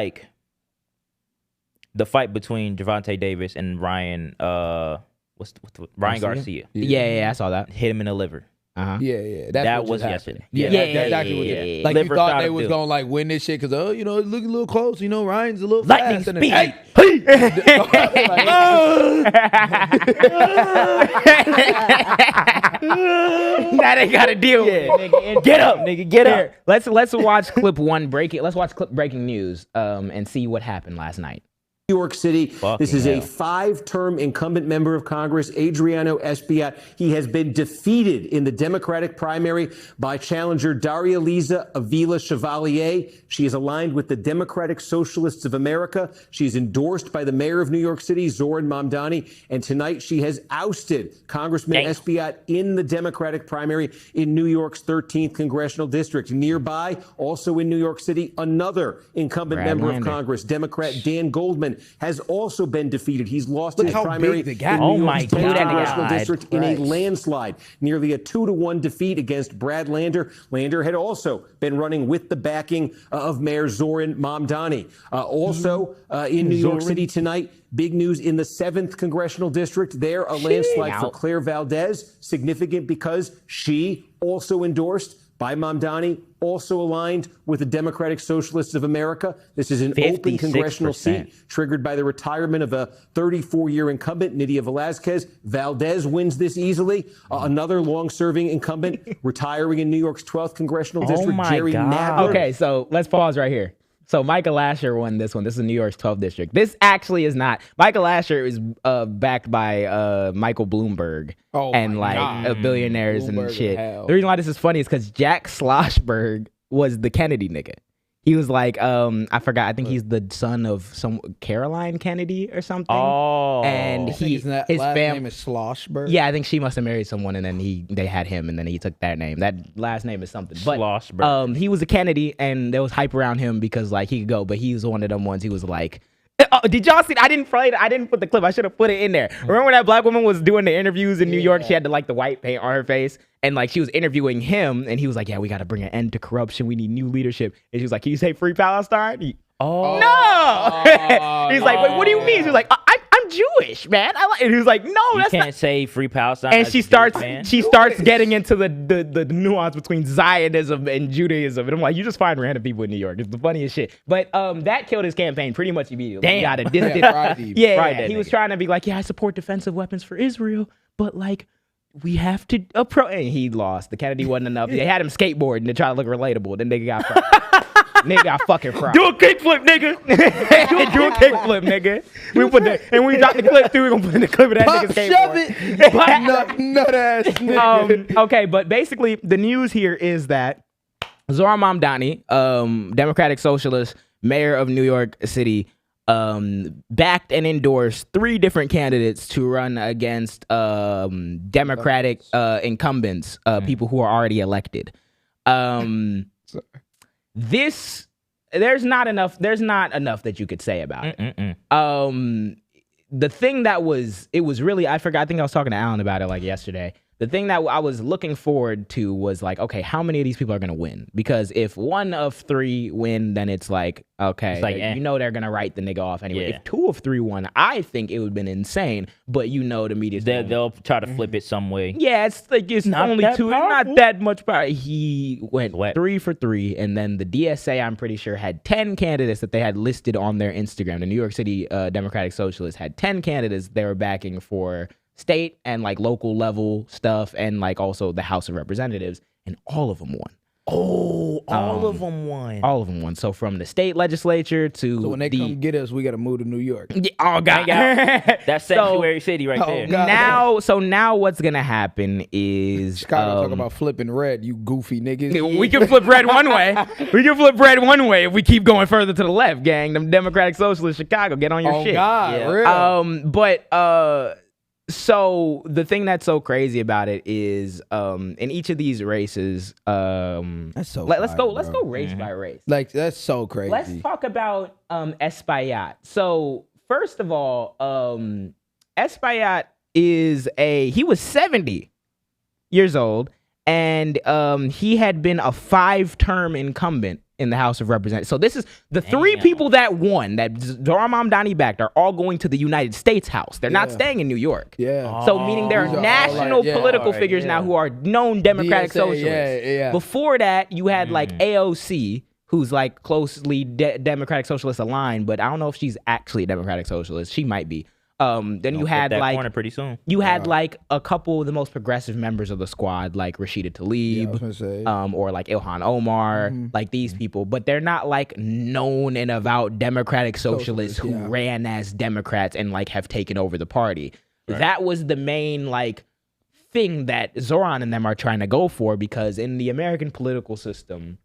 fight between Gervonta Davis and Ryan Ryan Garcia? Yeah, I saw that. Hit him in the liver. Uh-huh. Yeah. That was yesterday. Yeah, that's exactly what it is. Like Liver you thought shot they of was dude. gonna win this shit because it's looking a little close. Ryan's a little Lightning fast. And speed. That ain't got to deal with it, nigga. Get up, nigga. Get up. Here, let's watch clip one. Let's watch clip breaking news and see what happened last night. New York City. This is hell. a 5-term incumbent member of Congress, Adriano Espaillat. He has been defeated in the Democratic primary by challenger Daria Liza Avila Chevalier. She is aligned with the Democratic Socialists of America. She is endorsed by the mayor of New York City, Zoran Mamdani. And tonight she has ousted Congressman Espaillat in the Democratic primary in New York's 13th congressional district. Nearby, also in New York City, another incumbent member of Congress, Democrat Dan Goldman, has also been defeated. He's lost his primary in New York's 10th congressional district in a landslide, nearly a 2-1 defeat against Brad Lander. Lander had also been running with the backing of Mayor Zoran Mamdani. In New York City tonight, big news in the 7th congressional district. There, a landslide for Claire Valdez, significant because she also endorsed by Mamdani, also aligned with the Democratic Socialists of America. This is an open congressional seat triggered by the retirement of a 34-year incumbent, Nydia Velázquez. Valdez wins this easily. Another long-serving incumbent retiring in New York's 12th congressional district, Jerry Nadler. Okay, so let's pause right here. So Michael Asher won this one. This is New York's 12th district. This actually is not. Michael Asher is backed by Michael Bloomberg and billionaires and shit. The reason why this is funny is because Jack Schlossberg was the Kennedy nigga. He was I forgot. I think he's the son of some Caroline Kennedy or something. Oh, and his last name is Schlossberg. Yeah, I think she must have married someone, and then they had him, and then he took that name. That last name is something. But Schlossberg. He was a Kennedy, and there was hype around him because he could go, but he was one of them ones. He was like. Did y'all see? I didn't put the clip. I should have put it in there. Remember when that black woman was doing the interviews in New York? She had the white paint on her face, and she was interviewing him, and he was like, "Yeah, we got to bring an end to corruption. We need new leadership." And she was like, "Can you say free Palestine?" No. He's like, "Wait, what do you mean?" She was like, "I'm Jewish, man." And he was like, "No, you can't say free Palestine." And she starts getting into the nuance between Zionism and Judaism, and I'm like, you just find random people in New York. It's the funniest shit. But that killed his campaign pretty much immediately. Damn. He got a distant. He was trying to be like, "Yeah, I support defensive weapons for Israel, but we have to approach." And he lost. The Kennedy wasn't enough. They had him skateboarding to try to look relatable. Then they got nigga got fucking fried. Do a kickflip, nigga. Do a kickflip, nigga. We put and we drop the clip through. We're gonna put in the clip of that nigga skateboard. Nut ass nigga. Okay, but basically the news here is that Zoran Mamdani, Democratic Socialist, mayor of New York City, backed and endorsed 3 different candidates to run against Democratic incumbents, people who are already elected. There's not enough that you could say about it. The thing that was really, I forgot, I think I was talking to Alan about it like yesterday. The thing that I was looking forward to was like, okay, how many of these people are going to win? Because if 1 of 3 win, then it's like, okay, it's like, you know they're going to write the nigga off anyway. Yeah. If 2 of 3 won, I think it would have been insane, but you know the media's they'll try to flip it some way. Yeah, it's like it's not only 2, not that much power. He went 3 for 3, and then the DSA, I'm pretty sure, had 10 candidates that they had listed on their Instagram. The New York City Democratic Socialists had 10 candidates they were backing for state and like local level stuff, and like also the House of Representatives, and all of them won. All of them won. All of them won. So from the state legislature to when they come get us, we got to move to New York. Yeah, oh God, that's sanctuary city right there. God. Now what's gonna happen is Chicago talk about flipping red. You goofy niggas. We can flip red one way. We can flip red one way if we keep going further to the left, gang. Them Democratic Socialists, Chicago, get on your shit. God, real. So the thing that's so crazy about it is, in each of these races, that's so. Let's go race by race. Like that's so crazy. Let's talk about Espaillat. So first of all, Espaillat he was 70 years old, and he had been a 5-term incumbent in the House of Representatives. So this is the 3 people that won, that Zohran Mamdani backed, are all going to the United States House. They're not staying in New York. Yeah. So meaning there are national political figures now who are known Democratic Socialists. Yeah. Before that, you had like AOC, who's like closely Democratic Socialist aligned, but I don't know if she's actually a Democratic Socialist. She might be. Then you had like corner pretty soon. You had like a couple of the most progressive members of the squad, like Rashida Tlaib, or like Ilhan Omar, like these people, but they're not like known and avowed Democratic socialists who ran as Democrats and like have taken over the party. Right. That was the main like thing that Zohran and them are trying to go for, because in the American political system,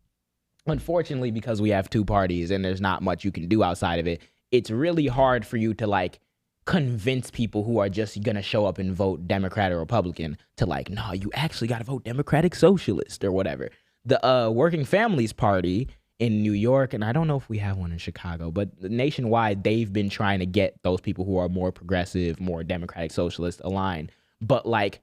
unfortunately, because we have 2 parties and there's not much you can do outside of it, it's really hard for you to like convince people who are just gonna show up and vote Democrat or Republican to like, no, you actually gotta vote Democratic Socialist or whatever. The Working Families Party in New York, and I don't know if we have one in Chicago, but nationwide, they've been trying to get those people who are more progressive, more Democratic Socialist aligned. But like,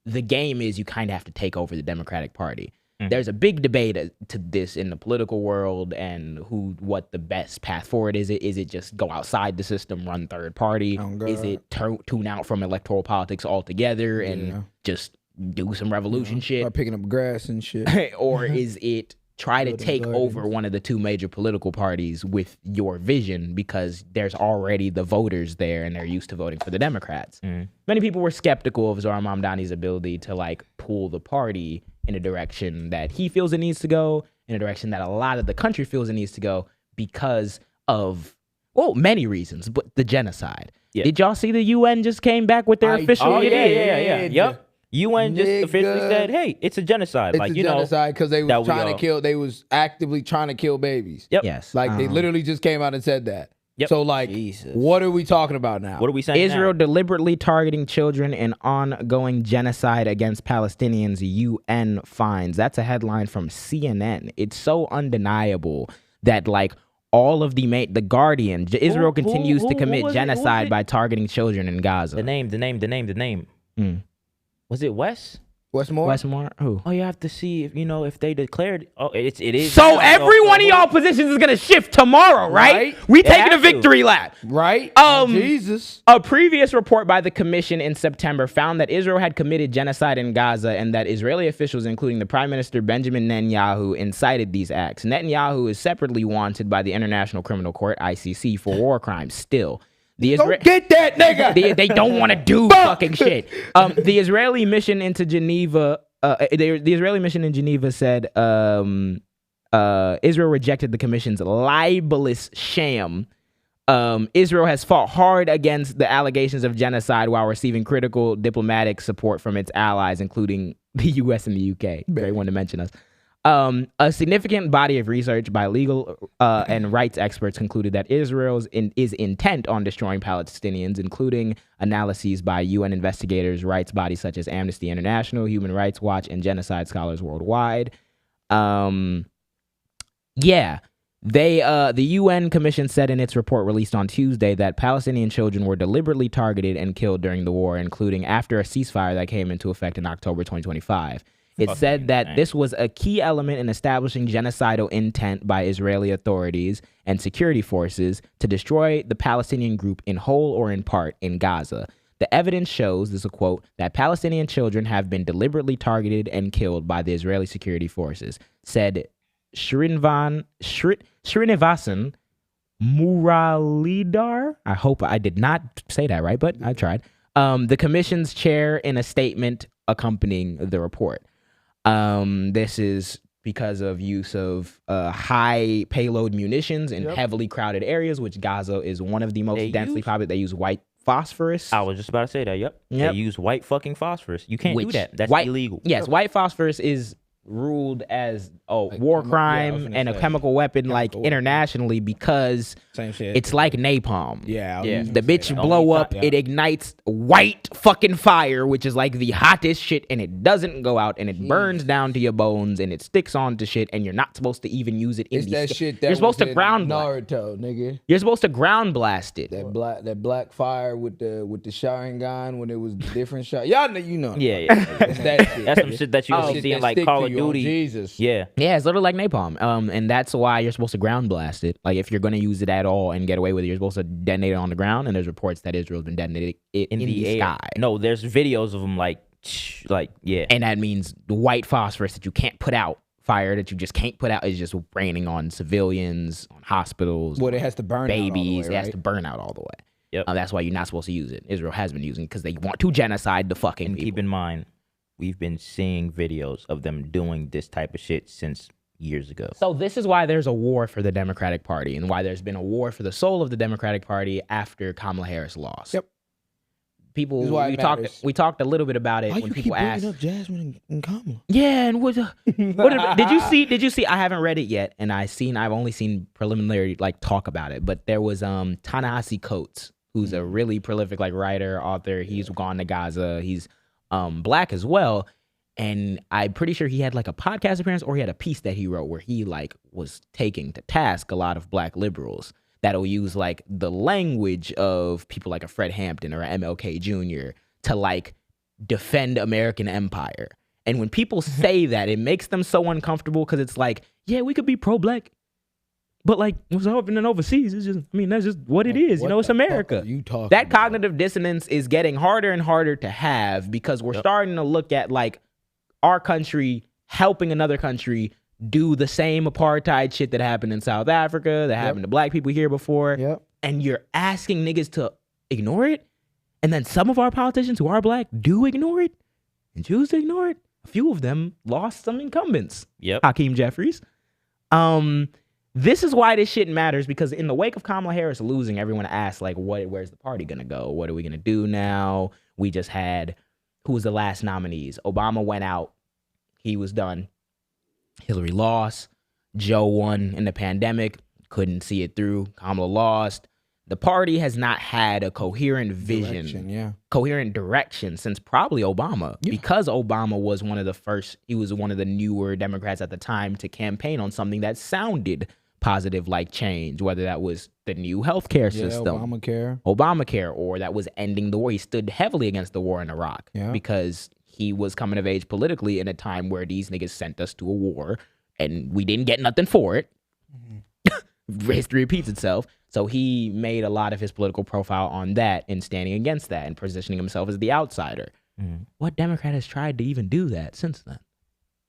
the game is you kind of have to take over the Democratic Party. There's a big debate to this in the political world, and what the best path forward is. Is it just go outside the system, run third party? Is it tune out from electoral politics altogether and just do some revolution shit? Start picking up grass and shit. Or is it try to take over one of the 2 major political parties with your vision, because there's already the voters there and they're used to voting for the Democrats? Many people were skeptical of Zohran Mamdani's ability to like pull the party in a direction that he feels it needs to go, in a direction that a lot of the country feels it needs to go, because of, well, many reasons, but the genocide. Yeah. Did y'all see the UN just came back with their official? Yep. UN just officially said, "Hey, it's a genocide." It's like, a genocide because they was trying to kill. They was actively trying to kill babies. Yep. Yes. Like they literally just came out and said that. Yep. So like, what are we talking about now? What are we saying? Israel now? Deliberately targeting children in ongoing genocide against Palestinians. UN finds. That's a headline from CNN. It's so undeniable that like all of the Guardian, Israel continues to commit genocide by targeting children in Gaza. The name. Was it Westmore? Who? Oh, you have to see if they declared. Oh, it is. So every one of y'all positions is gonna shift tomorrow, right? We taking a victory lap, right? Jesus. A previous report by the commission in September found that Israel had committed genocide in Gaza, and that Israeli officials, including the Prime Minister Benjamin Netanyahu, incited these acts. Netanyahu is separately wanted by the International Criminal Court (ICC) for war crimes. Still. Don't get that nigga. They don't want to do fucking shit. The Israeli mission into Geneva, the Israeli mission in Geneva said Israel rejected the commission's libelous sham. Israel has fought hard against the allegations of genocide while receiving critical diplomatic support from its allies, including the U.S. and the U.K. Very one to mention us. A significant body of research by legal and rights experts concluded that Israel is intent on destroying Palestinians, including analyses by UN investigators, rights bodies such as Amnesty International, Human Rights Watch, and genocide scholars worldwide. The UN Commission said in its report released on Tuesday that Palestinian children were deliberately targeted and killed during the war, including after a ceasefire that came into effect in October 2025. It said that this was a key element in establishing genocidal intent by Israeli authorities and security forces to destroy the Palestinian group in whole or in part in Gaza. The evidence shows, this is a quote, that Palestinian children have been deliberately targeted and killed by the Israeli security forces, said Shrinivasan Muralidhar. I hope I did not say that right, but I tried. The commission's chair in a statement accompanying the report. This is because of use of high payload munitions in heavily crowded areas, which Gaza is one of the most densely populated. They use white phosphorus. I was just about to say that. Yep. They use white fucking phosphorus. You can't do that. That's illegal. Yes, white phosphorus is ruled as war crime and a chemical weapon internationally because it's like napalm. The bitch blow up, it ignites white fucking fire, which is like the hottest shit, and it doesn't go out, and it burns down to your bones, and it sticks onto shit, and you're not supposed to even use it in that shit that you're supposed to ground Naruto, nigga. You're supposed to ground blast it. That black fire with the Sharingan when it was different shot. Y'all know, you know. It's that shit. That's some shit that you see in like Call of Duty. Jesus. Yeah, it's literally like napalm. And that's why you're supposed to ground blast it. Like if you're gonna use it at all and get away with it, you're supposed to detonate it on the ground. And there's reports that Israel's been detonating it in the sky. No, there's videos of them like. And that means the white phosphorus that you can't put out, fire that you just can't put out, is just raining on civilians, on hospitals. Well, it has to burn babies. Out all the way, right? It has to burn out all the way. Yep. That's why you're not supposed to use it. Israel has been using it because they want to genocide the fucking people. Keep in mind, we've been seeing videos of them doing this type of shit since years ago. So this is why there's a war for the Democratic Party and why there's been a war for the soul of the Democratic Party after Kamala Harris lost. Yep. People, we talked a little bit about it when people asked. Up Jasmine and Kamala? Yeah, and what did you see? I haven't read it yet, and I've only seen preliminary talk about it. But there was Ta-Nehisi Coates, who's a really prolific writer, author. He's gone to Gaza. He's black as well, and I'm pretty sure he had a podcast appearance or he had a piece that he wrote where he was taking to task a lot of black liberals that'll use the language of people like a Fred Hampton or a MLK Jr. to defend American empire. And when people say that, it makes them so uncomfortable because it's we could be pro-black, but what's happening overseas is that's just what it is. It's America. That cognitive dissonance is getting harder and harder to have because we're starting to look at our country helping another country do the same apartheid shit that happened in South Africa, that happened to black people here before. And you're asking niggas to ignore it. And then some of our politicians who are black do ignore it and choose to ignore it. A few of them lost some incumbents. Hakeem Jeffries. This is why this shit matters, because in the wake of Kamala Harris losing, everyone asked, where's the party gonna go? What are we gonna do now? We just had, who was the last nominees? Obama went out. He was done. Hillary lost. Joe won in the pandemic. Couldn't see it through. Kamala lost. The party has not had a coherent vision, coherent direction since probably Obama, because Obama was one of the first, he was one of the newer Democrats at the time to campaign on something that sounded positive change, whether that was the new healthcare system, Obamacare, or that was ending the war. He stood heavily against the war in Iraq because he was coming of age politically in a time where these niggas sent us to a war and we didn't get nothing for it. History repeats itself. So he made a lot of his political profile on that and standing against that and positioning himself as the outsider. What Democrat has tried to even do that since then?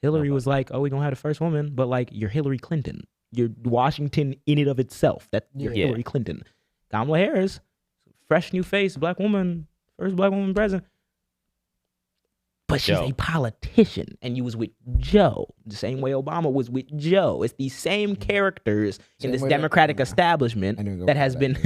Hillary was we're going to have the first woman, but you're Hillary Clinton. You're Washington in and of itself. You're Hillary Clinton. Kamala Harris, fresh new face, black woman, first black woman president. But she's a politician, and you was with Joe the same way Obama was with Joe. It's these same characters in this Democratic establishment that has been.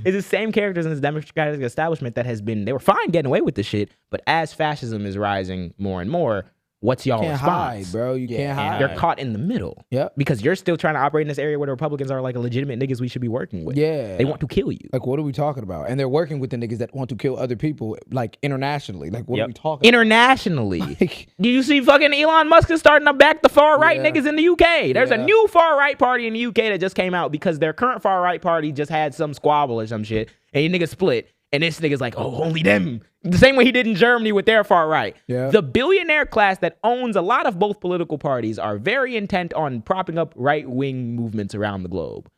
It's the same characters in this Democratic establishment that has been. They were fine getting away with the shit, but as fascism is rising more and more, what's y'all Can't response? hide, bro. You can't hide. You're caught in the middle. Yep. Because you're still trying to operate in this area where the Republicans are like a legitimate niggas we should be working with. Yeah. They want to kill you. Like, what are we talking about? And they're working with the niggas that want to kill other people, like, internationally. Like, what are we talking internationally? Like, Do you see fucking Elon Musk is starting to back the far right niggas in the UK? There's a new far right party in the UK that just came out because their current far right party just had some squabble or some shit, and you niggas split. And this nigga's like, oh, only them. The same way he did in Germany with their far right. Yeah. The billionaire class that owns a lot of both political parties are very intent on propping up right-wing movements around the globe.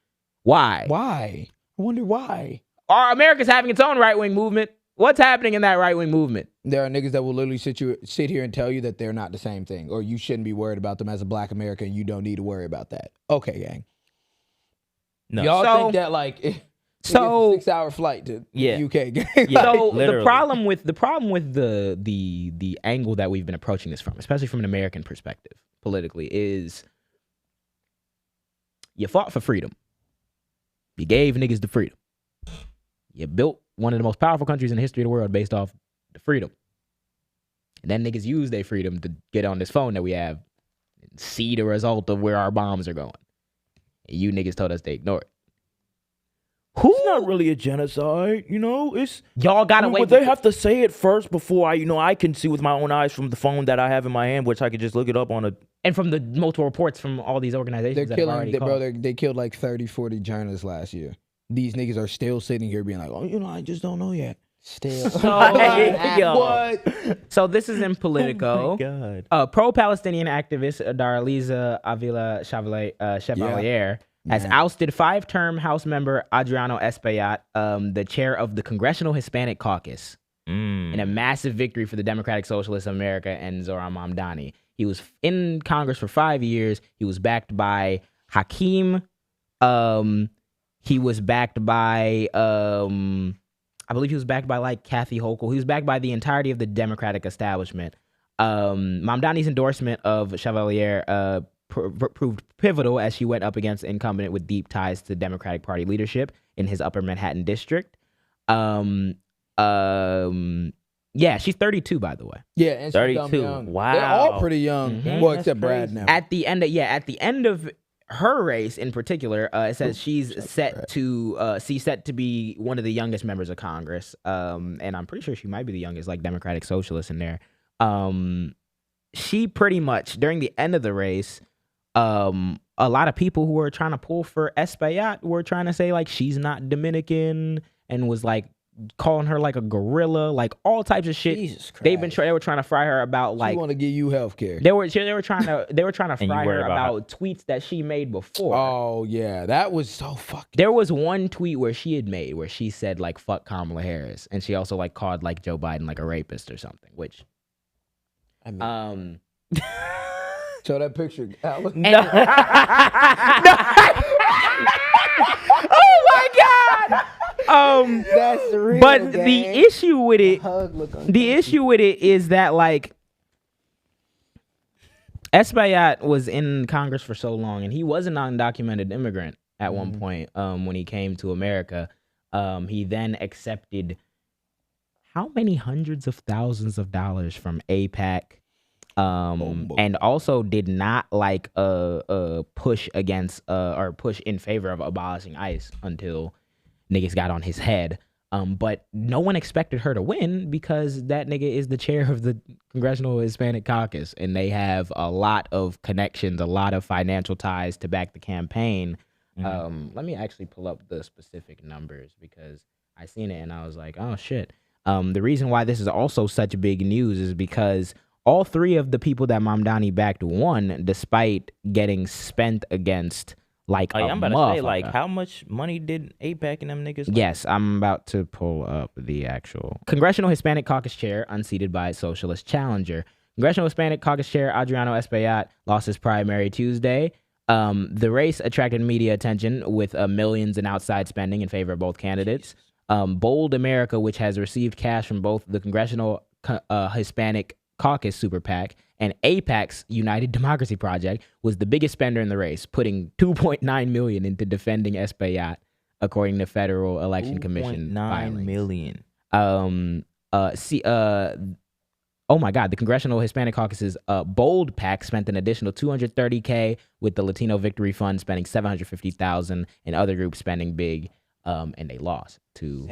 Why? Why? I wonder why. America's having its own right-wing movement. What's happening in that right-wing movement? There are niggas that will literally sit here and tell you that they're not the same thing, or you shouldn't be worried about them as a black American, and you don't need to worry about that. Okay, gang. No. Y'all think that, like... So 6-hour flight to UK. So literally. the problem with the angle that we've been approaching this from, especially from an American perspective, politically, is you fought for freedom. You gave niggas the freedom. You built one of the most powerful countries in the history of the world based off the freedom. And then niggas use their freedom to get on this phone that we have and see the result of where our bombs are going. And you niggas told us to ignore it. It's not really a genocide, It's y'all gotta wait. But they have to say it first before I can see with my own eyes from the phone that I have in my hand, which I could just look it up on a. And from the multiple reports from all these organizations, they're killing. They killed like 30, 40 journalists last year. These niggas are still sitting here being like, oh, I just don't know yet. Still. So this is in Politico. Oh my God. Pro-Palestinian activist Darliza Avila Chevalier has ousted 5-term House member Adriano Espaillat, the chair of the Congressional Hispanic Caucus, in a massive victory for the Democratic Socialists of America and Zohran Mamdani. He was in Congress for 5 years. He was backed by Hakeem. He was backed by, I believe he was backed by like Kathy Hochul. He was backed by the entirety of the Democratic establishment. Mamdani's endorsement of Chevalier proved pivotal as she went up against an incumbent with deep ties to Democratic Party leadership in his Upper Manhattan district. Yeah, she's 32, by the way. Yeah, and she's 32. young. Wow. They're all pretty young. Mm-hmm. Well, except Brad now. At the end of her race in particular, it says she's set to be one of the youngest members of Congress. And I'm pretty sure she might be the youngest, like Democratic Socialist in there. She pretty much during the end of the race, a lot of people who were trying to pull for Espaillat were trying to say like she's not Dominican and was like calling her like a gorilla, like all types of shit. Jesus Christ. They were trying to fry her about like she want to give you health care. they were trying to fry her about tweets that she made before. Oh yeah, that was so fucking. There was one tweet where she had made where she said like fuck Kamala Harris, and she also like called like Joe Biden like a rapist or something, which show that picture, Alex. Oh my god. That's real. But gang. the issue with it, the issue with it is that like Espaillat was in Congress for so long, and he was an undocumented immigrant at one point when he came to America. He then accepted how many hundreds of thousands of dollars from AIPAC, and also did not like push against or push in favor of abolishing ICE until niggas got on his head. But no one expected her to win because that nigga is the chair of the Congressional Hispanic Caucus, and they have a lot of connections, a lot of financial ties to back the campaign. Let me actually pull up the specific numbers because I seen it and I was like, oh shit. The reason why this is also such big news is because all three of the people that Mamdani backed won despite getting spent against like I'm about to say, like, how much money did AIPAC and them niggas? Yes, I'm about to pull up the actual Congressional Hispanic Caucus chair, unseated by Socialist challenger. Congressional Hispanic Caucus chair Adriano Espaillat lost his primary Tuesday. The race attracted media attention with millions in outside spending in favor of both candidates. Bold America, which has received cash from both the Congressional Hispanic Caucus Super PAC and AIPAC's United Democracy Project, was the biggest spender in the race, putting $2.9 million into defending Espaillat, according to Federal Election Commission filings. $2.9 million. oh my God, the Congressional Hispanic Caucus's Bold PAC spent an additional $230K, with the Latino Victory Fund spending $750,000, and other groups spending big, and they lost to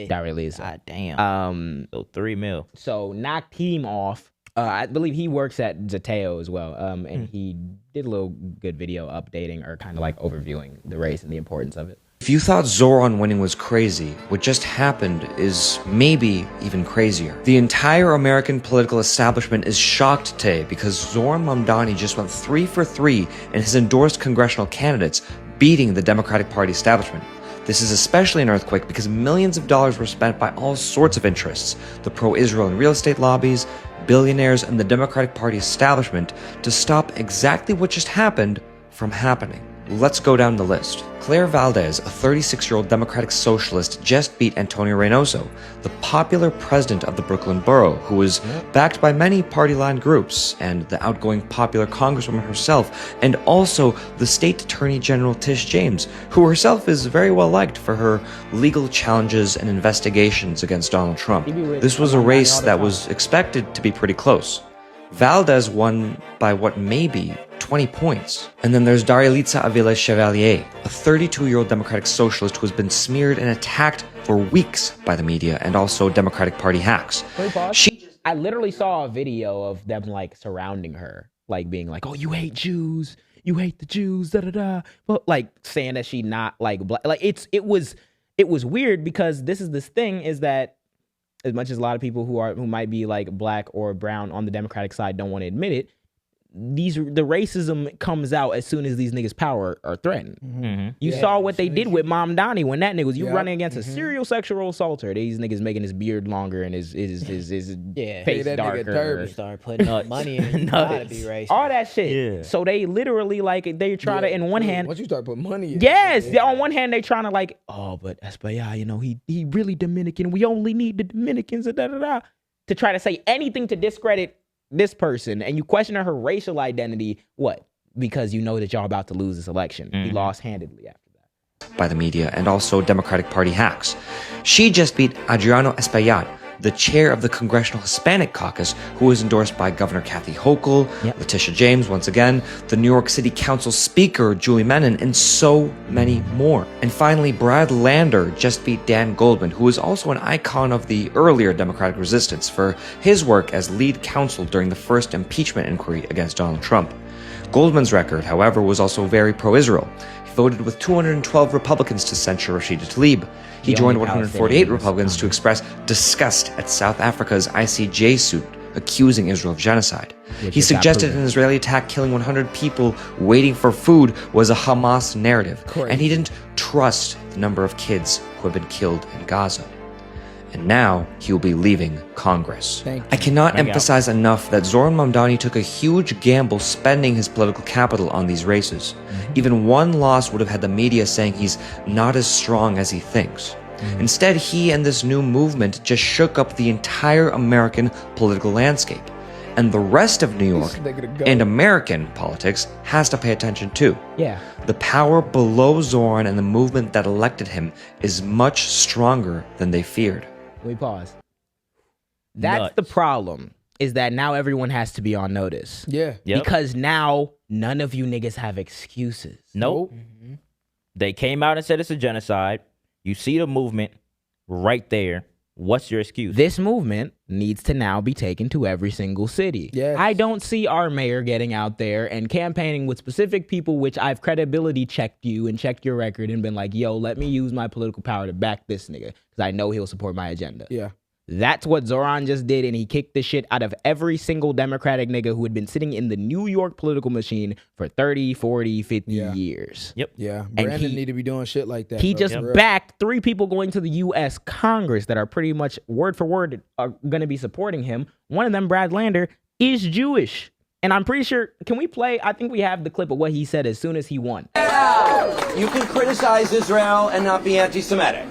Daria Lisa. God damn. So $3 million. So knocked him off. I believe he works at Zateo as well, and he did a little good video updating or kind of like overviewing the race and the importance of it. If you thought Zoran winning was crazy, what just happened is maybe even crazier. The entire American political establishment is shocked today because Zoran Mamdani just went 3 for 3 in his endorsed congressional candidates, beating the Democratic Party establishment. This is especially an earthquake because millions of dollars were spent by all sorts of interests, the pro-Israel and real estate lobbies, billionaires, and the Democratic Party establishment to stop exactly what just happened from happening. Let's go down the list. Claire Valdez, a 36-year-old Democratic socialist, just beat Antonio Reynoso, the popular president of the Brooklyn borough, who was backed by many party-line groups, and the outgoing popular congresswoman herself, and also the state attorney general Tish James, who herself is very well liked for her legal challenges and investigations against Donald Trump. This was a race that was expected to be pretty close. Valdez won by what may be 20 points. And then there's Darialitza Avila Chevalier, a 32-year-old Democratic socialist who has been smeared and attacked for weeks by the media and also Democratic Party hacks. I literally saw a video of them like surrounding her, like being like, "Oh, you hate Jews, you hate the Jews, da da da," but like saying that she not like black. Like it was weird because this thing is that, as much as a lot of people who might be like black or brown on the Democratic side don't want to admit it, the racism comes out as soon as these niggas' power are threatened. Mm-hmm. You saw what they did with Mamdani when that nigga was running against a serial sexual assaulter. These niggas making his beard longer and his face darker. Start putting money in it. Gotta be racist. All that shit. Yeah. So they literally like they try to, in one hand, once you start putting money in on one hand they trying to like, oh, but Espaillat, you know, he really Dominican. We only need the Dominicans, to try to say anything to discredit this person, and you question her racial identity. What? Because you know that y'all about to lose this election. He lost handedly after that. By the media and also Democratic Party hacks. She just beat Adriano Espaillat, the chair of the Congressional Hispanic Caucus, who was endorsed by Governor Kathy Hochul, Letitia James once again, the New York City Council Speaker Julie Menon, and so many more. And finally, Brad Lander just beat Dan Goldman, who was also an icon of the earlier Democratic resistance for his work as lead counsel during the first impeachment inquiry against Donald Trump. Goldman's record, however, was also very pro-Israel. He voted with 212 Republicans to censure Rashida Tlaib. He joined 148 Republicans to express disgust at South Africa's ICJ suit accusing Israel of genocide. He suggested an Israeli attack killing 100 people waiting for food was a Hamas narrative, and he didn't trust the number of kids who have been killed in Gaza. And now he will be leaving Congress. I cannot emphasize enough that Zoran Mamdani took a huge gamble spending his political capital on these races. Even one loss would have had the media saying he's not as strong as he thinks. Instead, he and this new movement just shook up the entire American political landscape. And the rest of New York and American politics has to pay attention too. Yeah. The power below Zoran and the movement that elected him is much stronger than they feared. Let me pause. That's the problem, is that now everyone has to be on notice. Yeah. Because now none of you niggas have excuses. Nope. They came out and said it's a genocide. You see the movement right there. What's your excuse? This movement needs to now be taken to every single city. Yes. I don't see our mayor getting out there and campaigning with specific people, which I've credibility checked you and checked your record and been like, yo, let me use my political power to back this nigga because I know he'll support my agenda. Yeah. That's what Zoran just did, and he kicked the shit out of every single Democratic nigga who had been sitting in the New York political machine for 30, 40, 50 years. Yep. Yeah. Brandon need to be doing shit like that. He just backed 3 people going to the U.S. Congress that are pretty much word for word are going to be supporting him. One of them, Brad Lander, is Jewish. And I'm pretty sure, can we play? I think we have the clip of what he said as soon as he won. You can criticize Israel and not be anti-Semitic.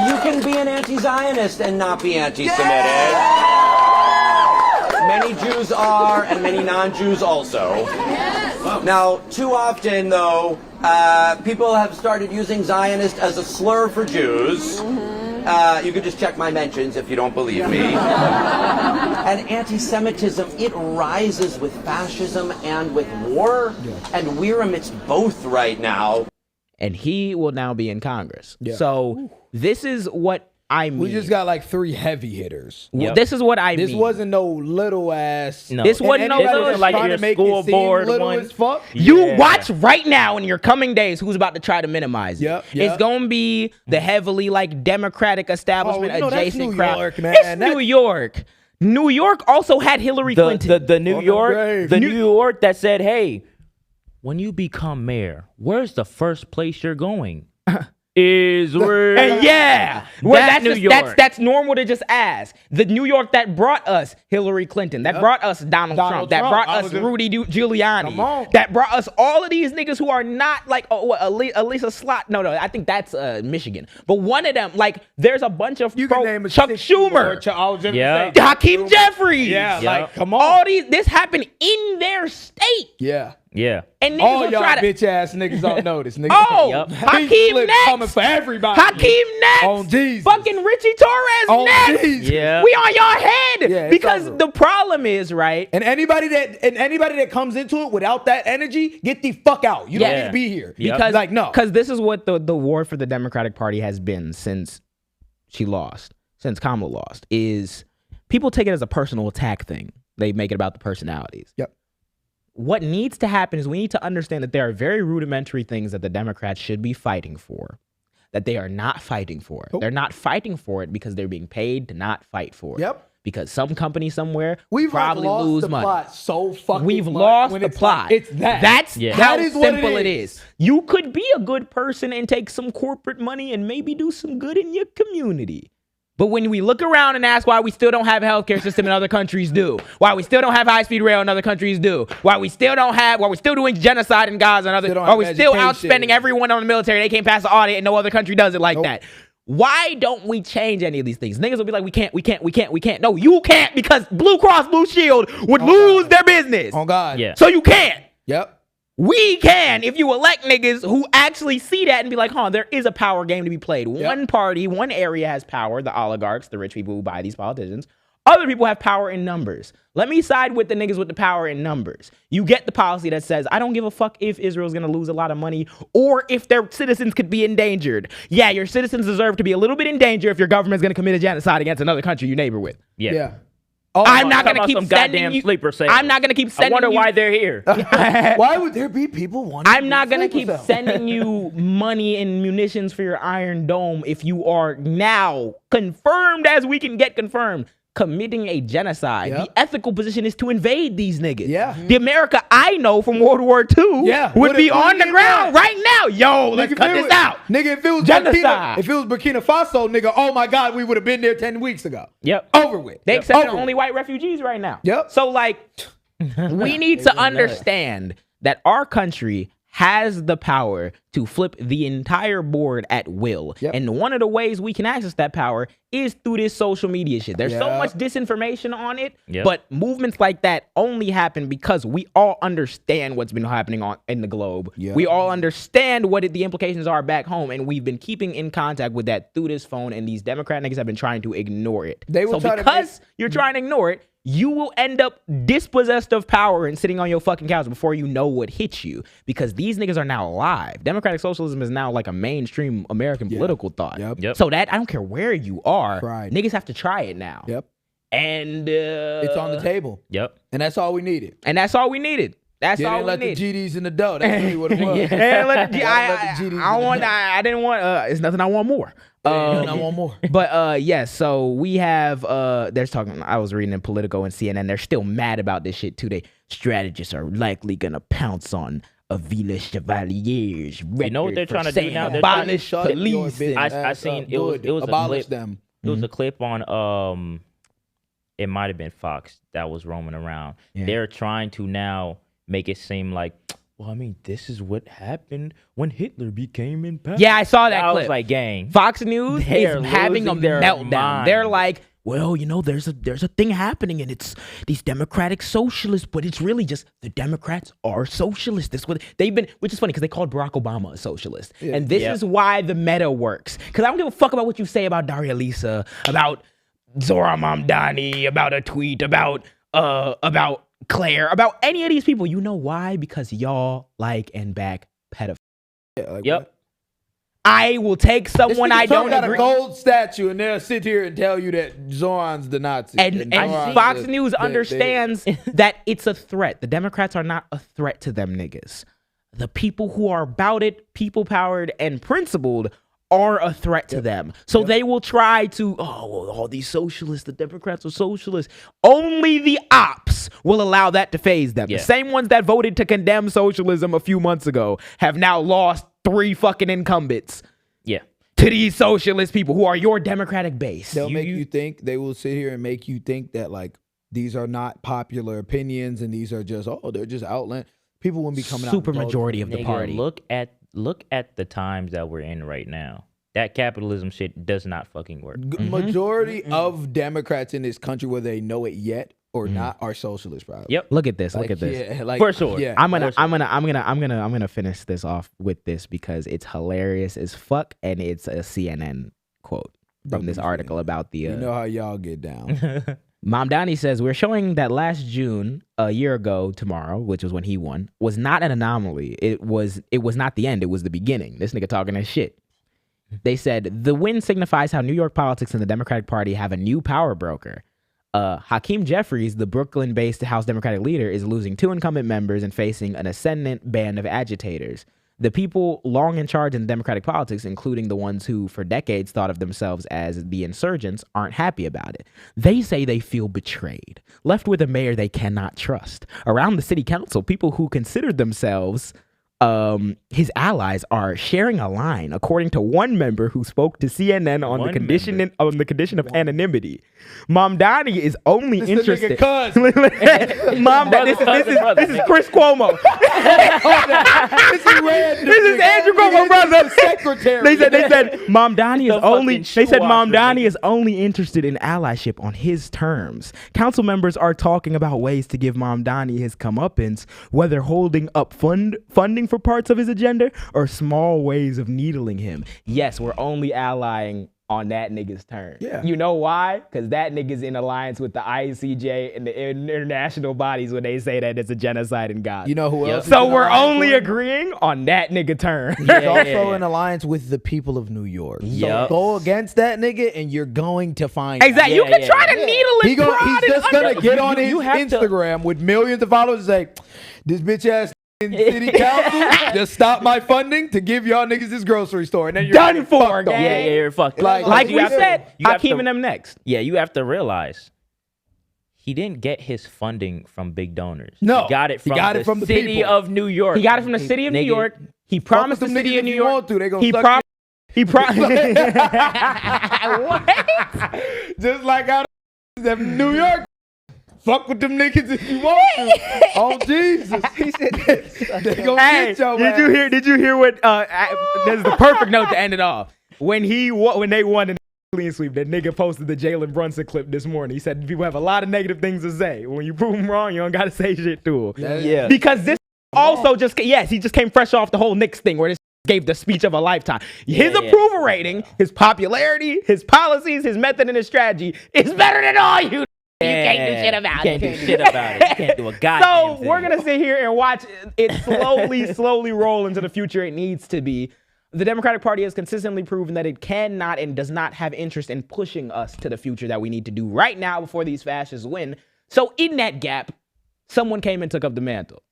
You can be an anti-Zionist and not be anti-Semitic. Many Jews are, and many non-Jews also. Now, too often, though, people have started using Zionist as a slur for Jews. You could just check my mentions if you don't believe me. And anti-Semitism, it rises with fascism and with war, and we're amidst both right now. And he will now be in Congress. So this is what I mean. We just got like 3 heavy hitters. This is what I mean. This wasn't no little ass. No. This wasn't no little, like your school board one. As fuck. You watch right now in your coming days who's about to try to minimize it. It's going to be the heavily like Democratic establishment adjacent crowd. York, man. It's New York. New York also had Hillary Clinton. The New York that said, hey, when you become mayor, where's the first place you're going? Israel. And that's normal to just ask. The New York that brought us Hillary Clinton, that brought us Donald Trump, that brought us Rudy Giuliani, that brought us all of these niggas who are not like Elisa Slot. No, I think that's Michigan. But one of them, like, there's a bunch of Chuck Schumer, Hakeem Jeffries. Like, come on. All these, this happened in their state. Yeah. And niggas all will y'all try to bitch ass niggas don't notice. Niggas. Hakeem next. Coming for everybody. Hakeem next. On Jesus. Fucking Richie Torres on next. Jesus. Yeah. We on your head. Yeah, because the problem is, right? And anybody that comes into it without that energy, get the fuck out. You don't need to be here. Because like no. Because this is what the war for the Democratic Party has been since she lost, since Kamala lost, is people take it as a personal attack thing. They make it about the personalities. What needs to happen is we need to understand that there are very rudimentary things that the Democrats should be fighting for that they are not fighting for. They're not fighting for it because they're being paid to not fight for it. Because some company somewhere probably lost lose the money. Plot so fucking We've much lost when the it's plot. Like, it's that. That's how that is simple what it is. You could be a good person and take some corporate money and maybe do some good in your community. But when we look around and ask why we still don't have a healthcare system in other countries do, why we still don't have high-speed rail in other countries do, why we're still doing genocide in Gaza and other, why we're still outspending everyone on the military, they can't pass the audit and no other country does it like that. Why don't we change any of these things? Niggas will be like, we can't. No, you can't because Blue Cross Blue Shield would lose their business. Oh God. Yeah. So you can't. We can if you elect niggas who actually see that and be like, there is a power game to be played. One party, one area has power, the oligarchs, the rich people who buy these politicians. Other people have power in numbers. Let me side with the niggas with the power in numbers. You get the policy that says, I don't give a fuck if Israel's going to lose a lot of money or if their citizens could be endangered. Yeah, your citizens deserve to be a little bit in danger if your government's going to commit a genocide against another country you neighbor with. Yeah. I'm not going to keep some sending goddamn you. sleeper saying. I'm not going to keep sending you. I wonder why they're here. Why would there be people wanting I'm not going to keep sending you money and munitions for your Iron Dome if you are now confirmed, as we can get confirmed, committing a genocide. The ethical position is to invade these niggas. The America I know from World War II would be on the ground right now. Yo, let's cut this out. Nigga, if it was genocide. If it was Burkina Faso, nigga, oh my God, we would have been there 10 weeks ago. Over with. They accept the only white refugees right now. So, like, we need to understand that our country has the power to flip the entire board at will. And one of the ways we can access that power is through this social media shit. There's so much disinformation on it, but movements like that only happen because we all understand what's been happening in the globe. We all understand what the implications are back home, and we've been keeping in contact with that through this phone, and these Democrat niggas have been trying to ignore it. Because you're trying to ignore it, you will end up dispossessed of power and sitting on your fucking couch before you know what hits you, because these niggas are now alive. Democratic socialism is now like a mainstream American political thought. So that, I don't care where you are, niggas have to try it now. And it's on the table. And that's all we needed. That's all we needed. Let the GDs in the dough. That's really what it was. I didn't want. It's nothing I want more. I want more. But yes, so we have. There's talking. I was reading in Politico and CNN. They're still mad about this shit too. Strategists are likely gonna pounce on Avila Chevalier's. You know what they're trying to do now? They're abolish police. I seen it was abolish a clip. them. It was a clip on it might have been Fox that was roaming around. They're trying to now make it seem like, well, I mean, this is what happened when Hitler became in power. Yeah, I saw that clip. I was like, gang. Fox News is having a meltdown. They're like, well, there's a thing happening, and it's these democratic socialists, but it's really just the Democrats are socialists. That's what they've been, which is funny because they called Barack Obama a socialist. Yeah. And this is why the meta works. Because I don't give a fuck about what you say about Daria Lisa, about Zohran Mamdani, about a tweet, about Claire, about any of these people. You know why? Because y'all like and back pedophiles. Yeah, like Yep. What? I will take someone I don't got agree. a gold statue, and they'll sit here and tell you that Zoran's the Nazi. And Fox News understands that it's a threat. The Democrats are not a threat to them niggas. The people who are about it, people-powered and principled, are a threat to them. So they will try to, all these socialists, the Democrats are socialists. Only the ops will allow that to phase them. The same ones that voted to condemn socialism a few months ago have now lost 3 fucking incumbents. Yeah. To these socialist people who are your Democratic base. They'll make you think, they will sit here and make you think that like these are not popular opinions and these are just, they're just outland. People wouldn't be coming out. Super majority of the party. Look at the times that we're in right now. That capitalism shit does not fucking work. Majority of Democrats in this country, whether they know it yet or not, are socialists. Probably. Yep. Look at this. Like, look at this. Yeah, like, for sure. Yeah. I'm gonna finish this off with this because it's hilarious as fuck, and it's a CNN quote from this article about the. You know how y'all get down. Mamdani says, we're showing that last June, a year ago tomorrow, which was when he won, was not an anomaly. It was not the end. It was the beginning. This nigga talking that shit. They said, the win signifies how New York politics and the Democratic Party have a new power broker. Hakeem Jeffries, the Brooklyn-based House Democratic leader, is losing 2 incumbent members and facing an ascendant band of agitators. The people long in charge in Democratic politics, including the ones who for decades thought of themselves as the insurgents, aren't happy about it. They say they feel betrayed, left with a mayor they cannot trust. Around the city council, people who considered themselves his allies are sharing a line, according to one member who spoke to CNN on the condition of anonymity. Mamdani is only interested. This is Chris Cuomo. This is Andrew Cuomo, brother. Secretary. They said Mamdani is only interested in allyship on his terms. Council members are talking about ways to give Mamdani his comeuppance, whether holding up funding for parts of his agenda or small ways of needling him. Yes, we're only allying on that nigga's turn. Yeah. You know why? Because that nigga's in alliance with the ICJ and the international bodies when they say that it's a genocide in Gaza. You know who else? So we're only agreeing on that nigga turn. He's also in alliance with the people of New York. So go against that nigga and you're going to find exactly. You can try to needle it. He's just going to get on his Instagram with millions of followers and say, this bitch ass in city council just stop my funding to give y'all niggas this grocery store, and then you're done for. Yeah, you're fucked. Like we said, Hakeem and them next. Yeah, you have to realize he didn't get his funding from big donors. No, he got it from the city of New York. He got it from the city of New York. He promised the city of New York. He promised. What? Just like out of New York. Fuck with them niggas if you want to. Oh Jesus! He said they gonna get your ass. Did you hear what? This is the perfect note to end it off. When they won the clean sweep, that nigga posted the Jalen Brunson clip this morning. He said people have a lot of negative things to say. When you prove them wrong, you don't gotta say shit to them. Yeah. Because this also he just came fresh off the whole Knicks thing where this gave the speech of a lifetime. His approval rating, his popularity, his policies, his method, and his strategy is better than all you. You can't do shit about it. You can't do shit about it. You can't do a goddamn thing. So we're going to sit here and watch it slowly roll into the future it needs to be. The Democratic Party has consistently proven that it cannot and does not have interest in pushing us to the future that we need to do right now before these fascists win. So in that gap, someone came and took up the mantle.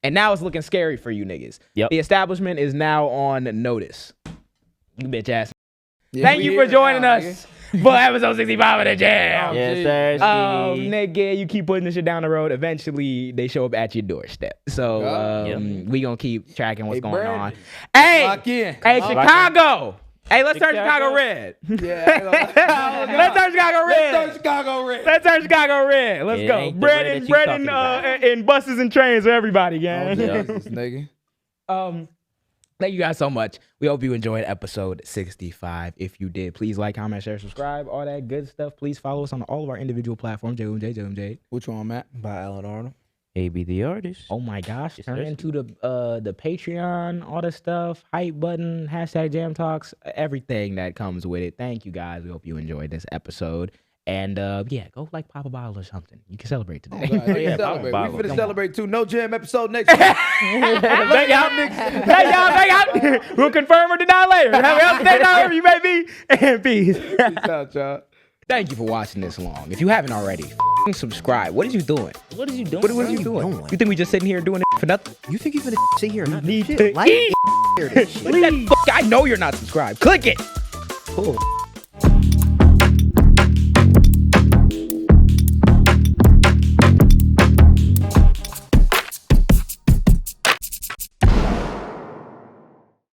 And now it's looking scary for you niggas. Yep. The establishment is now on notice. You bitch ass. Thank you for joining us. For episode 65 of the Jaam. Yes, sir. Nigga, you keep putting this shit down the road. Eventually, they show up at your doorstep. So we gonna keep tracking what's going on. Hey, Chicago. Hey, let's turn Chicago red. Let's turn Chicago red. Let's turn Chicago red. Let's go. Bread and buses and trains for everybody, gang. Thank you guys so much. We hope you enjoyed episode 65. If you did, please like, comment, share, subscribe, all that good stuff. Please follow us on all of our individual platforms. JMJ. Which one, Matt? By Alan Arnold. AB the artist. Oh my gosh. Turn into the Patreon, all the stuff, hype button, hashtag Jaam Talks, everything that comes with it. Thank you guys. We hope you enjoyed this episode. And yeah, go like pop a bottle or something. You can celebrate today. Oh, God, Yeah, celebrate. bottle. We finna celebrate too. No Jam episode next week. Thank y'all. We'll confirm or deny later. Have a healthy day, however you may be. And peace. Peace out, y'all. Thank you for watching this long. If you haven't already, subscribe. What is you doing? What is you doing? What are you doing? You think we just sitting here doing it for nothing? You think you're gonna sit here and not do Need shit? to Like eat. this shit. I know you're not subscribed. Click it. Cool.